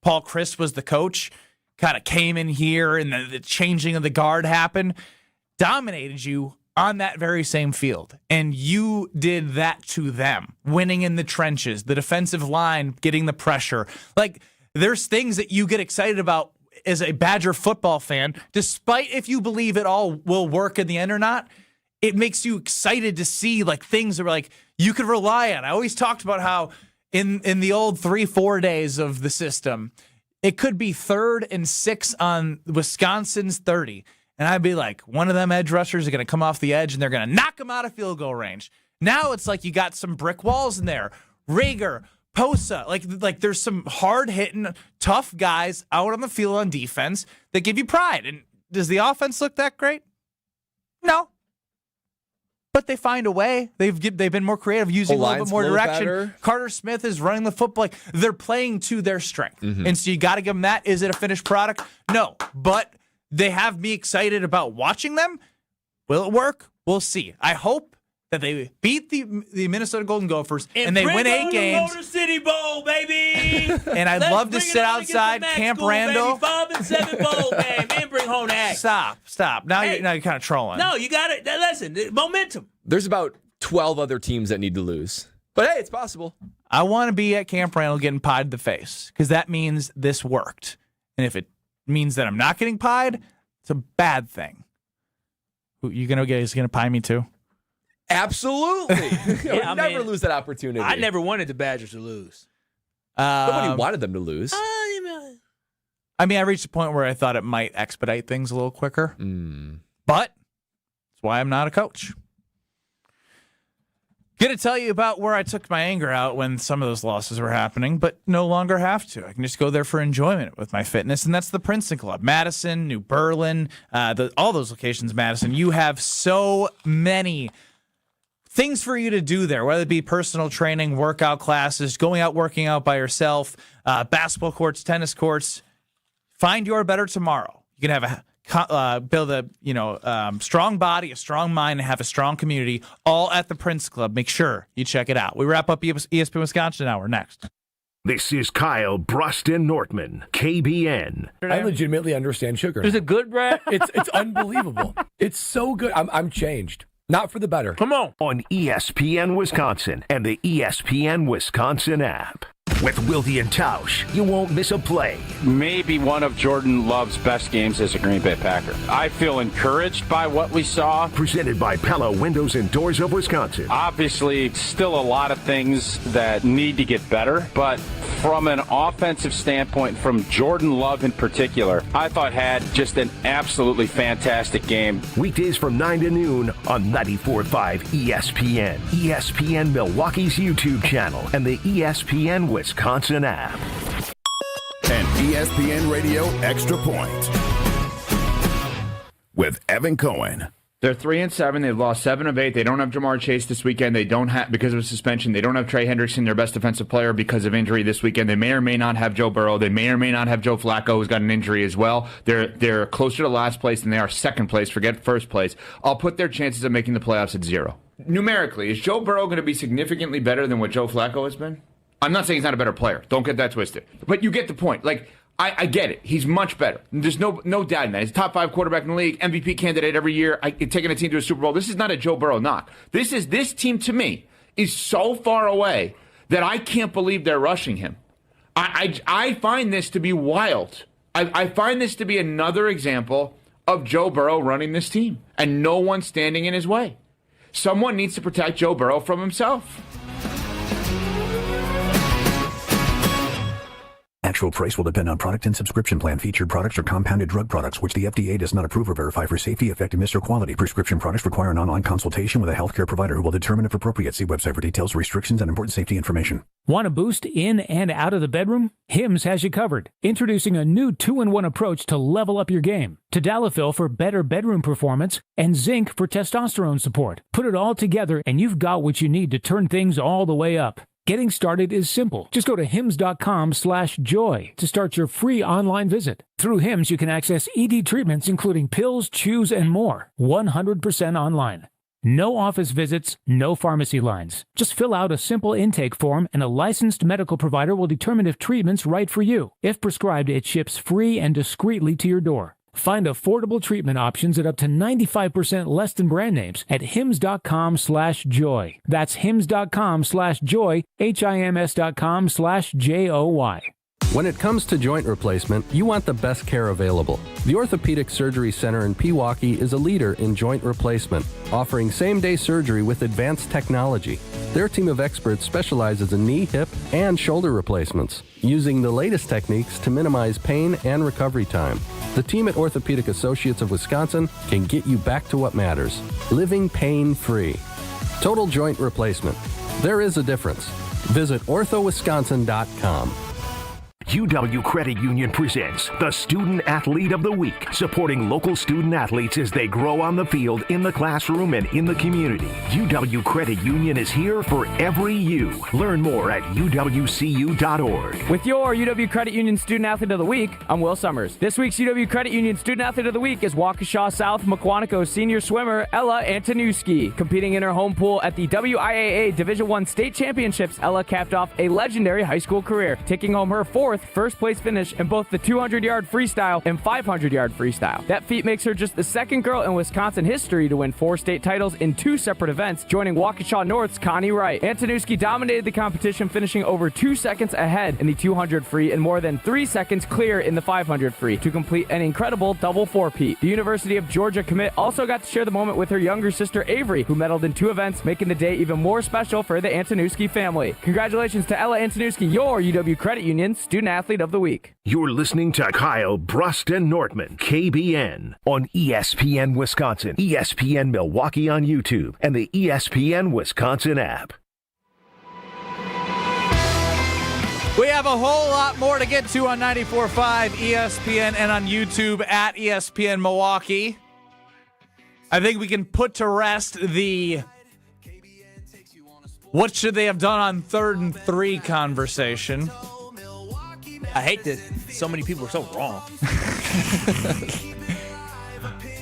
Paul Chryst was the coach, kind of came in here and the changing of the guard happened, dominated you on that very same field. And you did that to them, winning in the trenches, the defensive line, getting the pressure. Like, there's things that you get excited about as a Badger football fan, despite if you believe it all will work in the end or not. It makes you excited to see like things that are like you could rely on. I always talked about how in the old 3-4 days of the system, it could be 3rd and 6 on Wisconsin's 30. And I'd be like, one of them edge rushers are going to come off the edge and they're going to knock them out of field goal range. Now it's like you got some brick walls in there. Rager, Posa, like there's some hard-hitting, tough guys out on the field on defense that give you pride. And does the offense look that great? No. But they find a way. They've been more creative, using a little bit more direction. Better. Carter Smith is running the football. Like, they're playing to their strength. Mm-hmm. And so you got to give them that. Is it a finished product? No. But they have me excited about watching them. Will it work? We'll see. I hope that they beat the Minnesota Golden Gophers and they win 8 games. Motor City Bowl, baby. And I'd love to sit outside Camp Randall. 5 and 7 bowl game and bring home the axe. Stop. Now you're kind of trolling. No, you got it. Listen, momentum. There's about 12 other teams that need to lose. But hey, it's possible. I want to be at Camp Randall getting pied in the face because that means this worked. And if it means that I'm not getting pied, it's a bad thing. Is going to pie me too? Absolutely. I never lose that opportunity. I never wanted the Badgers to lose. Nobody wanted them to lose. I mean, I reached a point where I thought it might expedite things a little quicker. But that's why I'm not a coach. Going to tell you about where I took my anger out when some of those losses were happening, but no longer have to. I can just go there for enjoyment with my fitness, and that's the Princeton Club. Madison, New Berlin, all those locations, Madison. You have so many things for you to do there, whether it be personal training, workout classes, going out working out by yourself, basketball courts, tennis courts. Find your better tomorrow. You can have build a strong body, a strong mind, and have a strong community, all at the Prince Club. Make sure you check it out. We wrap up ESPN Wisconsin Hour next. This is Kyle Brust Nortman, KBN. I legitimately understand sugar. Is it good, Brad? It's unbelievable. It's so good. I'm changed. Not for the better. Come on. On ESPN Wisconsin and the ESPN Wisconsin app. With Wilde and Tausch, you won't miss a play. Maybe one of Jordan Love's best games as a Green Bay Packer. I feel encouraged by what we saw. Presented by Pella Windows and Doors of Wisconsin. Obviously, still a lot of things that need to get better, but from an offensive standpoint, from Jordan Love in particular, I thought had just an absolutely fantastic game. Weekdays from 9 to noon on 94.5 ESPN, ESPN Milwaukee's YouTube channel, and the ESPN Wisconsin app. And ESPN Radio Extra Point with Evan Cohen. They're 3-7. They've lost 7 of 8. They don't have Jamar Chase this weekend. They don't have, because of a suspension. They don't have Trey Hendrickson, their best defensive player, because of injury this weekend. They may or may not have Joe Burrow. They may or may not have Joe Flacco, who's got an injury as well. They're closer to last place than they are second place. Forget first place. I'll put their chances of making the playoffs at 0. Numerically, is Joe Burrow going to be significantly better than what Joe Flacco has been? I'm not saying he's not a better player. Don't get that twisted. But you get the point. Like, I get it. He's much better. There's no doubt in that. He's a top 5 quarterback in the league, MVP candidate every year, taking a team to a Super Bowl. This is not a Joe Burrow knock. This team, to me, is so far away that I can't believe they're rushing him. I find this to be wild. I find this to be another example of Joe Burrow running this team, and no one standing in his way. Someone needs to protect Joe Burrow from himself. Actual price will depend on product and subscription plan. Featured products are compounded drug products, which the FDA does not approve or verify for safety, effectiveness, or quality. Prescription products require an online consultation with a healthcare provider who will determine if appropriate. See website for details, restrictions, and important safety information. Want a boost in and out of the bedroom? Hims has you covered. Introducing a new 2-in-1 approach to level up your game. Tadalafil for better bedroom performance and zinc for testosterone support. Put it all together and you've got what you need to turn things all the way up. Getting started is simple. Just go to hims.com/joy to start your free online visit. Through Hims, you can access ED treatments including pills, chews, and more. 100% online. No office visits, no pharmacy lines. Just fill out a simple intake form and a licensed medical provider will determine if treatment's right for you. If prescribed, it ships free and discreetly to your door. Find affordable treatment options at up to 95% less than brand names at hims.com/joy. That's hims.com/joy, hims.com/joy. When it comes to joint replacement, you want the best care available. The Orthopedic Surgery Center in Pewaukee is a leader in joint replacement, offering same-day surgery with advanced technology. Their team of experts specializes in knee, hip, and shoulder replacements, using the latest techniques to minimize pain and recovery time. The team at Orthopedic Associates of Wisconsin can get you back to what matters, living pain-free. Total joint replacement. There is a difference. Visit orthowisconsin.com. UW Credit Union presents the Student Athlete of the Week, supporting local student athletes as they grow on the field, in the classroom, and in the community. UW Credit Union is here for every you. Learn more at uwcu.org. With your UW Credit Union Student Athlete of the Week, I'm Will Summers. This week's UW Credit Union Student Athlete of the Week is Waukesha South McQuantico senior swimmer Ella Antonuski. Competing in her home pool at the WIAA Division I State Championships, Ella capped off a legendary high school career, taking home her 4th first-place finish in both the 200-yard freestyle and 500-yard freestyle. That feat makes her just the second girl in Wisconsin history to win 4 state titles in 2 separate events, joining Waukesha North's Connie Wright. Antonuski dominated the competition, finishing over 2 seconds ahead in the 200 free and more than 3 seconds clear in the 500 free to complete an incredible double four-peat. The University of Georgia commit also got to share the moment with her younger sister Avery, who medaled in 2 events, making the day even more special for the Antonuski family. Congratulations to Ella Antonuski, your UW Credit Union Student Athlete of the Week. You're listening to Kyle, Brust, and Nortman, KBN, on ESPN Wisconsin, ESPN Milwaukee on YouTube, and the ESPN Wisconsin app. We have a whole lot more to get to on 94.5 ESPN and on YouTube at ESPN Milwaukee. I think we can put to rest the what should they have done on 3rd and 3 conversation. I hate that so many people are so wrong.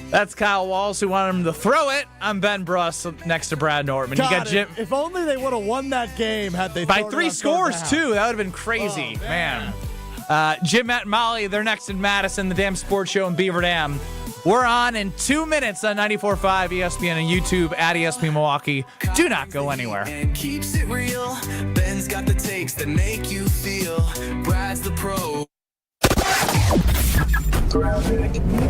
That's Kyle Wallace, who wanted him to throw it. I'm Ben Brust next to Brad Nortman. God, you got Jim. If only they would have won that game had they by 3 scores too. That would have been crazy, man. Jim, Matt, and Molly, they're next in Madison, the Damn Sports Show in Beaver Dam. We're on in 2 minutes on 94.5 ESPN and YouTube at ESPN Milwaukee. Do not go anywhere. And keeps it real. Ben's got the takes that make you feel. Brad's the pro.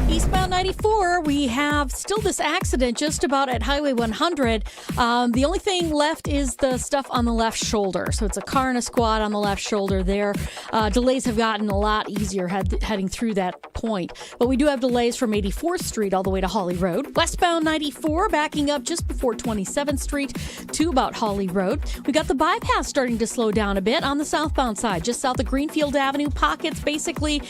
Eastbound 94, we have still this accident just about at Highway 100. The only thing left is the stuff on the left shoulder. So it's a car and a squad on the left shoulder there. Delays have gotten a lot easier heading through that point. But we do have delays from 84th Street all the way to Hawley Road. Westbound 94 backing up just before 27th Street to about Hawley Road. We got the bypass starting to slow down a bit on the southbound side, just south of Greenfield Avenue. Pockets basically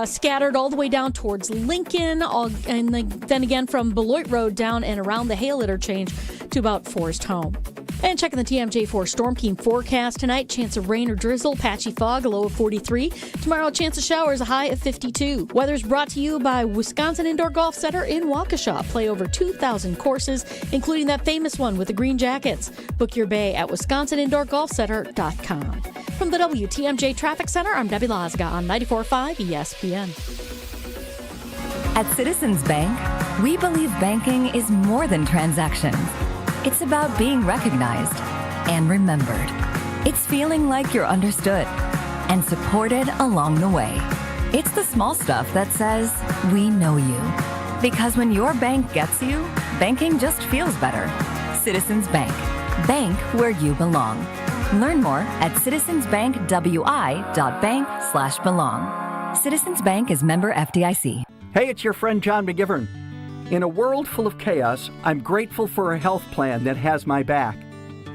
scattered all the way down towards Lincoln, and then again from Beloit Road down and around the Hale interchange to about Forest Home. And checking the TMJ4 Storm Team forecast tonight, chance of rain or drizzle, patchy fog, a low of 43. Tomorrow, chance of showers, a high of 52. Weather's brought to you by Wisconsin Indoor Golf Center in Waukesha. Play over 2,000 courses, including that famous one with the green jackets. Book your bay at wisconsinindorgolfcenter.com. From the WTMJ Traffic Center, I'm Debbie Lazga on 94.5 ESPN. At Citizens Bank, we believe banking is more than transactions. It's about being recognized and remembered. It's feeling like you're understood and supported along the way. It's the small stuff that says, we know you. Because when your bank gets you, banking just feels better. Citizens Bank. Bank where you belong. Learn more at citizensbankwi.bank/belong. Citizens Bank is member FDIC. Hey, it's your friend John McGivern. In a world full of chaos, I'm grateful for a health plan that has my back.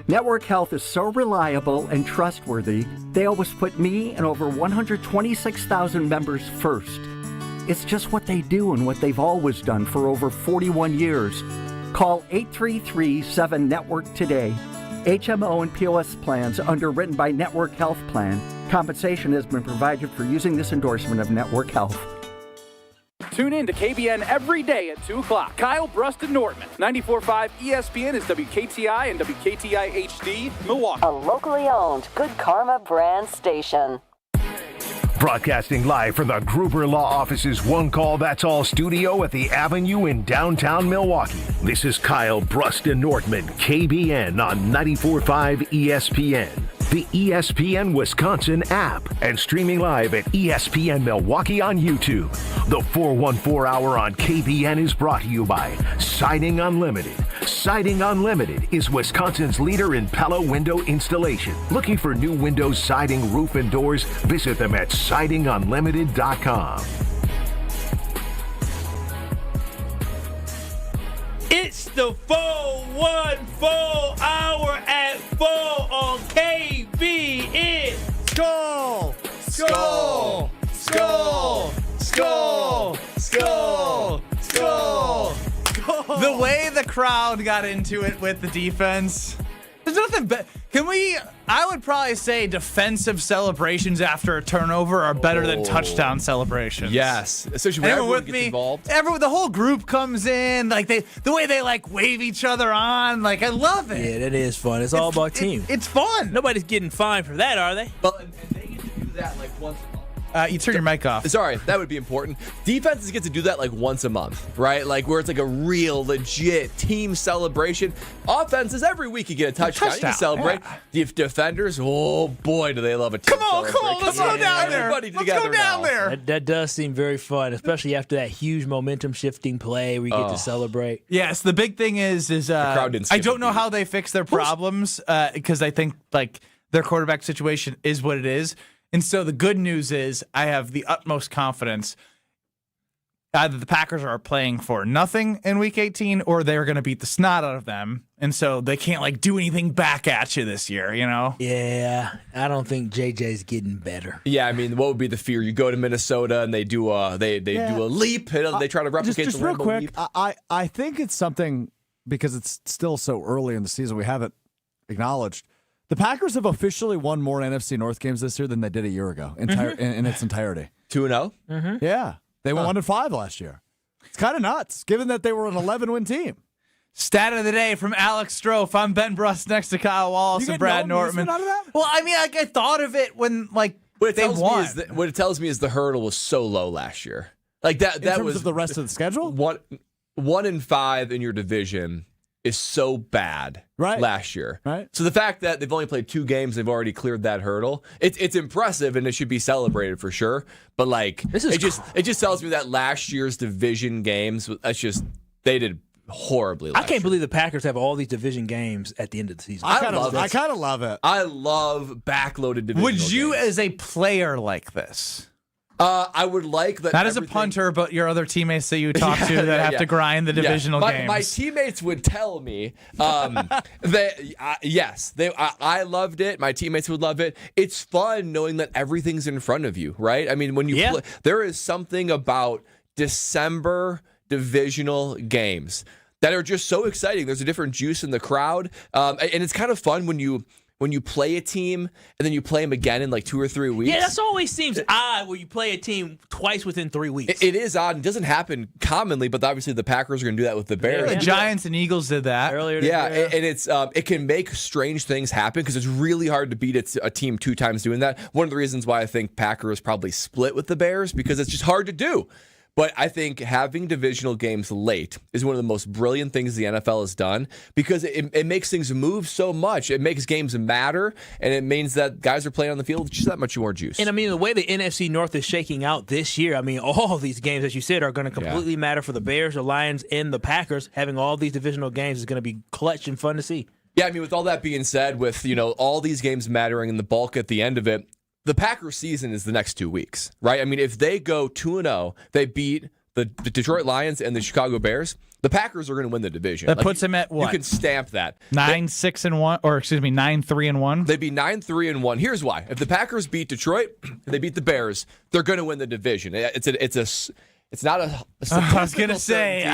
Network Health is so reliable and trustworthy, they always put me and over 126,000 members first. It's just what they do and what they've always done for over 41 years. Call 833-7-NETWORK today. HMO and POS plans underwritten by Network Health Plan. Compensation has been provided for using this endorsement of Network Health. Tune in to KBN every day at 2 o'clock. Kyle, Brust, Nortman. 94.5 ESPN is WKTI and WKTI HD, Milwaukee. A locally owned Good Karma brand station. Broadcasting live from the Gruber Law Office's One Call That's All studio at the Avenue in downtown Milwaukee. This is Kyle, Brust, Nortman, KBN on 94.5 ESPN. The ESPN Wisconsin app, and streaming live at ESPN Milwaukee on YouTube. The 414 Hour on KBN is brought to you by Siding Unlimited. Siding Unlimited is Wisconsin's leader in Pella window installation. Looking for new windows, siding, roof, and doors? Visit them at sidingunlimited.com. It's the 414 Hour at 4 on KBN. Skull! Skull! Skull! Skull! Skull! Skull! The way the crowd got into it with the defense, there's nothing better. I would probably say defensive celebrations after a turnover are better than touchdown celebrations. Yes, especially when everyone gets involved. The whole group comes in, like the way they like wave each other on, like I love it. Yeah, that is fun. It's all about team. It's fun. Nobody's getting fined for that, are they? But and they get to do that like once a month. You turn your mic off. Sorry, that would be important. Defenses get to do that like once a month, right? Like where it's like a real, legit team celebration. Offenses, every week you get a touchdown. You can celebrate. Yeah. Defenders, oh boy, do they love a team celebration. Come on, let's go down there. Everybody Let's together go down now. there. That does seem very fun, especially after that huge momentum-shifting play where you get to celebrate. Yes, the big thing is crowd didn't I skip don't know how they fix their problems because I think like their quarterback situation is what it is. And so the good news is I have the utmost confidence either the Packers are playing for nothing in Week 18 or they're going to beat the snot out of them. And so they can't like do anything back at you this year, you know? Yeah, I don't think JJ's getting better. Yeah, I mean, what would be the fear? You go to Minnesota and they do a do a leap. They try to replicate just the real Lambeau quick. leap. I think it's something because it's still so early in the season. We haven't acknowledged. The Packers have officially won more NFC North games this year than they did a year ago in its entirety. 2-0? Mm-hmm. Yeah. They went 1-5 last year. It's kind of nuts, given that they were an 11-win team. Stat of the day from Alex Strofe. I'm Ben Brust next to Kyle Wallace and Brad Nortman. Out of that? Well, I mean, like, I thought of it when What it they tells won. me is what it tells me is the hurdle was so low last year. Like that In terms was of the rest of the schedule? 1-5 in your division is so bad last year. Right. So the fact that they've only played 2 games, they've already cleared that hurdle. It's impressive and it should be celebrated for sure. But like it just tells me that last year's division games, they did horribly. I can't believe the Packers have all these division games at the end of the season. I kind of love it. I love backloaded divisional Would you, games. as a player, like this? I would like that. Not as a punter, but your other teammates that you talk to that have to grind the divisional games. My teammates would tell me that yes, I loved it. My teammates would love it. It's fun knowing that everything's in front of you, right? I mean, when you play, there is something about December divisional games that are just so exciting. There's a different juice in the crowd, and it's kind of fun when you play a team and then you play them again in like 2 or 3 weeks. Yeah, that's always seems odd where you play a team twice within 3 weeks. It is odd. It doesn't happen commonly, but obviously the Packers are going to do that with the Bears. The Giants and Eagles did that earlier. And it's it can make strange things happen because it's really hard to beat a team 2 times doing that. One of the reasons why I think Packers probably split with the Bears because it's just hard to do. But I think having divisional games late is one of the most brilliant things the NFL has done because it makes things move so much. It makes games matter, and it means that guys are playing on the field with just that much more juice. And, I mean, the way the NFC North is shaking out this year, I mean, all of these games, as you said, are going to completely matter for the Bears, the Lions, and the Packers. Having all these divisional games is going to be clutch and fun to see. Yeah, I mean, with all that being said, with all these games mattering and the bulk at the end of it, the Packers season is the next 2 weeks, right? I mean, if they go 2-0, they beat the Detroit Lions and the Chicago Bears, the Packers are going to win the division. That puts them at what? You can stamp that. 9-6-1, or excuse me, 9-3-1. They'd be 9-3-1. Here's why: if the Packers beat Detroit, and they beat the Bears, they're going to win the division. It's not a I was going to say,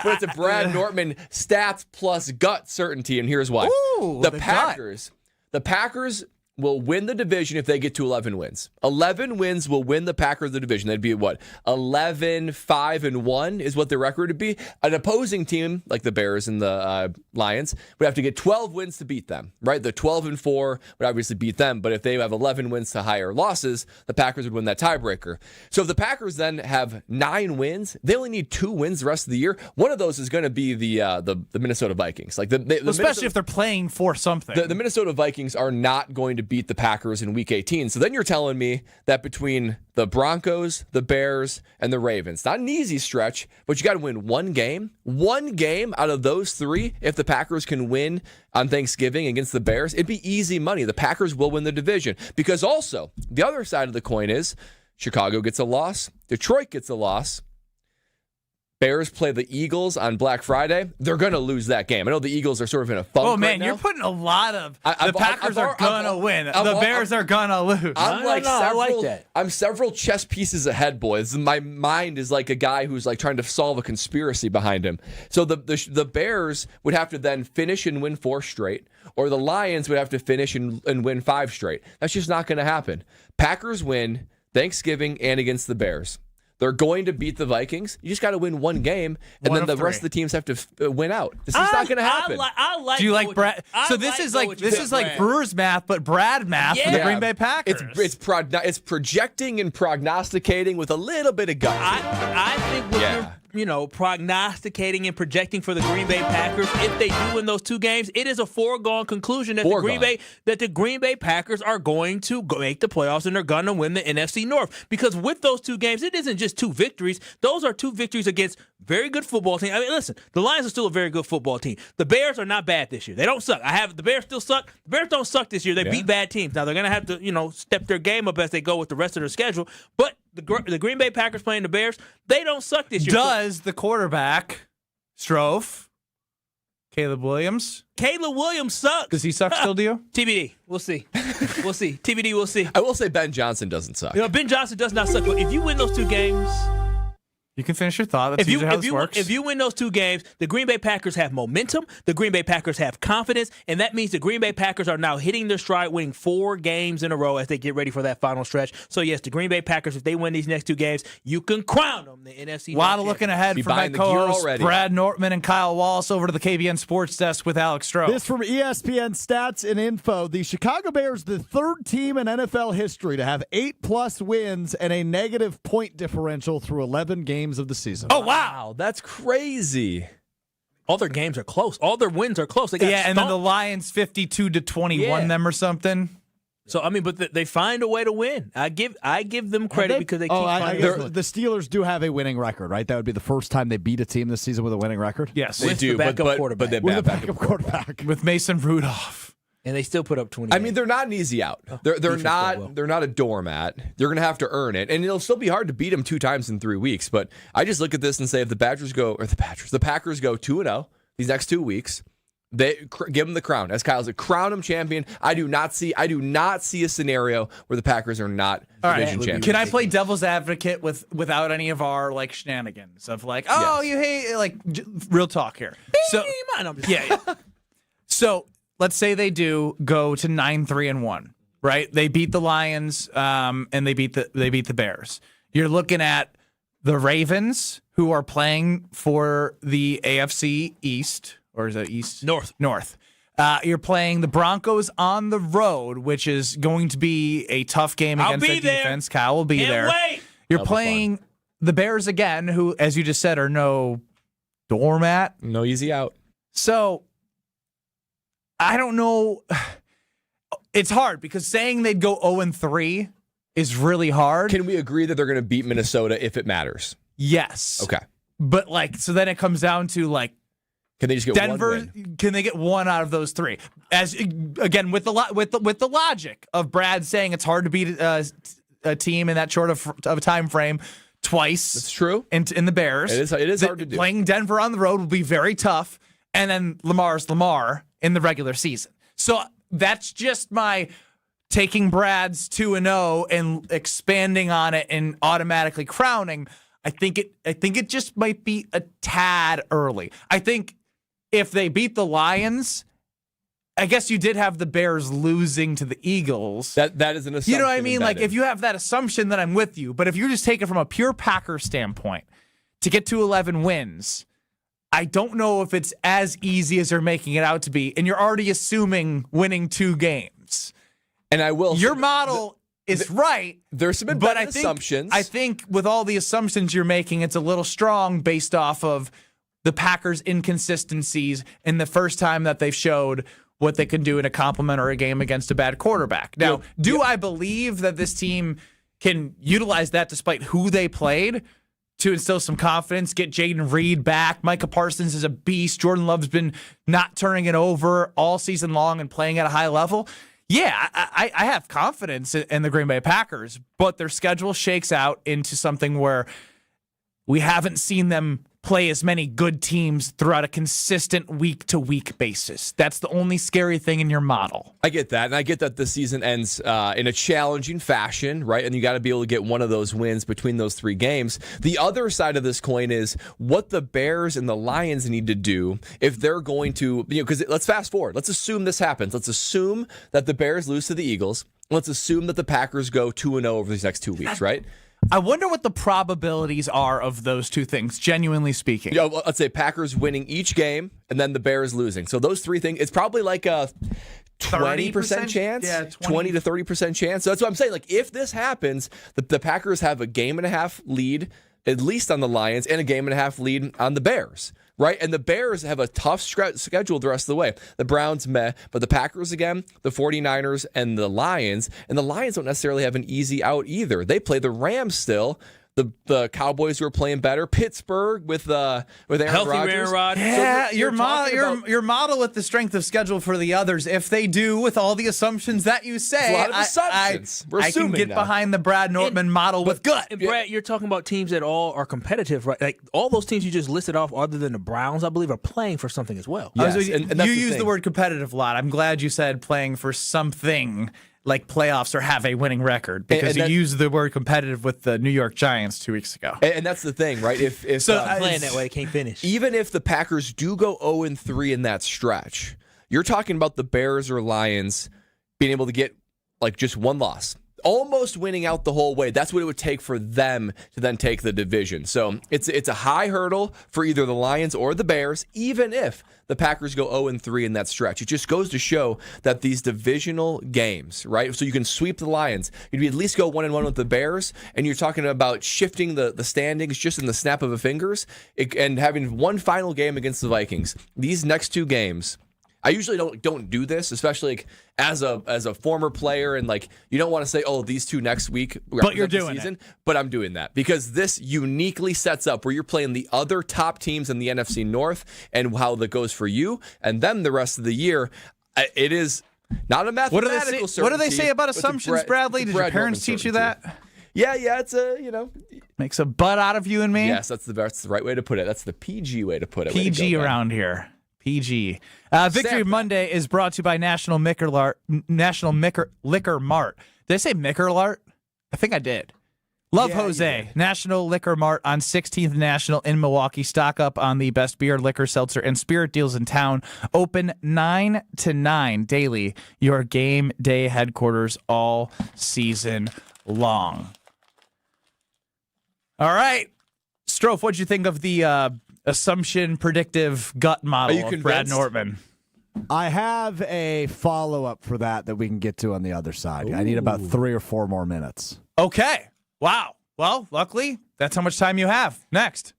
but it's a Brad Nortman stats plus gut certainty, and here's why: the Packers will win the division if they get to 11 wins. 11 wins will win the Packers the division. That'd be what? 11-5-1 is what their record would be. An opposing team, like the Bears and the Lions, would have to get 12 wins to beat them, right? The 12-4 would obviously beat them, but if they have 11 wins to higher losses, the Packers would win that tiebreaker. So if the Packers then have 9 wins, they only need 2 wins the rest of the year. One of those is going to be the Minnesota Vikings. Like especially if they're playing for something. The Minnesota Vikings are not going to beat the Packers in Week 18. So then you're telling me that between the Broncos, the Bears, and the Ravens, not an easy stretch, but you got to win one game out of those 3. If the Packers can win on Thanksgiving against the Bears, it'd be easy money. The Packers will win the division because also the other side of the coin is Chicago gets a loss, Detroit gets a loss. Bears play the Eagles on Black Friday. They're going to lose that game. I know the Eagles are sort of in a funk Oh, man, right now. you're putting a lot of... The Packers are going to win. The Bears are going to lose. I like that. I'm several chess pieces ahead, boys. My mind is like a guy who's like trying to solve a conspiracy behind him. So the Bears would have to then finish and win 4 straight, or the Lions would have to finish and win 5 straight. That's just not going to happen. Packers win Thanksgiving and against the Bears. They're going to beat the Vikings. You just got to win one game, and then the rest of the teams have to win out. This is not going to happen. Do you like Brad? So this is like Brewers math, but Brad math for the Green Bay Packers. It's projecting and prognosticating with a little bit of gut. I think you're prognosticating and projecting for the Green Bay Packers, if they do win those 2 games, it is a foregone conclusion that the Green Bay Packers are going to make the playoffs and they're going to win the NFC North. Because with those 2 games, it isn't just 2 victories. Those are 2 victories against very good football teams. I mean, listen, the Lions are still a very good football team. The Bears are not bad this year. They don't suck. The Bears still suck. The Bears don't suck this year. They beat bad teams. Now they're going to have to, step their game up as they go with the rest of their schedule. But the Green Bay Packers playing the Bears, they don't suck this year. Does the quarterback, Strofe, Caleb Williams sucks. Does he suck still, do you? TBD. We'll see. TBD, we'll see. I will say Ben Johnson doesn't suck. Ben Johnson does not suck. But if you win those 2 games... You can finish your thought. That's usually how this works. If you win those 2 games, the Green Bay Packers have momentum. The Green Bay Packers have confidence. And that means the Green Bay Packers are now hitting their stride, winning 4 games in a row as they get ready for that final stretch. So, yes, the Green Bay Packers, if they win these next 2 games, you can crown them the NFC. Waddle looking ahead for my co-hosts Brad Nortman and Kyle Wallace over to the KBN Sports Desk with Alex Stroh. This from ESPN Stats and Info. The Chicago Bears, the 3rd team in NFL history to have 8+ wins and a negative point differential through 11 games of the season. Oh, wow. That's crazy. All their games are close. All their wins are close. They got and then the stomped. Lions 52-21 them or something. So I mean, but they find a way to win. I give them credit because they keep finding. The Steelers do have a winning record, right? That would be the first time they beat a team this season with a winning record. Yes, they do. But they with a backup quarterback with Mason Rudolph. And they still put up 20. I mean, they're not an easy out. They're not a doormat. They're going to have to earn it, and it'll still be hard to beat them 2 times in 3 weeks. But I just look at this and say, if the Packers go 2-0 these next 2 weeks, they give them the crown. As Kyle said, crown them champion. I do not see a scenario where the Packers are not division champions. Can I play devil's advocate without any of our like shenanigans of like, you hate real talk here. So So let's say they do go to 9-3-1, right? They beat the Lions, and they beat the Bears. You're looking at the Ravens, who are playing for the AFC East, or is it East? North. You're playing the Broncos on the road, which is going to be a tough game against their defense. Kyle will be there. Wait. You're playing the Bears again, who, as you just said, are no doormat. No easy out. So I don't know. It's hard because saying they'd go 0-3 is really hard. Can we agree that they're going to beat Minnesota if it matters? Yes. Okay. But so then it comes down to can they just get Denver? one win? Can they get one out of those 3? As again with the logic of Brad saying it's hard to beat a team in that short of a time frame twice. That's true. In the Bears, it is hard to do. Playing Denver on the road will be very tough, and then Lamar's Lamar in the regular season. So that's just my taking Brad's 2-0 and expanding on it and automatically crowning. I think it just might be a tad early. I think if they beat the Lions, I guess you did have the Bears losing to the Eagles. That is an assumption. You know what I mean? Embedded. If you have that assumption, then I'm with you. But if you just take it from a pure Packer standpoint, to get to 11 wins, I don't know if it's as easy as they're making it out to be. And you're already assuming winning 2 games. And I will. Your model is right. There's some embedded assumptions. I think with all the assumptions you're making, it's a little strong based off of the Packers' inconsistencies in the first time that they've showed what they can do in a complimentary game against a bad quarterback. Now, I believe that this team can utilize that despite who they played to instill some confidence, get Jaden Reed back? Micah Parsons is a beast. Jordan Love's been not turning it over all season long and playing at a high level. Yeah, I have confidence in the Green Bay Packers, but their schedule shakes out into something where we haven't seen them play as many good teams throughout a consistent week-to-week basis. That's the only scary thing in your model. I get that, and I get that the season ends in a challenging fashion, right? And you got to be able to get one of those wins between those 3 games. The other side of this coin is what the Bears and the Lions need to do if they're going to, because let's fast forward. Let's assume this happens. Let's assume that the Bears lose to the Eagles. Let's assume that the Packers go 2-0 over these next 2 weeks, right? I wonder what the probabilities are of those 2 things, genuinely speaking. Let's say Packers winning each game and then the Bears losing. So those 3 things, it's probably like a 20% chance, 20 to 30% chance. So that's what I'm saying. If this happens, the Packers have a 1.5 game lead, at least on the Lions, and a 1.5 game lead on the Bears. Right? And the Bears have a tough schedule the rest of the way. The Browns, meh. But the Packers again, the 49ers, and the Lions. And the Lions don't necessarily have an easy out either. They play the Rams still. The Cowboys who are playing better. Pittsburgh with Aaron Healthy Rodgers. Aaron Rodgers. Yeah, So your model with the strength of schedule for the others, if they do with all the assumptions that you say, a lot of assumptions. We're I can assuming get now. behind the Brad Nortman model with gut. And Brad, you're talking about teams that all are competitive, right? Like all those teams you just listed off, other than the Browns, I believe, are playing for something as well. Yes, and that's you the use thing. the word competitive a lot. I'm glad you said playing for something like playoffs or have a winning record, because you used the word competitive with the New York Giants 2 weeks ago. And that's the thing, right? If playing that way, they can't finish. Even if the Packers do go 0-3 in that stretch, you're talking about the Bears or Lions being able to get just one loss. almost winning out the whole way. That's what it would take for them to then take the division. So it's a high hurdle for either the Lions or the Bears, even if the Packers go 0-3 in that stretch. It just goes to show that these divisional games, right? So you can sweep the Lions. You'd at least go 1-1 with the Bears, and you're talking about shifting the standings just in the snap of a fingers, and having one final game against the Vikings. These next two games, I usually don't do this, especially like as a former player, and like you don't want to say, oh, these two next week, but you're doing it. But I'm doing that because this uniquely sets up where you're playing the other top teams in the NFC North and how that goes for you, and then the rest of the year, it is not a mathematical certainty. What do they say about assumptions, Bradley? Did your parents teach you that? Yeah, it's makes a butt out of you and me. Yes, that's the right way to put it. That's the PG way to put it. PG around here. PG. Victory Monday is brought to you by National Liquor Mart. Did I say Mickerlart? I think I did. Love Jose. National Liquor Mart on 16th National in Milwaukee. Stock up on the best beer, liquor, seltzer, and spirit deals in town. Open 9 to 9 daily. Your game day headquarters all season long. All right. Strofe, what'd you think of the assumption predictive gut model of Brad Nortman? I have a follow-up for that we can get to on the other side. Ooh. I need about 3 or 4 more minutes. Okay. Wow. Well, luckily, that's how much time you have. Next.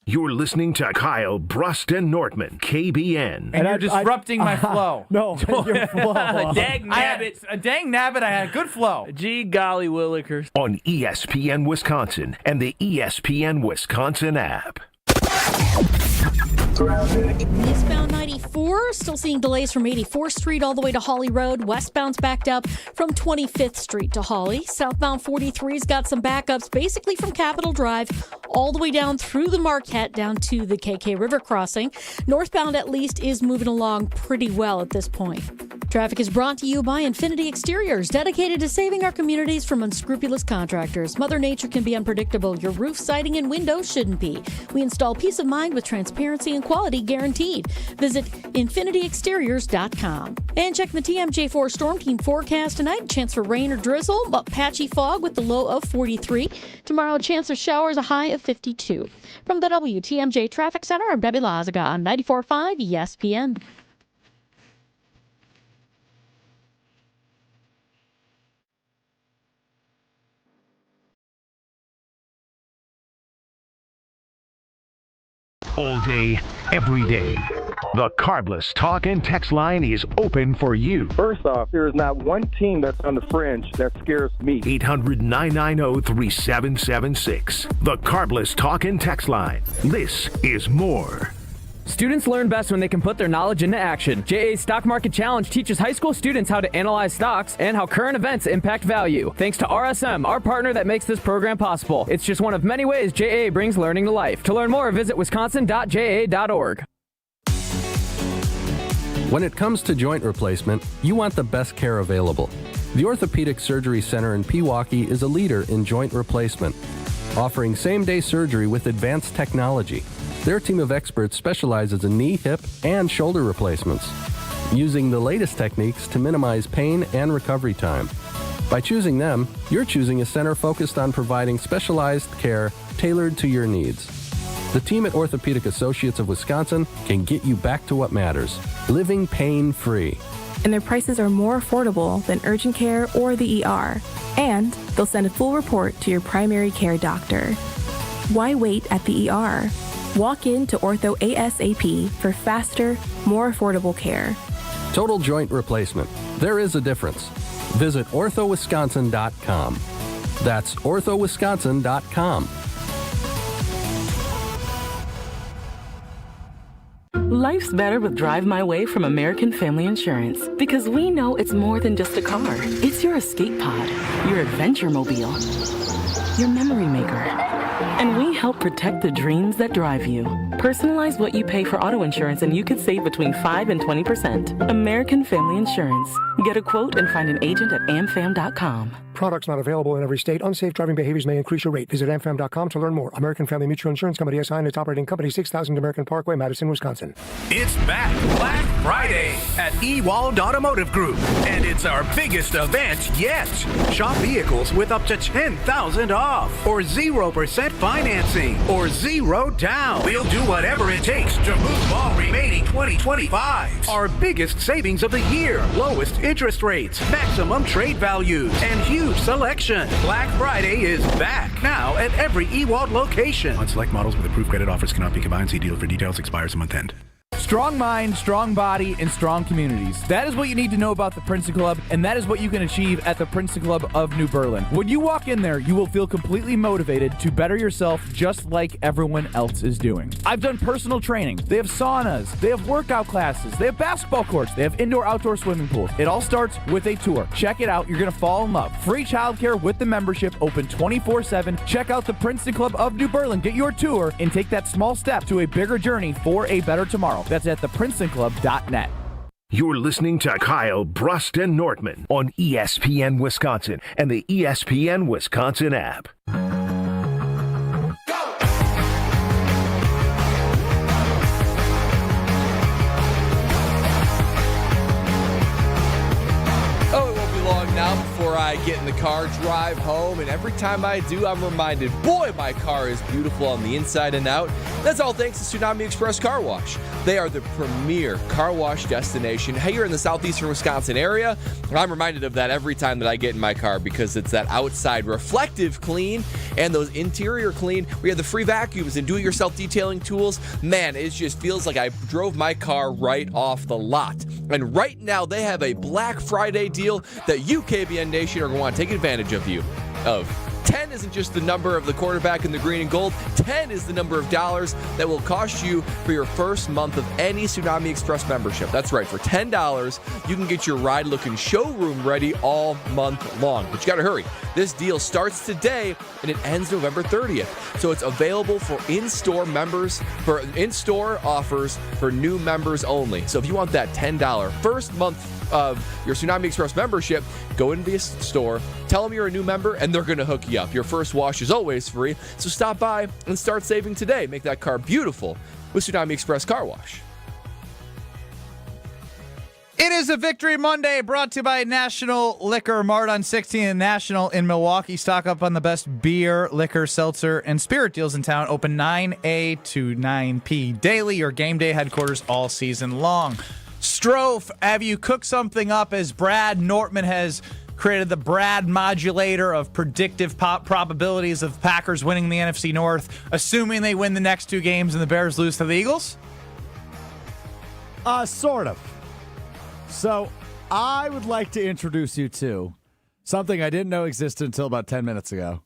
You're listening to Kyle, Brust, and Nortman, KBN. And you're disrupting my flow. No, your flow. Dang nabbit. Dang nabbit, I had a good flow. Gee golly willikers. On ESPN Wisconsin and the ESPN Wisconsin app. Eastbound 94, still seeing delays from 84th Street all the way to Hawley Road. Westbound's backed up from 25th Street to Hawley. Southbound 43's got some backups basically from Capitol Drive all the way down through the Marquette down to the KK River crossing. Northbound at least is moving along pretty well at this point. Traffic is brought to you by Infinity Exteriors, dedicated to saving our communities from unscrupulous contractors. Mother Nature can be unpredictable. Your roof, siding, and windows shouldn't be. We install peace of mind with transparency and quality guaranteed. Visit infinityexteriors.com. And check the TMJ4 Storm Team forecast tonight. Chance for rain or drizzle, but patchy fog with the low of 43. Tomorrow, chance of showers, a high of 52. From the WTMJ Traffic Center, I'm Debbie Lazaga on 94.5 ESPN. All day, every day. The Carbless Talk and Text line is open for you. First off, there is not one team that's on the fringe that scares me. 800-990-3776. The Carbless Talk and Text line. This is more. Students learn best when they can put their knowledge into action. JA's Stock Market Challenge teaches high school students how to analyze stocks and how current events impact value. Thanks to RSM, our partner that makes this program possible. It's just one of many ways JA brings learning to life. To learn more, visit wisconsin.jaa.org. When it comes to joint replacement, you want the best care available. The Orthopedic Surgery Center in Pewaukee is a leader in joint replacement, offering same-day surgery with advanced technology. Their team of experts specializes in knee, hip, and shoulder replacements, using the latest techniques to minimize pain and recovery time. By choosing them, you're choosing a center focused on providing specialized care tailored to your needs. The team at Orthopedic Associates of Wisconsin can get you back to what matters, living pain-free. And their prices are more affordable than urgent care or the ER. And they'll send a full report to your primary care doctor. Why wait at the ER? Walk in to Ortho ASAP for faster, more affordable care. Total joint replacement. There is a difference. Visit orthowisconsin.com. That's orthowisconsin.com. Life's better with Drive My Way from American Family Insurance, because we know it's more than just a car. It's your escape pod, your adventure mobile, your memory maker. And we help protect the dreams that drive you. Personalize what you pay for auto insurance and you could save between 5 and 20%. American Family Insurance. Get a quote and find an agent at amfam.com. Products not available in every state. Unsafe driving behaviors may increase your rate. Visit amfam.com to learn more. American Family Mutual Insurance Company SI and its operating company, 6000 American Parkway, Madison, Wisconsin. It's back Black Friday at Ewald Automotive Group, and it's our biggest event yet. Shop vehicles with up to $10,000 off, or 0% financing, or 0 down. We'll do whatever it takes to move all remaining 2025s. Our biggest savings of the year, lowest interest rates, maximum trade values, and huge selection. Black Friday is back now at every Ewald location. On select models with approved credit offers cannot be combined. See dealer for details. Expires a month end. Strong mind, strong body, and strong communities. That is what you need to know about the Princeton Club, and that is what you can achieve at the Princeton Club of New Berlin. When you walk in there, you will feel completely motivated to better yourself just like everyone else is doing. I've done personal training. They have saunas. They have workout classes. They have basketball courts. They have indoor-outdoor swimming pools. It all starts with a tour. Check it out. You're going to fall in love. Free childcare with the membership, open 24/7. Check out the Princeton Club of New Berlin. Get your tour and take that small step to a bigger journey for a better tomorrow. That's at theprincetonclub.net. You're listening to Kyle, Brust, and Nortman on ESPN Wisconsin and the ESPN Wisconsin app. Now before I get in the car, drive home, and every time I do, I'm reminded, boy, my car is beautiful on the inside and out. That's all thanks to Tsunami Express Car Wash. They are the premier car wash destination. Hey, you're in the southeastern Wisconsin area. I'm reminded of that every time that I get in my car because it's that outside reflective clean and those interior clean. We have the free vacuums and do-it-yourself detailing tools. Man, it just feels like I drove my car right off the lot. And right now, they have a Black Friday deal that you, KBN Nation, are going to want to take advantage of. 10 isn't just the number of the quarterback in the green and gold. 10 is the number of dollars that will cost you for your first month of any Tsunami Express membership. That's right. For $10, you can get your ride looking showroom ready all month long. But you got to hurry. This deal starts today and it ends November 30th. So it's available for in-store members, for in-store offers for new members only. So if you want that $10 first month of your Tsunami Express membership, go into the store, tell them you're a new member, and they're going to hook you up. Your first wash is always free, so stop by and start saving today. Make that car beautiful with Tsunami Express Car Wash. It is a Victory Monday brought to you by National Liquor Mart on 16th and National in Milwaukee. Stock up on the best beer, liquor, seltzer, and spirit deals in town. Open 9 to 9 p. daily. Your game day headquarters all season long. Strofe, have you cooked something up as Brad Nortman has created the Brad modulator of predictive probabilities of Packers winning the NFC North, assuming they win the next two games and the Bears lose to the Eagles? Sort of. So I would like to introduce you to something I didn't know existed until about 10 minutes ago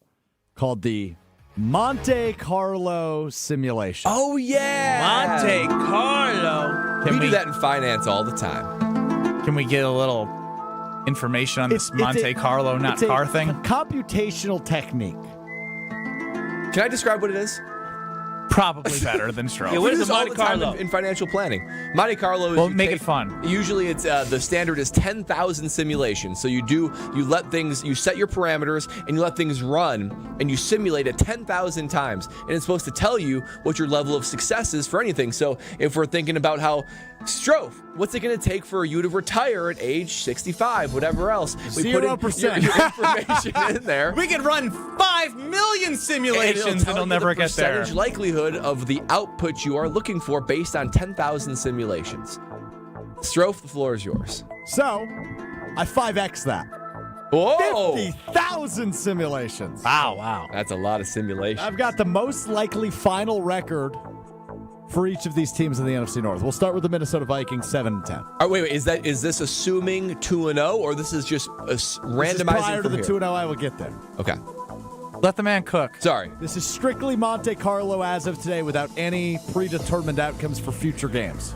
called the Monte Carlo simulation. Oh, yeah. Monte Carlo. We do that in finance all the time. Can we get a little information on this Monte Carlo, not car thing? A computational technique. Can I describe what it is? Probably better than Stroke. Yeah, what is a Monte Carlo? In financial planning. Monte Carlo is... Well, make it fun. Usually it's the standard is 10,000 simulations. So you set your parameters and you let things run and you simulate it 10,000 times. And it's supposed to tell you what your level of success is for anything. So if we're thinking about how Strofe, what's it going to take for you to retire at age 65, whatever else? We 0%. put in your information in there. We can run 5 million simulations and it'll never get there. Percentage likelihood of the output you are looking for based on 10,000 simulations. Strofe, the floor is yours. So, I 5X that. Whoa! 50,000 simulations. Wow. That's a lot of simulations. I've got the most likely final record for each of these teams in the NFC North. We'll start with the Minnesota Vikings, 7-10. All right, wait. Is this assuming 2-0, or this is just randomizing prior to the 2-0? I will get there. Okay. Let the man cook. Sorry. This is strictly Monte Carlo as of today, without any predetermined outcomes for future games.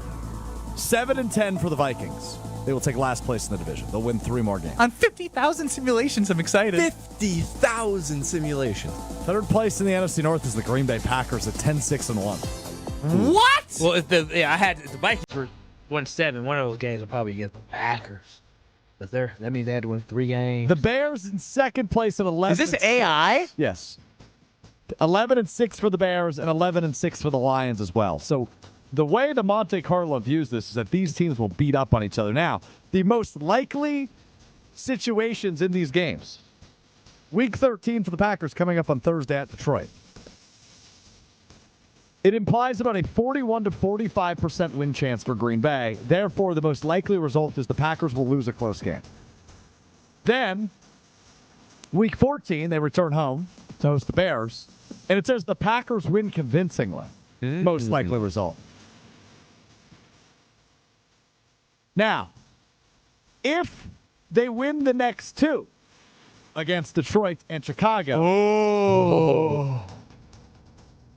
7-10 for the Vikings. They will take last place in the division. They'll win 3 more games. On 50,000 simulations, I'm excited. 50,000 simulations. Third place in the NFC North is the Green Bay Packers at 10-6-1. What? Well, if the Vikings were 1-7, one of those games will probably get the Packers. That means they had to win 3 games. The Bears in second place at 11. Is this AI? Yes. 11-6 for the Bears and 11-6 for the Lions as well. So the way the Monte Carlo views this is that these teams will beat up on each other. Now, the most likely situations in these games. Week 13 for the Packers coming up on Thursday at Detroit. It implies about a 41 to 45% win chance for Green Bay. Therefore, the most likely result is the Packers will lose a close game. Then, week 14, they return home to host the Bears. And it says the Packers win convincingly. Most likely result. Now, if they win the next 2 against Detroit and Chicago,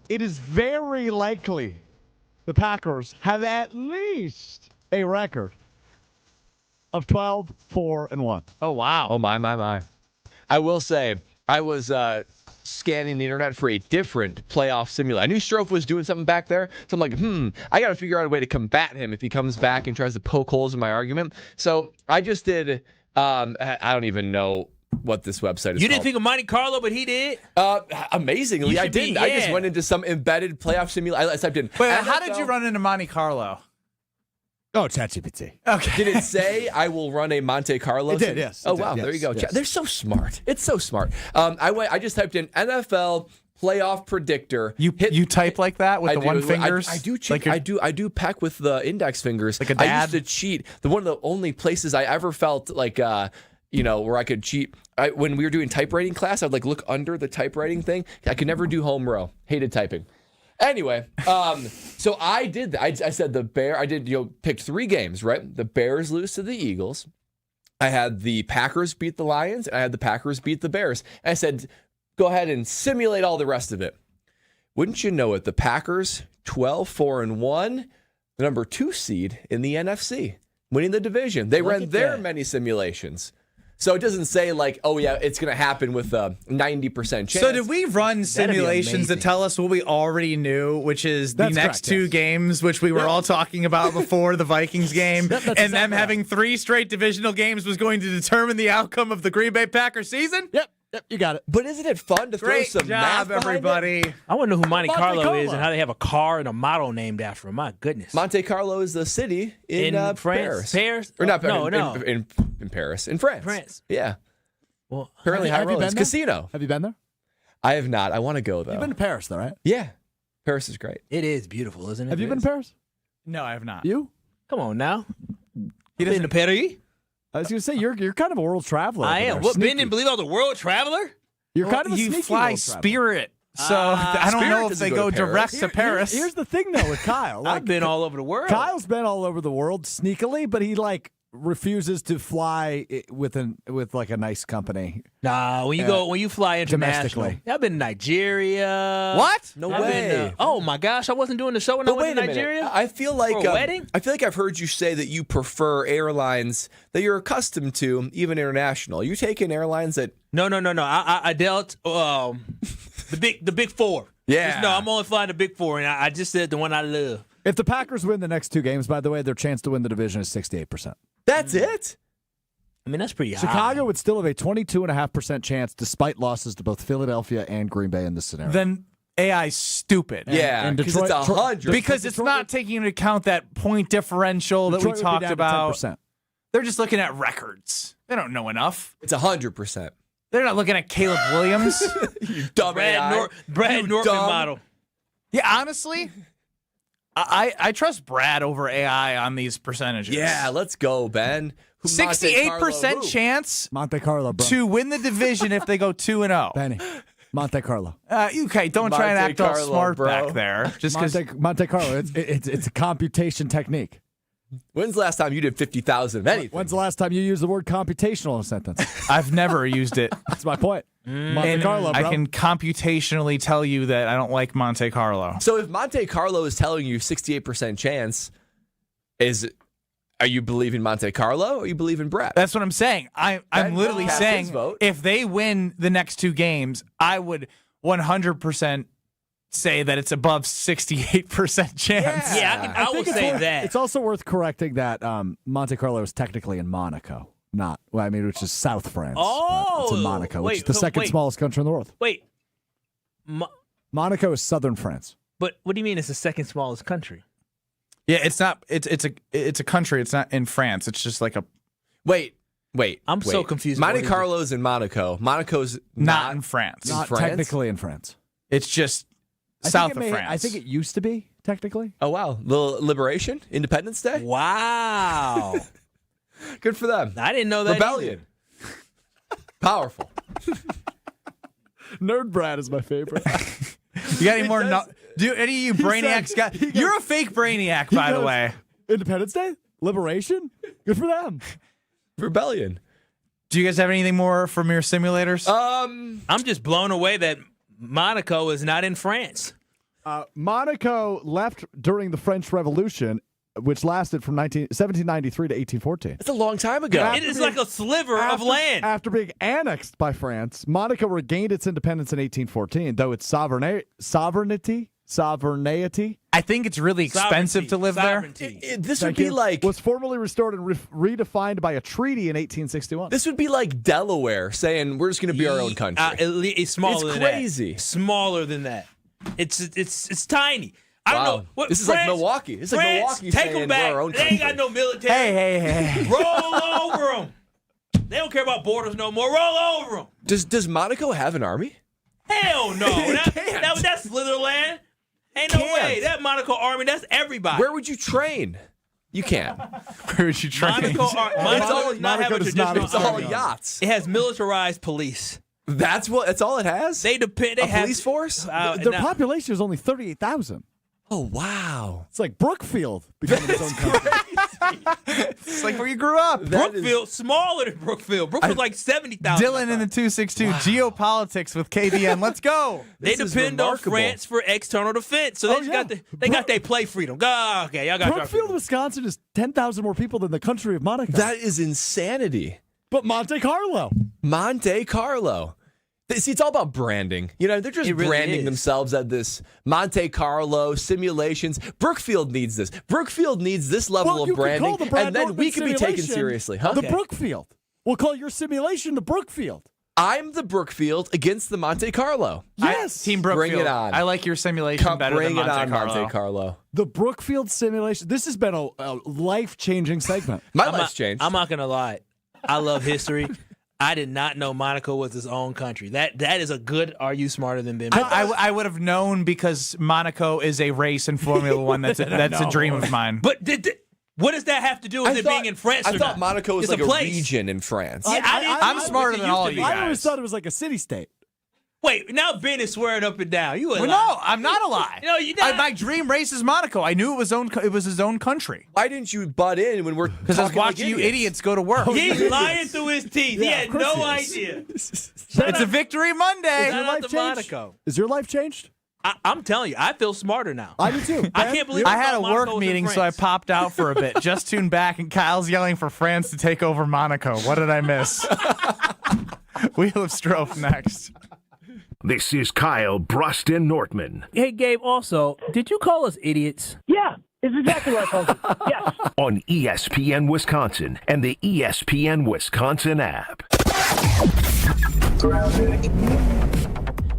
it is very likely the Packers have at least a record of 12-4-1. Oh, wow. Oh, my. I will say, I was scanning the internet for a different playoff simulator. I knew Strofe was doing something back there, so I'm like, I got to figure out a way to combat him if he comes back and tries to poke holes in my argument. So I just did, I don't even know what this website is called. You didn't think of Monte Carlo, but he did? Amazingly, I didn't. I just went into some embedded playoff simulator. I typed in. Wait, how did you run into Monte Carlo? Oh, ChatGPT. Okay. Did it say I will run a Monte Carlo? It did, yes. Oh, wow. There you go. Yes. They're so smart. It's so smart. I just typed in NFL playoff predictor. You type like that with the one fingers? I do cheat. I do peck with the index fingers. Like a dad? I used to cheat. One of the only places I ever felt like where I could cheat. When we were doing typewriting class, I'd look under the typewriting thing. I could never do home row. Hated typing. Anyway, so I did that. I said picked 3 games, right? The Bears lose to the Eagles. I had the Packers beat the Lions, and I had the Packers beat the Bears. And I said, go ahead and simulate all the rest of it. Wouldn't you know it? The Packers, 12-4-1, the number 2 seed in the NFC, winning the division. They ran their many simulations. So it doesn't say it's going to happen with a 90% chance. So did we run simulations that tell us what we already knew, which is the next 2 games, which we were all talking about before the Vikings game, and them having 3 straight divisional games was going to determine the outcome of the Green Bay Packers season? Yep, you got it. But isn't it fun to throw some math behind everybody? It? I want to know who Monte Carlo is and how they have a car and a model named after him. My goodness. Monte Carlo is the city in France. Paris? Or not No. In Paris. In France. France. Yeah. Well, apparently high rollers. Casino. Have you been there? I have not. I want to go, though. You've been to Paris, though, right? Yeah. Paris is great. It is beautiful, isn't it? Have you been to Paris? No, I have not. You? Come on now. Been to Paris? I was going to say, you're kind of a world traveler. I am. What, Ben didn't believe I was a world traveler? You're kind of a you sneaky fly world traveler. Spirit. So I don't know if they go direct to Paris. Here's the thing, though, with Kyle. I've been all over the world. Kyle's been all over the world sneakily, but he refuses to fly with a nice company. Nah, when you fly international. Domestically. I've been to Nigeria. What? No way. Oh my gosh, I wasn't doing the show when I went to Nigeria. I feel like for a wedding. I feel like I've heard you say that you prefer airlines that you're accustomed to, even international. You taking airlines that? No. I dealt the big 4. Yeah. No, I'm only flying the big 4, and I just said the one I love. If the Packers win the next 2 games, by the way, their chance to win the division is 68%. That's it? I mean, that's pretty high. Chicago would still have a 22.5% chance despite losses to both Philadelphia and Green Bay in this scenario. Then AI's stupid. Yeah, and because Detroit, it's 100. Because it's not taking into account that point differential that we Detroit would be talked down to about. 10%. They're just looking at records. They don't know enough. It's 100%. They're not looking at Caleb Williams. You dumb Brad Nortman model. Yeah, honestly, I trust Brad over AI on these percentages. Yeah, let's go, Ben. 68% chance Monte Carlo, bro. to win the division if they go 2-0. Benny. Monte Carlo. Okay, don't try and act all Carlo, smart bro. back there. Just because Monte Carlo, it's a computation technique. When's the last time you did 50,000 of anything? When's the last time you used the word computational in a sentence? I've never used it. That's my point. Monte Carlo, bro. I can computationally tell you that I don't like Monte Carlo. So if Monte Carlo is telling you 68% chance, are you believing Monte Carlo or you believe in Brad? That's what I'm saying. I'm literally saying if they win the next 2 games, I would 100% say that it's above 68% chance. Yeah, I will say that. It's also worth correcting that Monte Carlo is technically in Monaco. not. Well, I mean, which is South France. Oh, it's in Monaco, which is the so second smallest country in the world. Wait. Monaco is southern France. But what do you mean it's the second smallest country? Yeah, it's not. It's a country. It's not in France. It's just like a. Wait. I'm so confused. Monte Carlo's in Monaco. Monaco's not in France. Not technically in France. It's just south of France. I think it used to be, technically. Oh, wow. Little Liberation? Independence Day? Wow. Good for them. I didn't know that. Rebellion. Powerful. Nerd Brad is my favorite. You got any more? Do any of you brainiacs got? You're a fake brainiac, by the way. Independence Day? Liberation? Good for them. Rebellion. Do you guys have anything more from your simulators? I'm just blown away that Monaco is not in France. Monaco left during the French Revolution, which lasted from 1793 to 1814. It's a long time ago. It is like a sliver of land. After being annexed by France, Monaco regained its independence in 1814, though its sovereignty. I think it's really expensive to live there. This would be like was formally restored and redefined by a treaty in 1861. This would be like Delaware saying we're just going to be our own country. It's smaller than that. It's crazy. Smaller than that. It's tiny. I don't know. What, this is France, like Milwaukee. It's like Milwaukee take saying them back. we're our own They country. ain't got no military. Hey. Roll over them. They don't care about borders no more. Roll over them. Does Monaco have an army? Hell no. That's Slitherland. Ain't no way. That Monaco army, that's everybody. Where would you train? You can't. Where would you train? Monaco does not have a traditional It's all army. yachts. It has militarized police. That's all it has? They depend. They a police force? Their population is only 38,000. Oh, wow. It's like Brookfield becoming its own country. It's like where you grew up. Brookfield, smaller than Brookfield. Brookfield's like 70,000. Dylan in the 262. Wow. Geopolitics with KBN. Let's go. They depend on France for external defense. So they got their play freedom. Okay, y'all got Brookfield, Wisconsin is 10,000 more people than the country of Monaco. That is insanity. But Monte Carlo. See, it's all about branding. You know, they're just branding themselves at this Monte Carlo simulations. Brookfield needs this. Brookfield needs this level of branding, and then we can be taken seriously. Huh? The Brookfield. We'll call your simulation the Brookfield. I'm the Brookfield against the Monte Carlo. Yes. Team Brookfield. Bring it on. I like your simulation better than Monte Carlo. The Brookfield simulation. This has been a life-changing segment. My life's changed. I'm not going to lie. I love history. I did not know Monaco was its own country. That is a good "Are you smarter than Ben?" I would have known because Monaco is a race in Formula One. That's a dream of mine. But what does that have to do with it being in France? I thought Monaco was like a region in France. Yeah, I'm smarter than all of you guys. I always thought it was like a city-state. Wait, now Ben is swearing up and down. No, I'm not a lie. No, you not. My dream race is Monaco. I knew it was his own country. Why didn't you butt in when we're because I was watching you idiots go to work? He's lying through his teeth. He had no idea. It's a victory Monday. Is your life changed? I'm telling you, I feel smarter now. I do too. I can't believe I had a work meeting, so I popped out for a bit. Just tuned back, and Kyle's yelling for France to take over Monaco. What did I miss? Wheel of Strofe next. This is Kyle, Brust, and Nortman. Hey, Gabe, also, did you call us idiots? Yeah, it's exactly what I called you. Yes. On ESPN Wisconsin and the ESPN Wisconsin app.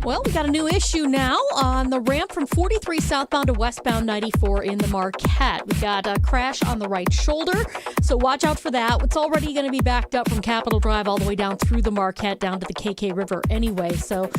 Well, we got a new issue now on the ramp from 43 southbound to westbound 94 in the Marquette. We got a crash on the right shoulder, so watch out for that. It's already going to be backed up from Capitol Drive all the way down through the Marquette down to the KK River anyway, so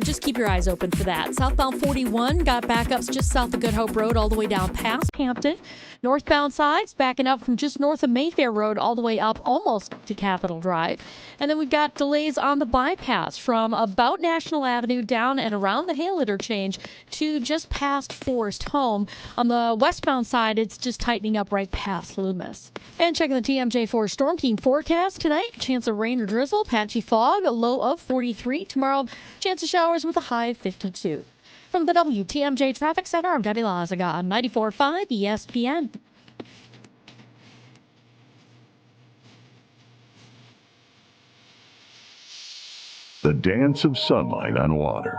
just keep your eyes open for that. Southbound 41 got backups just south of Good Hope Road all the way down past Hampton. Northbound sides backing up from just north of Mayfair Road all the way up almost to Capitol Drive. And then we've got delays on the bypass from about National Avenue down and around the Hale interchange to just past Forest Home. On the westbound side, it's just tightening up right past Loomis. And checking the TMJ4 Storm Team forecast tonight, chance of rain or drizzle, patchy fog, a low of 43. Tomorrow, chance of showers with a high of 52. From the WTMJ Traffic Center, I'm Debbie Lazaga on 94.5 ESPN. The dance of sunlight on water.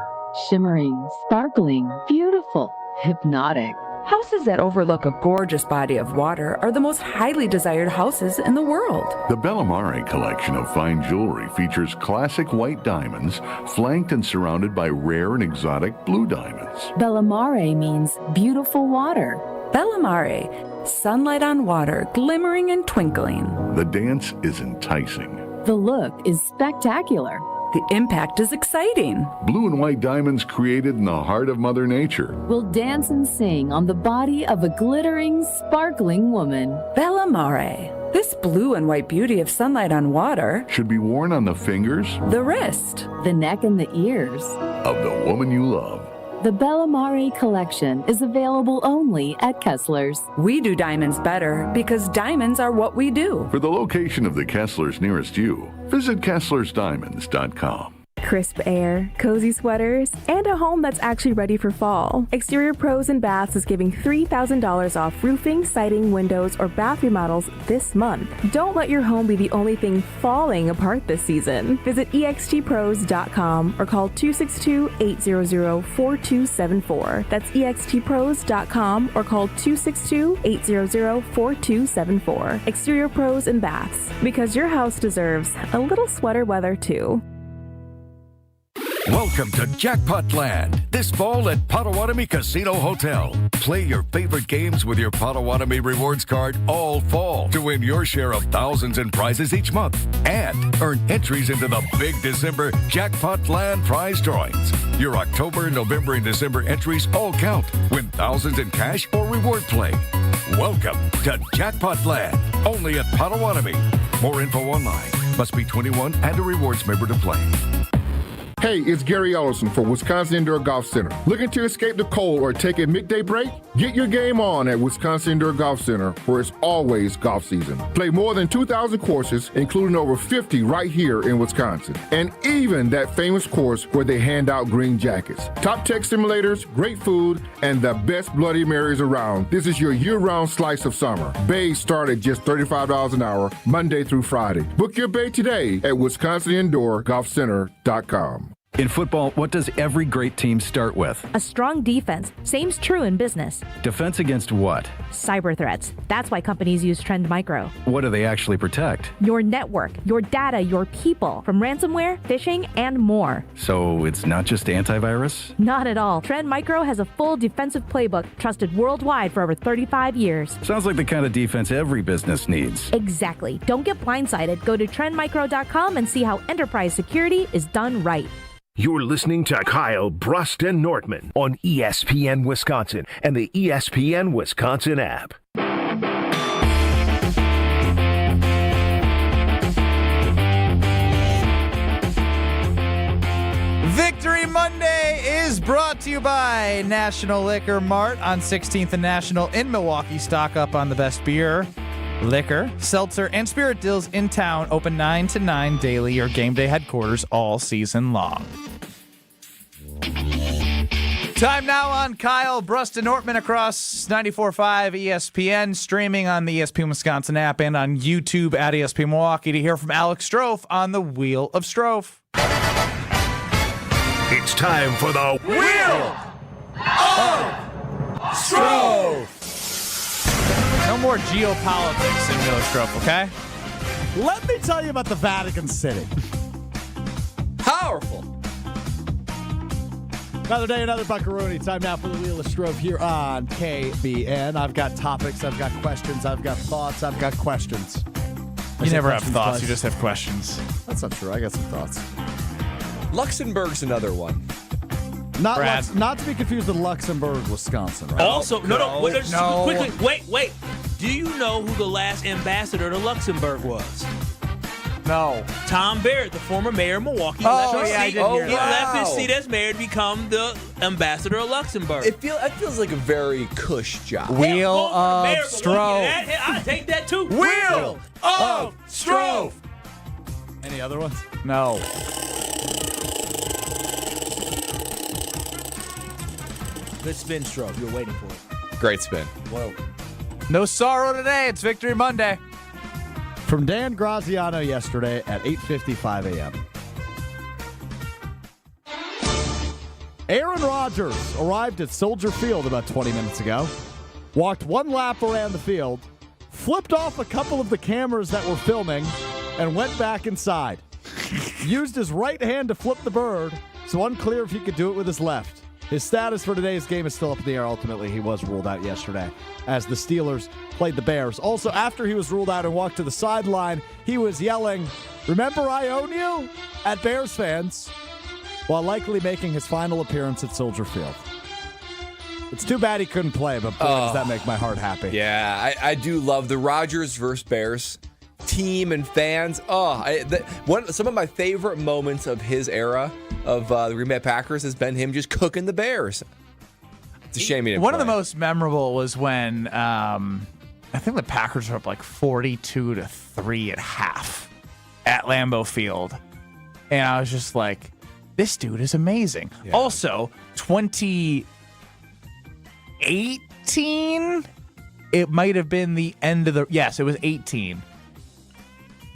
Shimmering, sparkling, beautiful, hypnotic. Houses that overlook a gorgeous body of water are the most highly desired houses in the world. The Bellamare collection of fine jewelry features classic white diamonds, flanked and surrounded by rare and exotic blue diamonds. Bellamare means beautiful water. Bellamare, sunlight on water, glimmering and twinkling. The dance is enticing. The look is spectacular. The impact is exciting. Blue and white diamonds created in the heart of Mother Nature. Will dance and sing on the body of a glittering, sparkling woman. Bellamare. This blue and white beauty of sunlight on water should be worn on the fingers, the wrist, the neck, and the ears of the woman you love. The Bellamare collection is available only at Kessler's. We do diamonds better because diamonds are what we do. For the location of the Kesslers nearest you, visit KesslersDiamonds.com. Crisp air, cozy sweaters, and a home that's actually ready for fall. Exterior Pros and Baths is giving $3,000 off roofing, siding, windows, or bath remodels this month. Don't let your home be the only thing falling apart this season. Visit extpros.com or call 262-800-4274. That's extpros.com or call 262-800-4274. Exterior Pros and Baths, because your house deserves a little sweater weather too. Welcome to Jackpot Land this fall at Potawatomi Casino Hotel. Play your favorite games with your Potawatomi Rewards card all fall to win your share of thousands in prizes each month and earn entries into the big December Jackpot Land prize drawings. Your October, November, and December entries all count. Win thousands in cash or reward play. Welcome to Jackpot Land, only at Potawatomi. More info online. Must be 21 and a rewards member to play. Hey, it's Gary Ellison for Wisconsin Indoor Golf Center. Looking to escape the cold or take a midday break? Get your game on at Wisconsin Indoor Golf Center, where it's always golf season. Play more than 2,000 courses, including over 50 right here in Wisconsin. And even that famous course where they hand out green jackets. Top tech simulators, great food, and the best Bloody Marys around. This is your year-round slice of summer. Bays start at just $35 an hour, Monday through Friday. Book your bay today at WisconsinIndoorGolfCenter.com. In football, what does every great team start with? A strong defense. Same's true in business. Defense against what? Cyber threats. That's why companies use Trend Micro. What do they actually protect? Your network, your data, your people, from ransomware, phishing, and more. So it's not just antivirus? Not at all. Trend Micro has a full defensive playbook trusted worldwide for over 35 years. Sounds like the kind of defense every business needs. Exactly. Don't get blindsided. Go to trendmicro.com and see how enterprise security is done right. You're listening to Kyle, Brust, and Nortman on ESPN Wisconsin and the ESPN Wisconsin app. Victory Monday is brought to you by National Liquor Mart on 16th and National in Milwaukee. Stock up on the best beer, liquor, seltzer, and spirit deals in town. Open 9 to 9 daily. Your game day headquarters all season long. Time now on Kyle, Brust, and Nortman across 94.5 ESPN, streaming on the ESPN Wisconsin app and on YouTube at ESPN Milwaukee to hear from Alex Strofe on the Wheel of Strofe. It's time for the Wheel of Strofe. No more geopolitics in Wheel of Strofe, okay? Let me tell you about the Vatican City. Powerful. Another day, another buckaroonie. Time now for the Wheel of Strofe here on KBN. I've got topics, I've got questions, I've got thoughts, I've got questions. You never have thoughts, you just have questions. That's not true. I got some thoughts. Luxembourg's another one. Not to be confused with Luxembourg, Wisconsin, right? Also, quickly, wait. Do you know who the last ambassador to Luxembourg was? No. Tom Barrett, the former mayor of Milwaukee. I did hear that. He left his seat as mayor to become the ambassador of Luxembourg. It feels like a very cush job. Wheel of Strofe. I take that too. Wheel of Strofe. Any other ones? No. Good spin, Strofe. You were waiting for it. Great spin. Whoa. No sorrow today. It's Victory Monday. From Dan Graziano yesterday at 8:55 a.m. Aaron Rodgers arrived at Soldier Field about 20 minutes ago. walked one lap around the field, flipped off a couple of the cameras that were filming, and went back inside. Used his right hand to flip the bird, so unclear if he could do it with his left. His status for today's game is still up in the air. Ultimately, he was ruled out yesterday as the Steelers played the Bears. Also, after he was ruled out and walked to the sideline, he was yelling, "Remember I own you?" at Bears fans, while likely making his final appearance at Soldier Field. It's too bad he couldn't play, but boy, does that make my heart happy. Yeah, I do love the Rodgers versus Bears team and fans. Some of my favorite moments of his era of the Green Bay Packers has been him just cooking the Bears. It's a shame he didn't One play. of the most memorable was when I think the Packers were up like 42-3 at half at Lambeau Field. And I was just like, this dude is amazing. Yeah. Also, 2018, it might have been the end of yes, it was 18.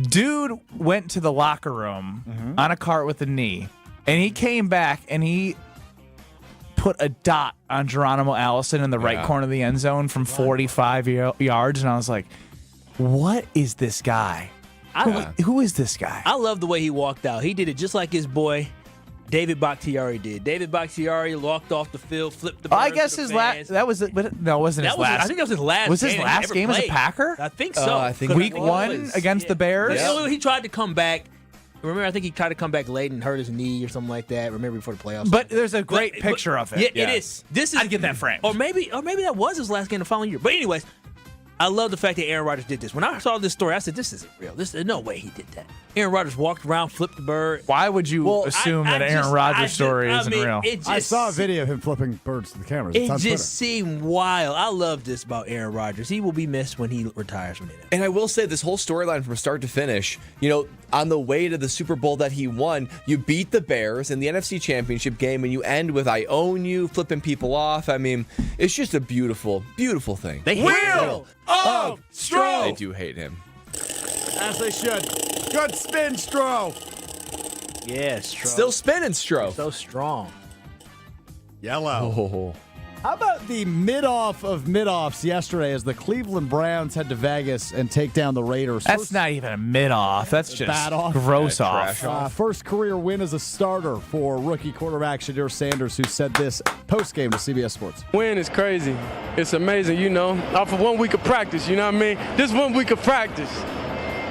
Dude went to the locker room on a cart with a knee, and he came back and he put a dot on Geronimo Allison in the right corner of the end zone from 45 yards, and I was like, what is this guy? Who is this guy? I love the way he walked out. He did it just like his boy David Bakhtiari did. David Bakhtiari walked off the field, flipped the bird. I guess his last. That was it, but no, it wasn't his last. I think that was his last. Was game his last game as a Packer? I think so. I think week 1 against the Bears. Yeah. He tried to come back. Remember, I think he tried to come back late and hurt his knee or something like that. Remember before the playoffs. But there's a great picture of it. Yeah, it is. This is. I'd get that framed. Or maybe that was his last game the following year. But anyways, I love the fact that Aaron Rodgers did this. When I saw this story, I said, this isn't real. There's no way he did that. Aaron Rodgers walked around, flipped the bird. Why would you assume that Aaron Rodgers' story isn't real? I saw a video of him flipping birds to the cameras. It just seemed wild. I love this about Aaron Rodgers. He will be missed when he retires from the NFL. And I will say, this whole storyline from start to finish, on the way to the Super Bowl that he won, you beat the Bears in the NFC Championship game, and you end with "I own you," flipping people off. I mean, it's just a beautiful, beautiful thing. They hate Wheel of Stroh. They do hate him. As they should. Good spin, Stroh. Yeah, Stroh. Still spinning, Stroh. So strong. Yellow. Oh. How about the mid-off of mid-offs yesterday as the Cleveland Browns head to Vegas and take down the Raiders? That's not even a mid-off. That's just bad off. Gross off. First career win as a starter for rookie quarterback Shedeur Sanders, who said this post-game to CBS Sports. Win is crazy. It's amazing, off of 1 week of practice, you know what I mean? Just 1 week of practice.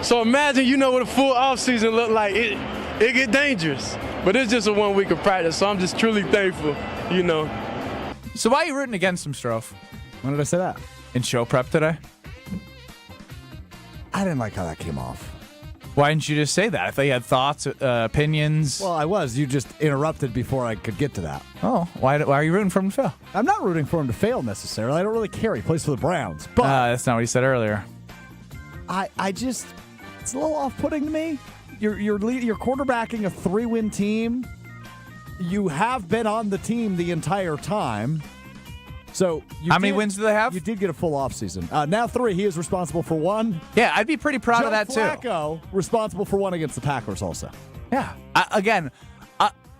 So imagine, what a full offseason look like. It get dangerous. But it's just a 1 week of practice, so I'm just truly thankful, So why are you rooting against him, Strofe? When did I say that? In show prep today? I didn't like how that came off. Why didn't you just say that? I thought you had thoughts, opinions. Well, I was. You just interrupted before I could get to that. Oh, why are you rooting for him to fail? I'm not rooting for him to fail necessarily. I don't really care. He plays for the Browns. But that's not what he said earlier. I just, it's a little off-putting to me. You're quarterbacking a 3-win team. You have been on the team the entire time. So how many wins do they have? You did get a full offseason. Now 3. He is responsible for 1. Yeah, I'd be pretty proud of that too. Flacco, responsible for 1 against the Packers also. Yeah.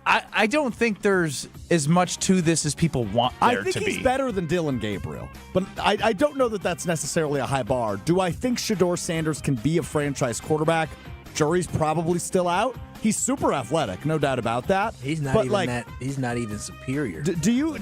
I don't think there's as much to this as people want there to be. I think he's better than Dylan Gabriel, but I don't know that that's necessarily a high bar. Do I think Shedeur Sanders can be a franchise quarterback? Jury's probably still out. He's super athletic, no doubt about that. He's not even that. He's not even superior. Do you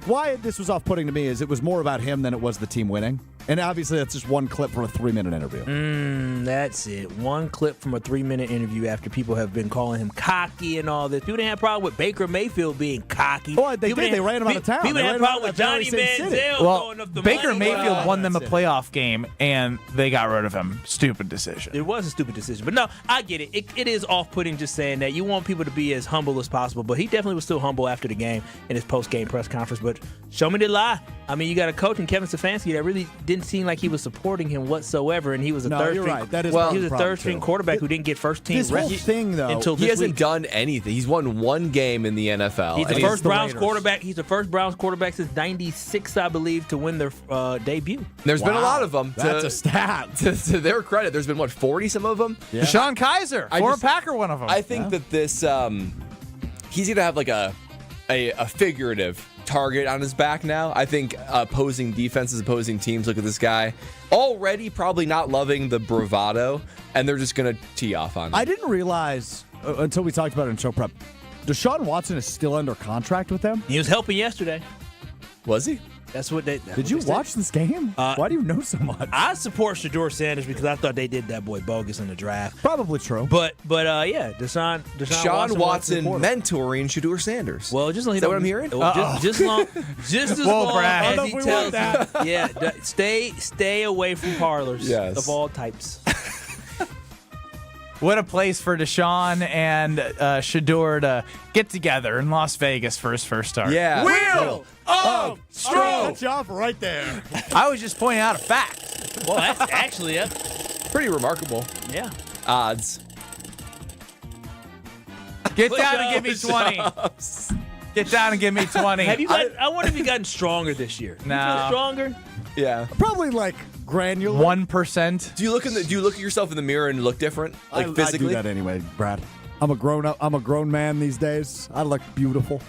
why this was off-putting to me is it was more about him than it was the team winning? And obviously that's just one clip from a 3-minute interview. That's it. One clip from a 3-minute interview after people have been calling him cocky and all this. People didn't have a problem with Baker Mayfield being cocky. Oh, they did. They ran him out of town. People didn't have a problem with Johnny Manziel going up the Baker money. Mayfield won them a playoff game, and they got rid of him. Stupid decision. It was a stupid decision. But no, I get it. It is off-putting just saying that. You want people to be as humble as possible, but he definitely was still humble after the game in his post-game press conference. But show me the lie. I mean, you got a coach in Kevin Stefanski that really didn't seem like he was supporting him whatsoever, and he was a third-string. Right. That is he was a third-string quarterback who didn't get first-team reps. This whole thing, though, until he this hasn't week. done anything. He's won 1 game in the NFL. He's the first Browns quarterback. He's the first Browns quarterback since '96, I believe, to win their debut. There's been a lot of them. That's a stat. To their credit, there's been 40 some of them. Yeah. Deshaun Kaiser, former Packer, one of them. I think that this he's gonna have like a figurative target on his back now. I think opposing defenses, opposing teams look at this guy already probably not loving the bravado, and they're just going to tee off on him. I didn't realize until we talked about it in show prep, Deshaun Watson is still under contract with them? He was helping yesterday. Was he? That's what they. Did you watch this game? Why do you know so much? I support Shedeur Sanders because I thought they did that boy bogus in the draft. Probably true. But yeah, Deshaun Watson mentoring Shedeur Sanders. Well, just is that what I'm hearing? Just as long Brad. as he tells you. Yeah, stay away from parlors of all types. What a place for Deshaun and Shedeur to get together in Las Vegas for his first start. Yeah. Wheel of Stro. Cut you off right there. I was just pointing out a fact. Well, that's actually pretty remarkable. Yeah. Odds. Get down and give me 20. Get down and give me 20. I wonder if you've gotten stronger this year. No. You feel stronger? Yeah. Probably like granular. 1%. Do you look at yourself in the mirror and look different, like physically? I do that anyway, Brad. I'm a grown man these days. I look beautiful.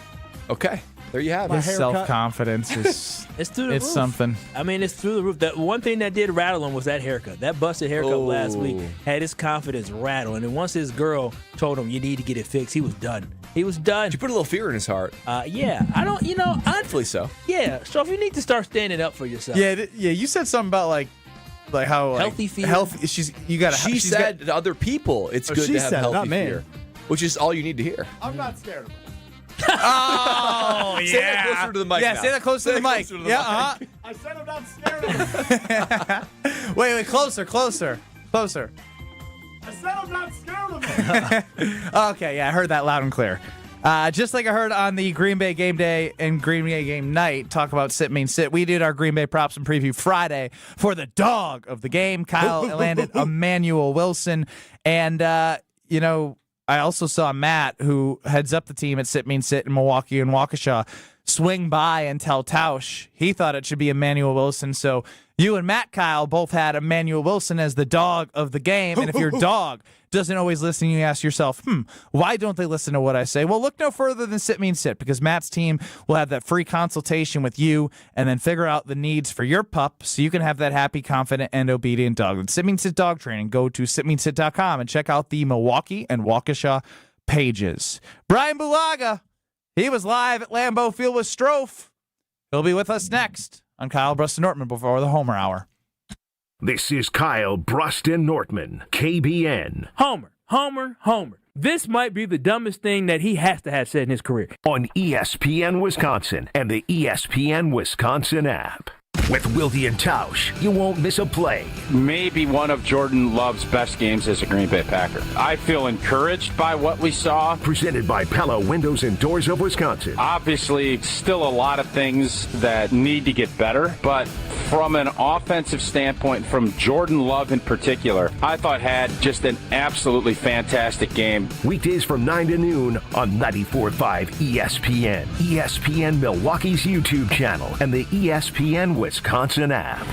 Okay, there you have it. His self-confidence is it's through the roof. Something. I mean, it's through the roof. That one thing that did rattle him was that haircut. That busted haircut last week had his confidence rattled. And once his girl told him you need to get it fixed, he was done. He was done. Did you put a little fear in his heart? Yeah. I don't. Hopefully so. Yeah. So if you need to start standing up for yourself. Yeah. You said something about like how healthy fear. Healthy. She said to other people it's good to have healthy fear, which is all you need to hear. I'm not scared of it. Oh, yeah. Say that closer to the mic. Yeah, now. say that closer to the mic. Yeah, I said I'm not scared of it. Wait, closer. I said I'm not scared of it. Okay, yeah, I heard that loud and clear. Just like I heard on the Green Bay game day and Green Bay game night, talk about sit, mean sit. We did our Green Bay props and preview Friday for the dog of the game. Kyle landed Emanuel Wilson. And, I also saw Matt, who heads up the team at Sit Mean Sit in Milwaukee and Waukesha, swing by and tell Tausch he thought it should be Emanuel Wilson. So you and Matt, Kyle, both had Emanuel Wilson as the dog of the game. And if your dog doesn't always listen, you ask yourself, why don't they listen to what I say? Well, look no further than Sit Mean Sit, because Matt's team will have that free consultation with you and then figure out the needs for your pup so you can have that happy, confident, and obedient dog. With Sit Mean Sit dog training, go to sitmeansit.com and check out the Milwaukee and Waukesha pages. Brian Bulaga, he was live at Lambeau Field with Strofe. He'll be with us next on Kyle, Brust Nortman before the Homer Hour. This is Kyle, Brust Nortman, KBN. Homer. This might be the dumbest thing that he has to have said in his career. On ESPN Wisconsin and the ESPN Wisconsin app. With Wilde and Tausch, you won't miss a play. Maybe one of Jordan Love's best games as a Green Bay Packer. I feel encouraged by what we saw. Presented by Pella Windows and Doors of Wisconsin. Obviously, still a lot of things that need to get better, but from an offensive standpoint, from Jordan Love in particular, I thought had just an absolutely fantastic game. Weekdays from 9 to noon on 94.5 ESPN, ESPN Milwaukee's YouTube channel, and the ESPN Wisconsin app.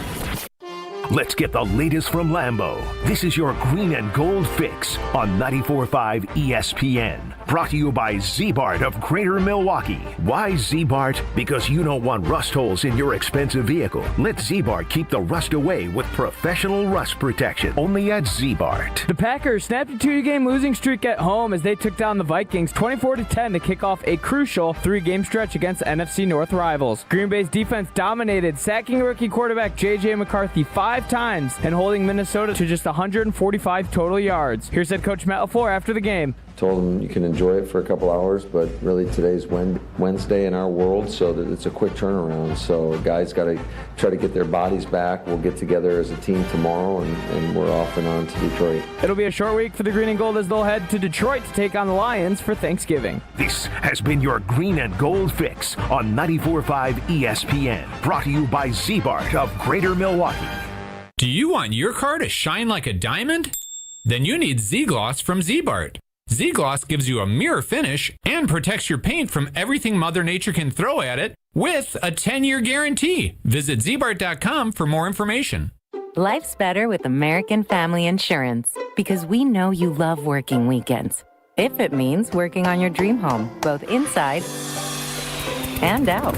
Let's get the latest from Lambeau. This is your green and gold fix on 94.5 ESPN. Brought to you by Z-Bart of Greater Milwaukee. Why Z-Bart? Because you don't want rust holes in your expensive vehicle. Let Z-Bart keep the rust away with professional rust protection. Only at Z-Bart. The Packers snapped a 2-game losing streak at home as they took down the Vikings 24-10 to kick off a crucial 3-game stretch against NFC North rivals. Green Bay's defense dominated, sacking rookie quarterback JJ McCarthy 5 times and holding Minnesota to just 145 total yards. Here's head coach Matt LaFleur after the game. Told them you can enjoy it for a couple hours, but really today's Wednesday in our world, so that it's a quick turnaround. So guys got to try to get their bodies back. We'll get together as a team tomorrow, and we're off and on to Detroit. It'll be a short week for the Green and Gold as they'll head to Detroit to take on the Lions for Thanksgiving. This has been your green and gold fix on 94.5 ESPN. Brought to you by Z-Bart of Greater Milwaukee. Do you want your car to shine like a diamond? Then you need Z-Gloss from Z-Bart. Z-Gloss gives you a mirror finish and protects your paint from everything Mother Nature can throw at it with a 10-year guarantee. Visit zbart.com for more information. Life's better with American Family Insurance because we know you love working weekends. If it means working on your dream home, both inside and out.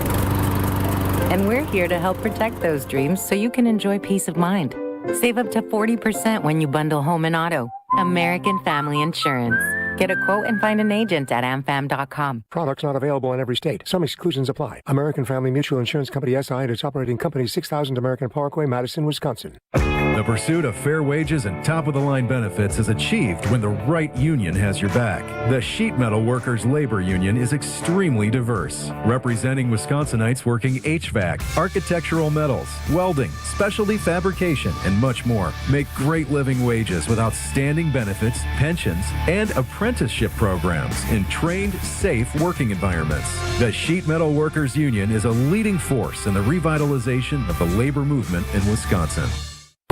And we're here to help protect those dreams so you can enjoy peace of mind. Save up to 40% when you bundle home and auto. American Family Insurance. Get a quote and find an agent at amfam.com. Products not available in every state. Some exclusions apply. American Family Mutual Insurance Company SI and its operating company 6000 American Parkway, Madison, Wisconsin. The pursuit of fair wages and top-of-the-line benefits is achieved when the right union has your back. The Sheet Metal Workers Labor Union is extremely diverse, representing Wisconsinites working HVAC, architectural metals, welding, specialty fabrication, and much more. Make great living wages with outstanding benefits, pensions, and apprenticeship programs in trained, safe working environments. The Sheet Metal Workers Union is a leading force in the revitalization of the labor movement in Wisconsin.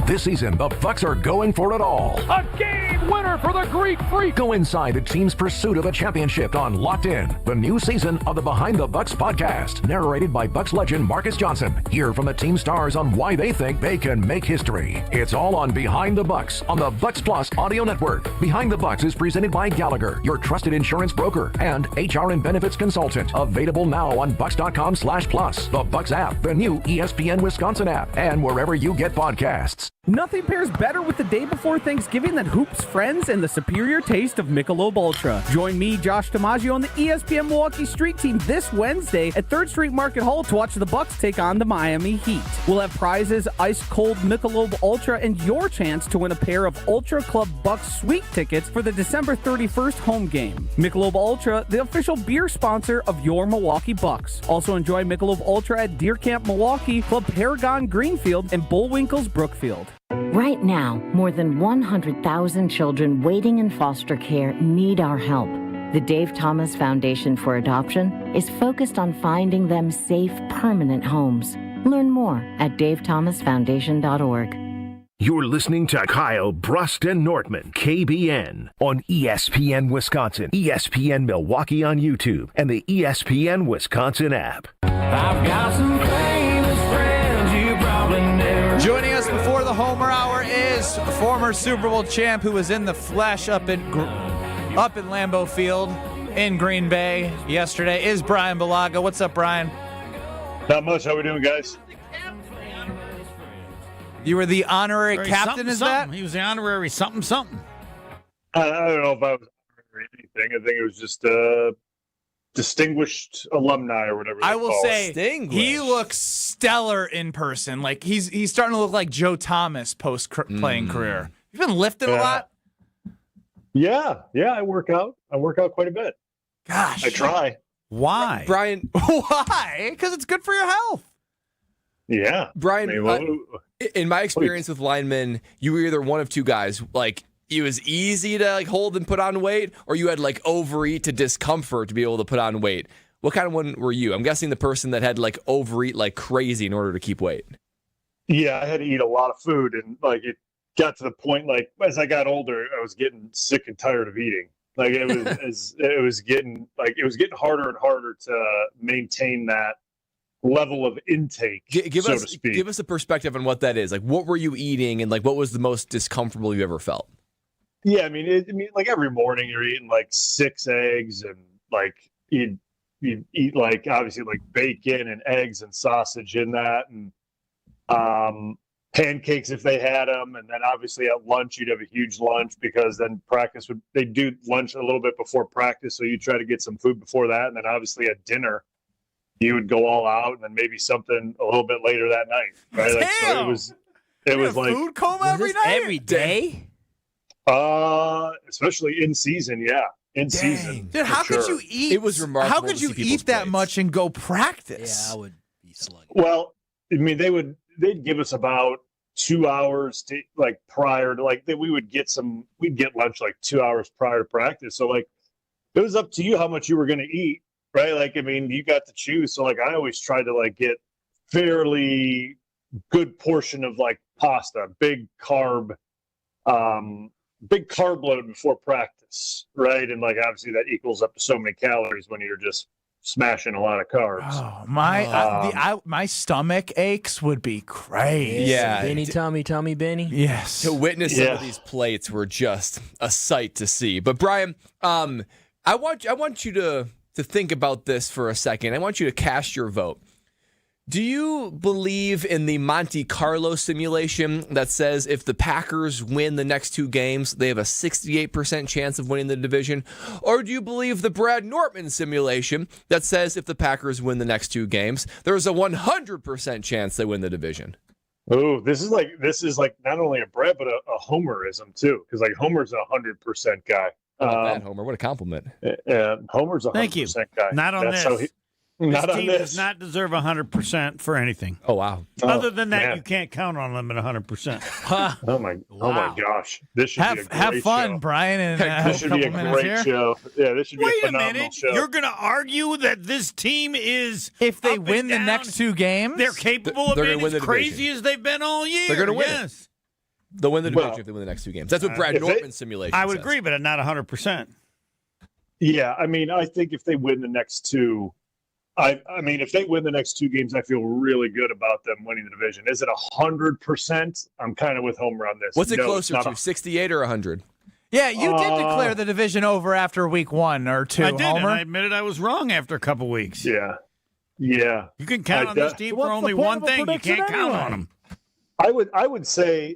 This season, the Bucks are going for it all. A game winner for the Greek Freak. Go inside the team's pursuit of a championship on Locked In, the new season of the Behind the Bucks podcast, narrated by Bucks legend Marcus Johnson. Hear from the team stars on why they think they can make history. It's all on Behind the Bucks on the Bucks Plus audio network. Behind the Bucks is presented by Gallagher, your trusted insurance broker and HR and benefits consultant. Available now on bucks.com/plus, the Bucks app, the new ESPN Wisconsin app, and wherever you get podcasts. Nothing pairs better with the day before Thanksgiving than Hoops Friends and the superior taste of Michelob Ultra. Join me, Josh DiMaggio, on the ESPN Milwaukee Street Team this Wednesday at 3rd Street Market Hall to watch the Bucks take on the Miami Heat. We'll have prizes, ice-cold Michelob Ultra, and your chance to win a pair of Ultra Club Bucks Suite tickets for the December 31st home game. Michelob Ultra, the official beer sponsor of your Milwaukee Bucks. Also enjoy Michelob Ultra at Deer Camp Milwaukee, Club Paragon Greenfield, and Bullwinkle's Brookfield. Right now, more than 100,000 children waiting in foster care need our help. The Dave Thomas Foundation for Adoption is focused on finding them safe, permanent homes. Learn more at davethomasfoundation.org. You're listening to Kyle, Brust, and Nortman, KBN, on ESPN Wisconsin, ESPN Milwaukee on YouTube, and the ESPN Wisconsin app. I've got some famous friends you probably never. Joining us before the Homer Hour is former Super Bowl champ who was in the flesh up in Lambeau Field in Green Bay yesterday is Brian Bulaga. What's up, Brian? Not much. How we doing, guys? You were the honorary captain, is that? He was the honorary something. I don't know if I was honorary anything. I think it was just distinguished alumni or whatever. I will say he looks stellar in person. Like he's starting to look like Joe Thomas post playing career. You've been lifting a lot. Yeah. I work out. Quite a bit. Gosh, I try. Why, Brian? Why? Because it's good for your health. Yeah, Brian. In my experience with linemen, you were either one of two guys. Like it was easy to like hold and put on weight, or you had like overeat to discomfort to be able to put on weight. What kind of one were you? I'm guessing the person that had like overeat like crazy in order to keep weight. Yeah, I had to eat a lot of food, and like it got to the point like as I got older, I was getting sick and tired of eating. Like it was getting harder and harder to maintain that level of intake, so to speak. Give us a perspective on what that is. Like, what were you eating, and like, what was the most discomfortable you ever felt? Yeah, I mean, like every morning you're eating like 6 eggs, and like you eat like obviously like bacon and eggs and sausage in that, and pancakes if they had them, and then obviously at lunch you'd have a huge lunch because then they do lunch a little bit before practice, so you try to get some food before that, and then obviously at dinner you would go all out, and then maybe something a little bit later that night, right? Like, so it was like food coma every night, every day. Especially in season, yeah, season. Dude, how could you eat? It was remarkable. How could you eat that much and go practice? Yeah, I would be slugging. Well, I mean, they'd give us about 2 hours to like prior to like that we'd get lunch like 2 hours prior to practice. So like it was up to you how much you were going to eat. Right. Like, I mean, you got to choose. So like, I always tried to like get fairly good portion of like pasta, big carb load before practice. Right. And like, obviously that equals up to so many calories when you're just smashing a lot of carbs. Oh, my stomach aches would be crazy. Yeah. Benny, Tommy, Benny. Yes. To witness some of these plates were just a sight to see. But Brian, I want you to to think about this for a second. I want you to cast your vote. Do you believe in the Monte Carlo simulation that says if the Packers win the next 2 games, they have a 68% chance of winning the division? Or do you believe the Brad Nortman simulation that says if the Packers win the next 2 games, there's a 100% chance they win the division? Oh, this is like not only a Brad, but a Homerism too. Because like Homer's a 100% guy. How about that, Homer? What a compliment. Homer's a 100% guy. Not on That's this. how he- This Not on team this. does not deserve 100% for anything. Oh, wow. Other than that, man. you can't count on them at 100%. Oh my gosh! This should be a great Have fun, show. Brian, and This should be a great show. Yeah, this should be a Wait a phenomenal minute. show. You're going to argue that this team is if they up win and the down? next 2 games, They're capable of They're gonna being win as the crazy division. as they've been all year. They're going to win yes. it. They'll win the division Well, if they win the next 2 games. That's what Brad if they- Nortman's simulation I would says. agree, but not 100%. Yeah, I mean, I think if they win the next 2, I mean, if they win the next 2 games, I feel really good about them winning the division. Is it 100%? I'm kind of with Homer on this. What's it No, closer it's to, not 68 or 100? yeah, you did declare the division over after week 1 or 2, I did, Homer. and I admitted I was wrong after a couple weeks. Yeah. Yeah. You can count on this team for only one thing. You can't count on them. I'd say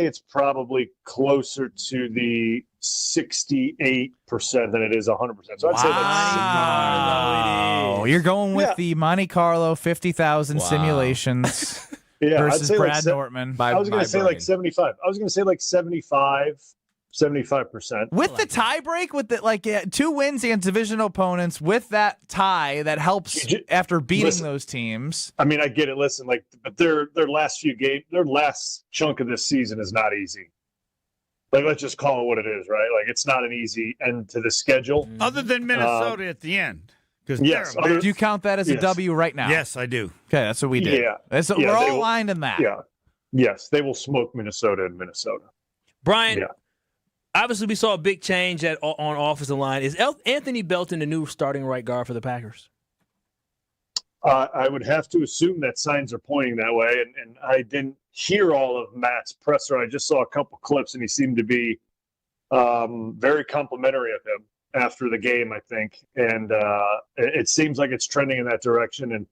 it's probably closer to the 68% than it is 100%. So I'd say like Wow. You're going with Yeah. the Monte Carlo 50,000 Wow. simulations yeah, I'd versus say Brad like Nortman. I was going to say Brian. like 75. I was going to say like 75%. With the tie break, with the 2 wins against divisional opponents, with that tie that helps after beating listen. those teams. I mean, I get it. Listen, like, but their last few games, their last chunk of this season is not easy. Like, let's just call it what it is, right? Like, it's not an easy end to the schedule. Other than Minnesota at the end. Yes. Do you count that as a Yes. W right now? Yes, I do. Okay, that's what we did. Yeah. So Yeah, we're they all will- aligned in that. Yeah. Yes, they will smoke Minnesota in Minnesota. Brian, Yeah. obviously we saw a big change on offensive line. Is Anthony Belton the new starting right guard for the Packers? I would have to assume that signs are pointing that way, and I didn't hear all of Matt's presser. I just saw a couple clips, and he seemed to be very complimentary of him after the game, I think. And it seems like it's trending in that direction. And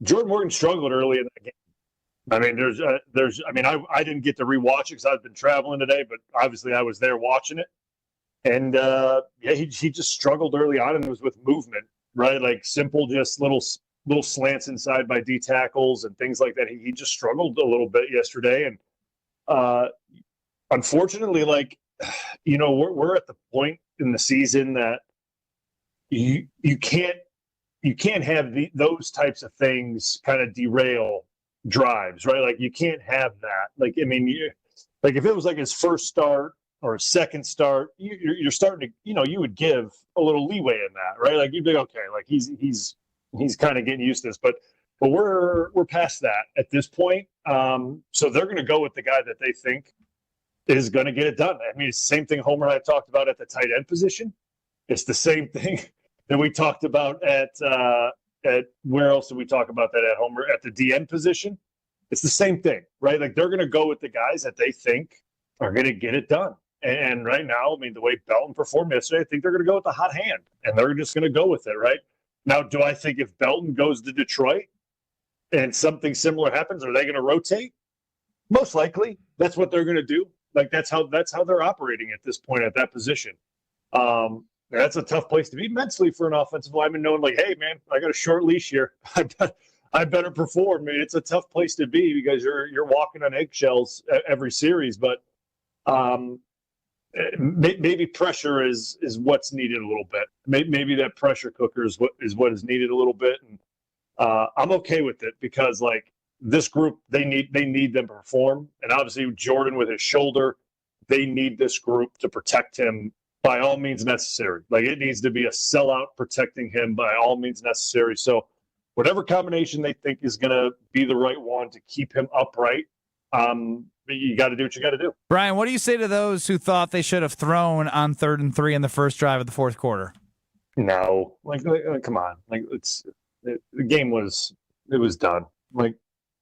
Jordan Morgan struggled early in that game. I mean, I didn't get to rewatch it because I've been traveling today, but obviously I was there watching it. And he just struggled early on, and it was with movement, right? Like simple, just little slants inside by D tackles and things like that. He just struggled a little bit yesterday. And unfortunately, like, we're at the point in the season that you can't have those types of things kind of derail drives, right? Like, you can't have that. Like, I mean, like if it was like his first start or his second start, you're starting to, you would give a little leeway in that, right? Like, you'd be okay, like he's kind of getting used to this, but we're past that at this point. So they're going to go with the guy that they think is going to get it done. I mean, it's the same thing Homer and I talked about at the tight end position. It's the same thing that we talked about at where else did we talk about that at Homer? At the DN position. It's the same thing, right? Like, they're going to go with the guys that they think are going to get it done. And right now, I mean, the way Belton performed yesterday, I think they're going to go with the hot hand, and they're just going to go with it, right? Now, do I think if Belton goes to Detroit and something similar happens, are they going to rotate? Most likely. That's what they're going to do. Like, that's how they're operating at this point at that position. That's a tough place to be mentally for an offensive lineman, knowing like, hey, man, I got a short leash here. I better perform. I mean, it's a tough place to be because you're walking on eggshells every series. But maybe pressure is what's needed a little bit. Maybe that pressure cooker is what is needed a little bit. And I'm okay with it because, like, this group, they need them to perform. And obviously Jordan with his shoulder, they need this group to protect him by all means necessary. Like, it needs to be a sellout protecting him by all means necessary. So whatever combination they think is going to be the right one to keep him upright, you got to do what you got to do. Brian, what do you say to those who thought they should have thrown on 3rd and 3 in the first drive of the fourth quarter? No, like come on. Like, the game was done. Like,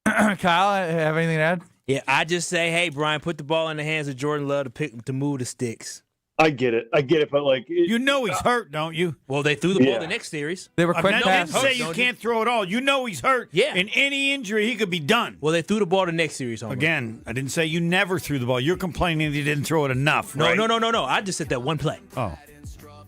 Kyle, have anything to add? Yeah, I just say, hey, Brian, put the ball in the hands of Jordan Love to move the sticks. I get it, but like You know he's hurt, don't you? Well, they threw the ball the next series. They were quick I passes. didn't say you can't throw it all. You know he's hurt. Yeah. In any injury, he could be done. Well, they threw the ball the next series. Again, I didn't say you never threw the ball. You're complaining that you didn't throw it enough, No, right? no. I just said that one play. Oh.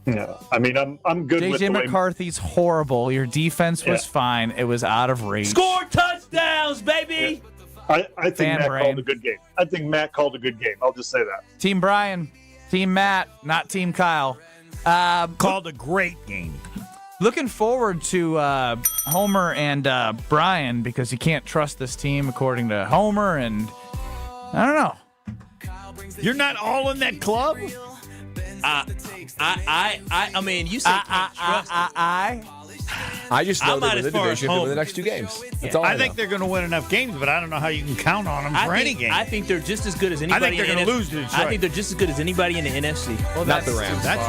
Yeah, I mean, I'm good with the JJ way McCarthy's horrible. Your defense was fine. It was out of reach. Score touchdowns, baby. I think Fan Matt brain. called a good game. I think Matt called a good game. I'll just say that. Team Brian, Team Matt, not Team Kyle. Called a great game. Looking forward to Homer and Brian because you can't trust this team according to Homer, and I don't know. You're not all in that club? I mean, you said I just know I'm they not win the as far as division for home. the next 2 games. That's all I know. think they're going to win enough games, but I don't know how you can count on them for any game. I think they're just as good as anybody. I think they're in going the to lose to Detroit. I think they're just as good as anybody in the NFC. Well, Not the Rams. That's